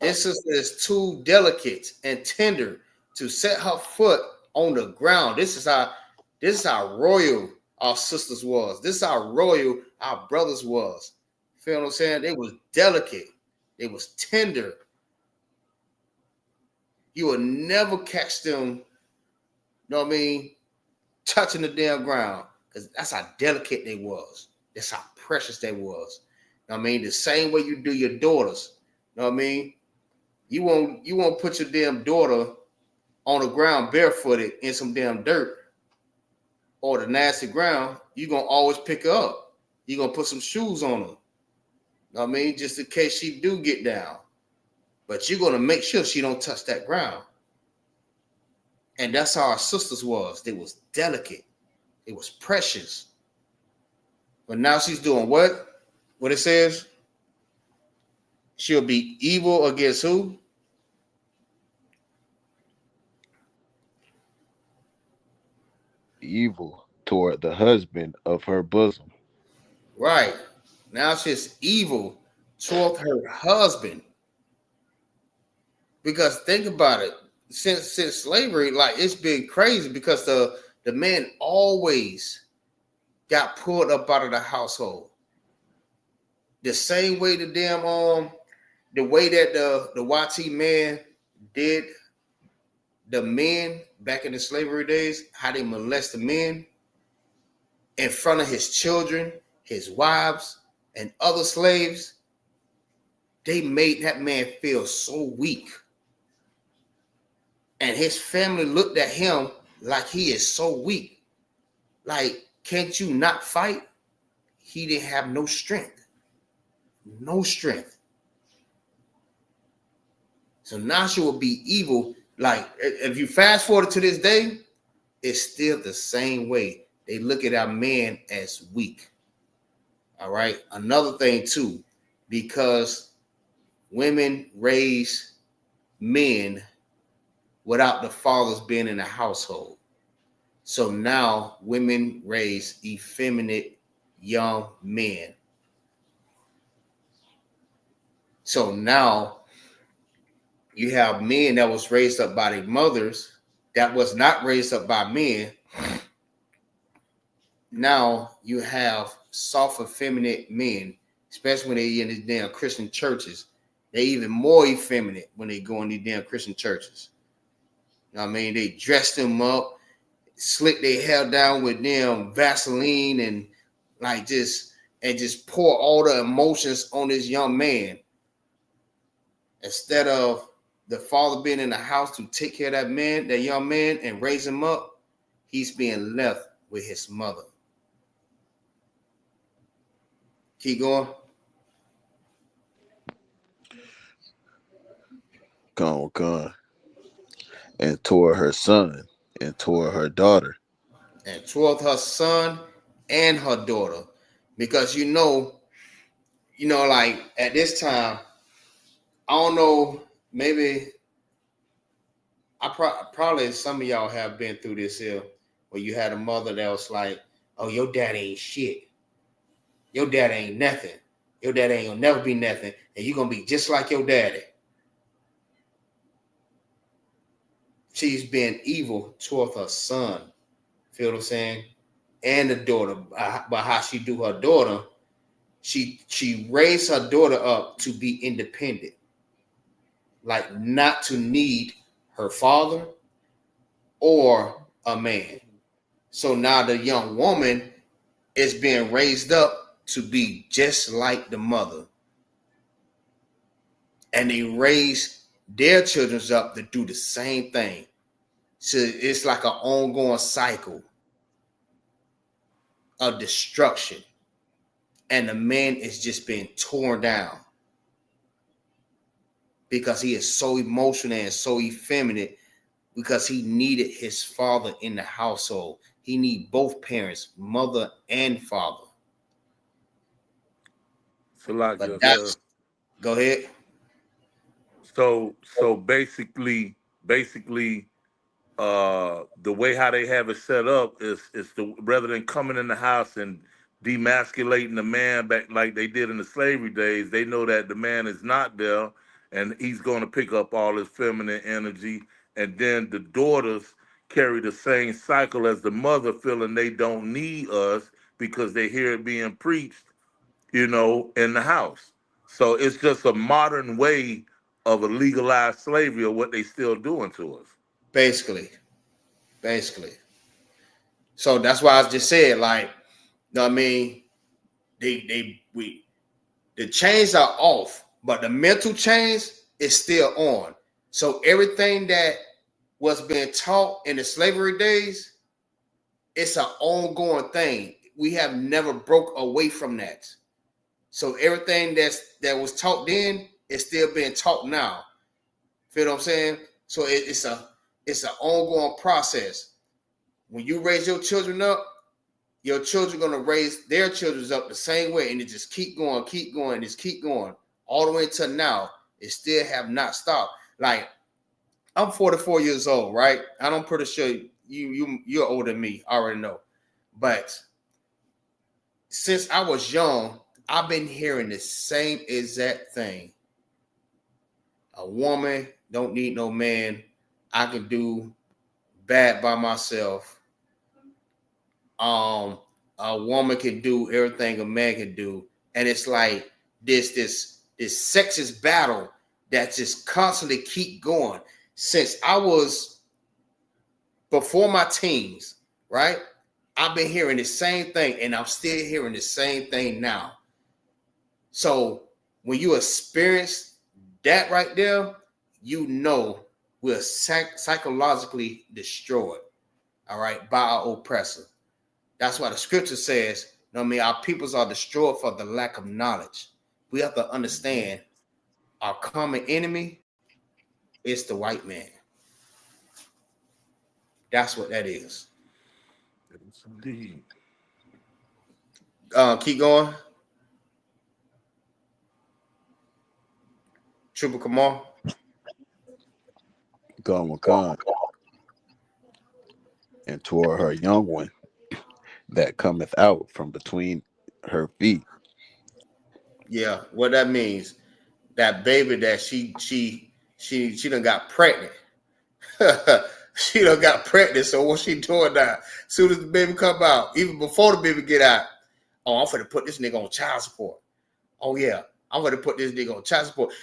This sister is too delicate and tender to set her foot on the ground. This is how royal our sisters was. This is how royal our brothers was. Feel what I'm saying? They was delicate. They was tender. You will never catch them, you know what I mean, touching the damn ground. Because that's how delicate they was. That's how precious they was. You know what I mean? The same way you do your daughters. You know what I mean? You won't put your damn daughter on the ground barefooted in some damn dirt or the nasty ground. You're going to always pick her up. You're going to put some shoes on her. You know what I mean? Just in case she do get down. But you're going to make sure she don't touch that ground. And that's how our sisters was. They was delicate. It was precious. But now she's doing what? What it says? She'll be evil against who? Evil toward the husband of her bosom. Right. Now she's evil toward her husband. Because think about it. Since slavery, like it's been crazy because the man always got pulled up out of the household. The same way the way that the YT man did the men back in the slavery days, how they molest the men in front of his children, his wives, and other slaves, they made that man feel so weak. And his family looked at him like he is so weak. Like, can't you not fight? He didn't have no strength. No strength. So now she will be evil. Like, if you fast forward to this day, it's still the same way. They look at our men as weak. All right. Another thing, too, because women raise men without the fathers being in the household. So now women raise effeminate young men. So now you have men that was raised up by their mothers that was not raised up by men. Now you have soft, effeminate men, especially when they in these damn Christian churches. They even more effeminate when they go in these damn Christian churches. You know what I mean? They dress them up, slick their hair down with them Vaseline and just pour all the emotions on this young man. Instead of the father being in the house to take care of that man, that young man, and raise him up, he's being left with his mother. Keep going. Gone. And toward her son and toward her daughter. And toward her son and her daughter. Because you know, like at this time, I don't know, maybe probably some of y'all have been through this here where you had a mother that was like, oh, your dad ain't shit. Your dad ain't nothing. Your dad ain't gonna never be nothing. And you're gonna be just like your daddy. She's being evil toward her son. Feel what I'm saying? And the daughter. By how she do her daughter, she raised her daughter up to be independent. Like not to need her father or a man. So now the young woman is being raised up to be just like the mother. And they raise their children up to do the same thing. So it's like an ongoing cycle of destruction. And the man is just being torn down because he is so emotional and so effeminate because he needed his father in the household. He need both parents, mother and father. So like go ahead. So basically, the way how they have it set up is rather than coming in the house and demasculating the man back like they did in the slavery days, they know that the man is not there and he's going to pick up all his feminine energy, and then the daughters carry the same cycle as the mother, feeling they don't need us because they hear it being preached, in the house. So it's just a modern way of a legalized slavery of what they still doing to us. Basically. So that's why I just said, like, you know what I mean? The chains are off, but the mental chains is still on. So everything that was being taught in the slavery days, it's an ongoing thing. We have never broke away from that. So everything that was taught then is still being taught now. Feel what I'm saying? So it's an ongoing process. When you raise your children up, your children are going to raise their children up the same way, and it just keep going, just keep going all the way until now, it still have not stopped. Like, I'm 44 years old, right? And I'm pretty sure you're older than me. I already know. But since I was young, I've been hearing the same exact thing. A woman don't need no man. I can do bad by myself. A woman can do everything a man can do. And it's like this sexist battle that just constantly keep going. Since I was before my teens, right? I've been hearing the same thing, and I'm still hearing the same thing now. So when you experience that right there, you know we're psychologically destroyed, all right, by our oppressor. That's why the scripture says, you know what I mean, our peoples are destroyed for the lack of knowledge. We have to understand our common enemy is the white man. That's what that is. Indeed. Keep going. Triple Kamal. Gone. And toward her young one that cometh out from between her feet. Yeah, what that means, that baby that she done got pregnant. She done got pregnant. So what she doing now? As soon as the baby come out, even before the baby get out, oh, I'm finna put this nigga on child support. Oh yeah, I'm gonna put this nigga on child support.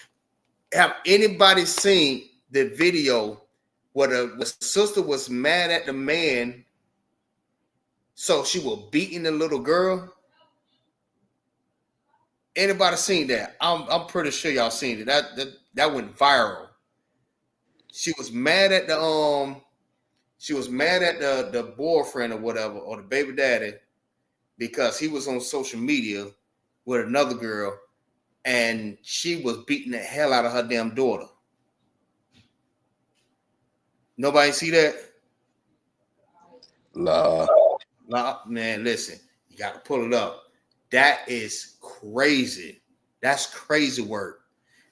Have anybody seen the video where the sister was mad at the man, so she was beating the little girl? Anybody seen that? I'm pretty sure y'all seen it. That went viral. She was mad at the boyfriend or whatever, or the baby daddy, because he was on social media with another girl, and she was beating the hell out of her damn daughter. Nobody see that? La. Nah, man, listen, you got to pull it up. That is crazy. That's crazy work.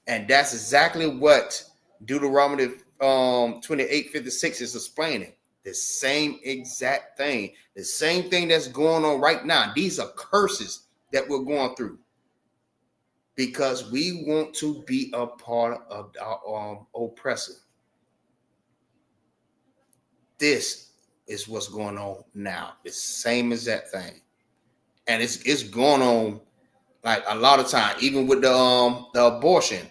And that's exactly what Deuteronomy 28:56 is explaining. The same exact thing. The same thing that's going on right now. These are curses that we're going through because we want to be a part of our oppressor. This is what's going on now. The same exact thing. And it's going on like a lot of time, even with the abortion.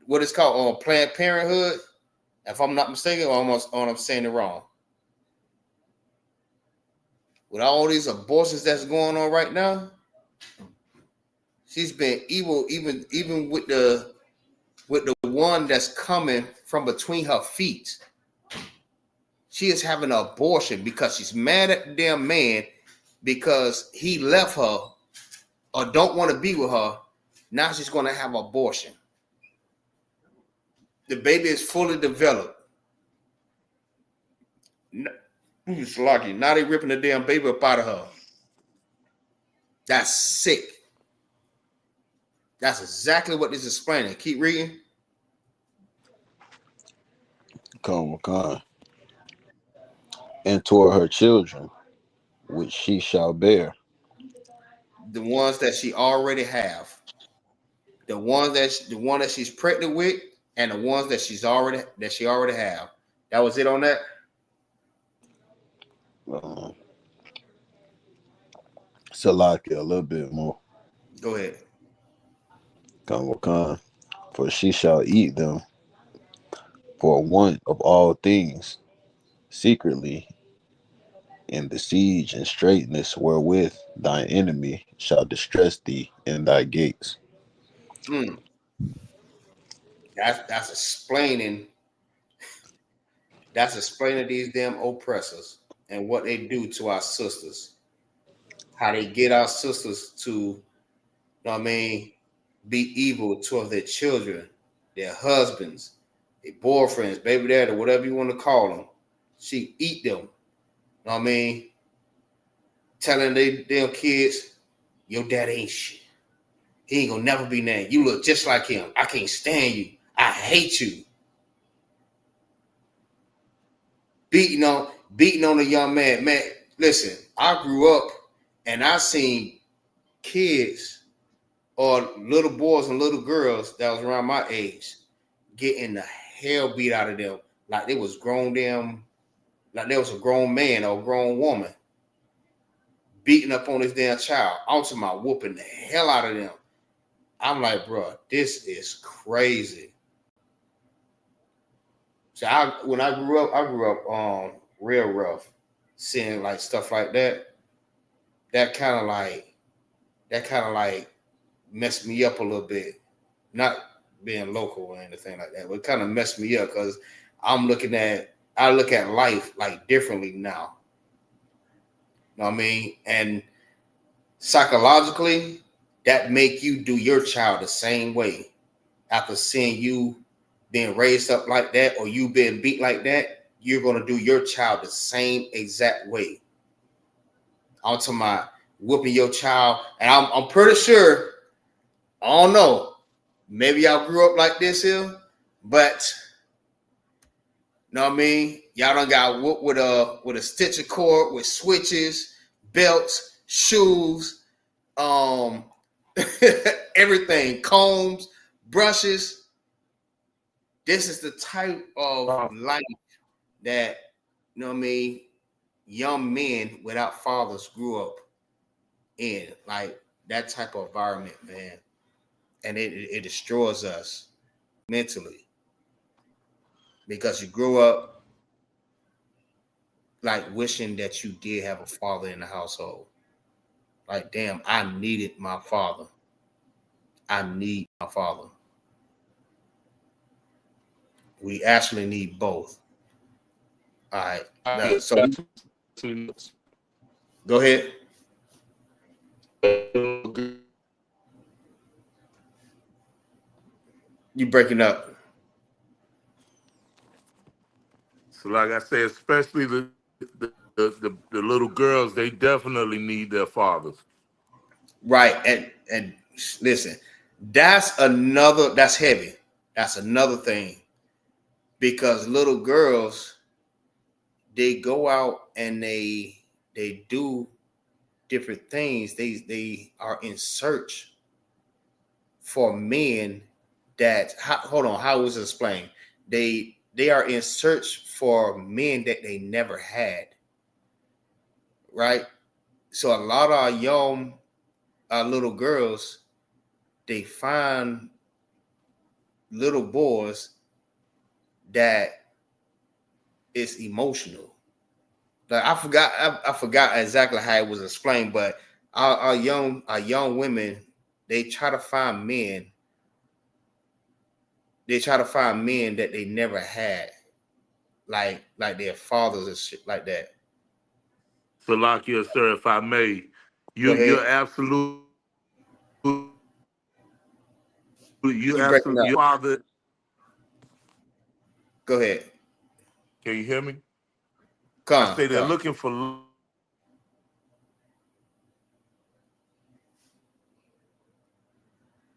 What it's called, Planned Parenthood, if I'm not mistaken, or I'm saying it wrong. With all these abortions that's going on right now, she's been evil, even with the one that's coming from between her feet. She is having an abortion because she's mad at the damn man because he left her or don't want to be with her. Now she's going to have an abortion. The baby is fully developed. Who's lucky? Now they ripping the damn baby up out of her. That's sick. That's exactly what this is explaining. Keep reading. Come. And toward her children, which she shall bear. The ones that she already have. The one that she's pregnant with, and the ones that she already have. That was it on that. Salakia, a little bit more. Go ahead. Come. For she shall eat them for want of all things, secretly, in the siege and straitness wherewith thine enemy shall distress thee in thy gates. That's explaining. That's explaining these damn oppressors and what they do to our sisters. How they get our sisters to, you know what I mean, be evil toward their children, their husbands, their boyfriends, baby daddy, whatever you want to call them. She eat them. You know what I mean? Telling their kids, your dad ain't shit. He ain't gonna never be nothing. You look just like him. I can't stand you. I hate you. Beating on a young man. Man, listen, I grew up and I seen kids or little boys and little girls that was around my age getting the hell beat out of them. Like they was like there was a grown man or a grown woman beating up on this damn child. I'm talking about whooping the hell out of them. I'm like, bro, this is crazy. So when I grew up real rough, seeing like stuff like that. That kind of like messed me up a little bit. Not being local or anything like that, but it kind of messed me up because I look at life like differently now. You know what I mean? And psychologically, that make you do your child the same way after seeing you being raised up like that or you being beat like that. You're gonna do your child the same exact way. I'm talking about whooping your child, and I'm pretty sure. I don't know. Maybe y'all grew up like this here, but you know what I mean? Y'all done got whooped with a stitcher cord with switches, belts, shoes, everything, combs, brushes. This is the type of life that, you know what I mean, young men without fathers grew up in. Like that type of environment, man. And it destroys us mentally because you grew up like wishing that you did have a father in the household. Like, damn, I needed my father. I need my father. We actually need both. All right. Now, so go ahead. You breaking up. So, like I say, especially the little girls, they definitely need their fathers. Right. And listen, that's heavy. That's another thing. Because little girls, they go out and they do different things. They are in search for men hold on, how was it explained? They are in search for men that they never had. Right? So a lot of our young little girls, they find little boys that is emotional. Like I forgot exactly how it was explained, but our young women, they try to find men. They try to find men that they never had, like their fathers and shit like that. Salakia, sir, if I may, Go ahead. you're absolutely You breaking up. father. Go ahead. Can you hear me? I Come. say they're looking for.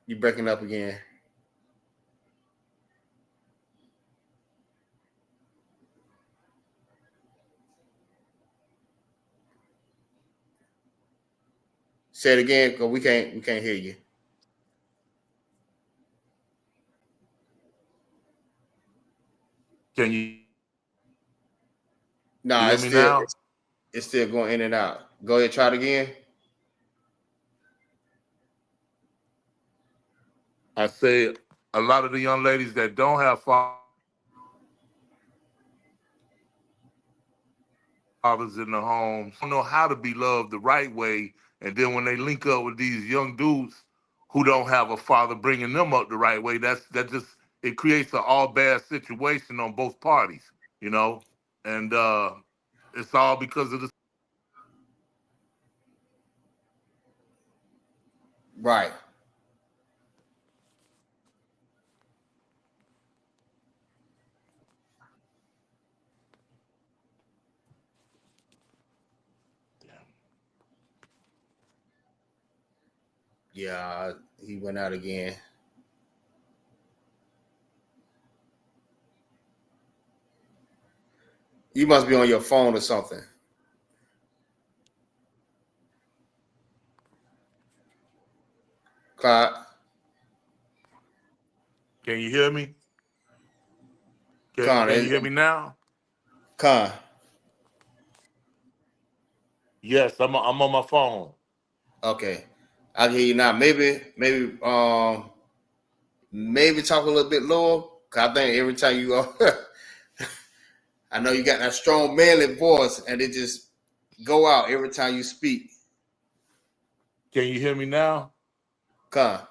You breaking up again. Say it again, because we can't hear you. Can you No, hear me now? It's still going in and out. Go ahead, try it again. I say a lot of the young ladies that don't have fathers in the home don't know how to be loved the right way, and then when they link up with these young dudes who don't have a father bringing them up the right way, that just it creates an all bad situation on both parties, you know, and it's all because of the. Right. Yeah, he went out again. You must be on your phone or something. Clyde. Can you hear me? Con, Can you hear me now? Con. Yes, I'm on my phone. Okay. I can hear you now. Maybe talk a little bit lower. Cause I think every time you I know you got that strong manly voice and it just go out every time you speak. Can you hear me now? Con.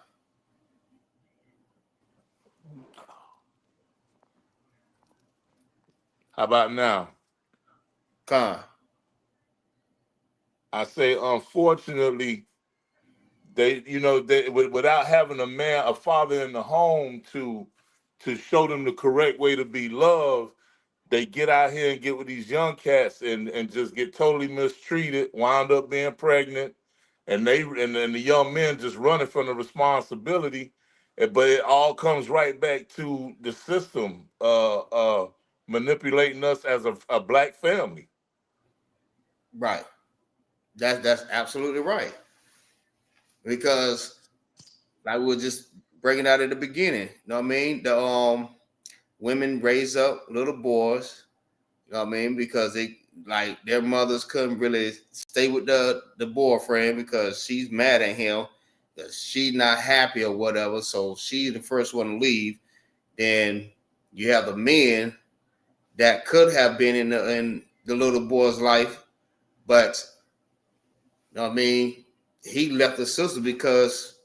How about now? Con. I say, unfortunately, they without having a father in the home to show them the correct way to be loved, they get out here and get with these young cats and just get totally mistreated, wind up being pregnant, and the young men just running from the responsibility. But it all comes right back to the system manipulating us as a black family. Right. That's absolutely right. Because like we were just breaking out at the beginning. You know what I mean? The women raise up little boys, you know what I mean, because they like their mothers couldn't really stay with the boyfriend because she's mad at him, because she's not happy or whatever. So she's the first one to leave. Then you have the men that could have been in the little boy's life, but you know what I mean, he left the sister because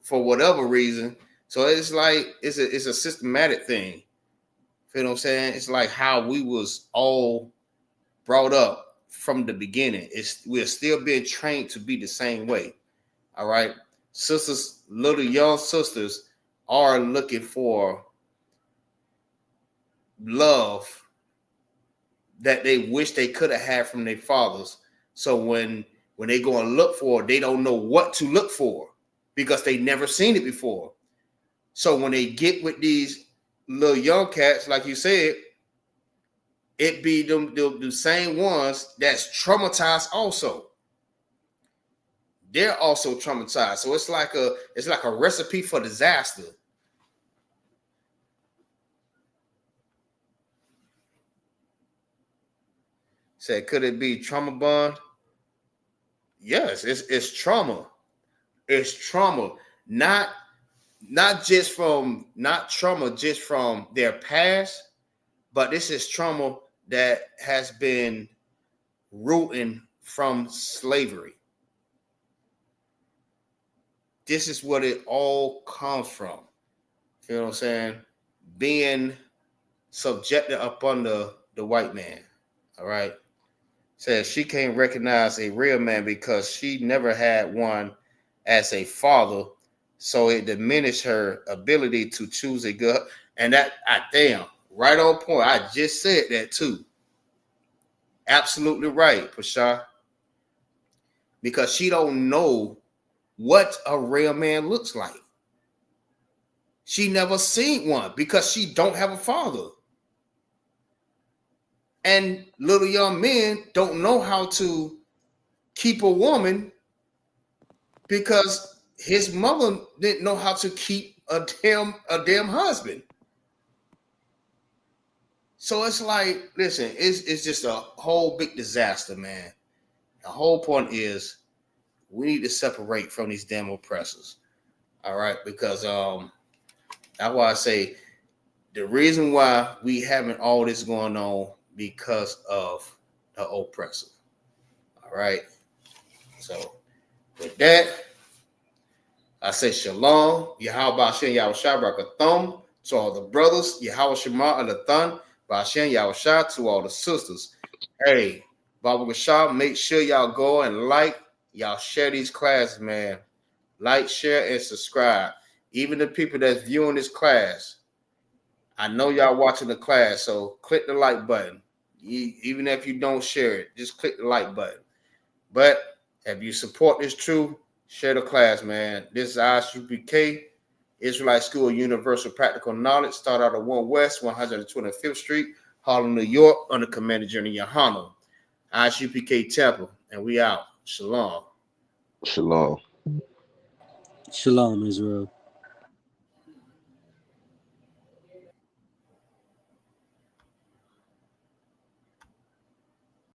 for whatever reason. So it's like it's a systematic thing. You know what I'm saying? It's like how we was all brought up from the beginning. We're still being trained to be the same way. All right. Sisters, little young sisters are looking for love that they wish they could have had from their fathers. So when they go and look for it, they don't know what to look for because they never seen it before. So when they get with these little young cats, like you said, it be them the same ones that's traumatized also. They're also traumatized. So it's like a recipe for disaster. Said, could it be trauma bond? Yes, it's trauma. It's trauma. Not trauma just from their past, but this is trauma that has been rooting from slavery. This is what it all comes from. You know what I'm saying? Being subjected up under the white man. All right. Says she can't recognize a real man because she never had one as a father. So it diminished her ability to choose a good. And that, damn, right on point. I just said that too. Absolutely right, Pasha. Because she don't know what a real man looks like. She never seen one because she don't have a father. And little young men don't know how to keep a woman because his mother didn't know how to keep a damn husband. So it's like, listen, it's just a whole big disaster, man. The whole point is we need to separate from these damn oppressors. All right, because that's why I say the reason why we having all this going on because of the oppressor. All right. So with that, I say shalom, Yahweh Bashem Yahushua Barakathum, to all the brothers, Yahweh Shema Alathan, Bashem Yahushua, to all the sisters. Hey, Baba Gashab, make sure y'all go and y'all share these classes, man. Like, share, and subscribe. Even the people that's viewing this class, I know y'all watching the class, so click the like button. Even if you don't share it, just click the like button. But if you support this truth, Share the class, man. This is ISUPK, Israelite School of Universal Practical Knowledge. Start out at 1 West, 125th Street, Harlem, New York, under Commander General YAHANNA. ISUPK Tampa, and we out. Shalom. Shalom. Shalom, Israel.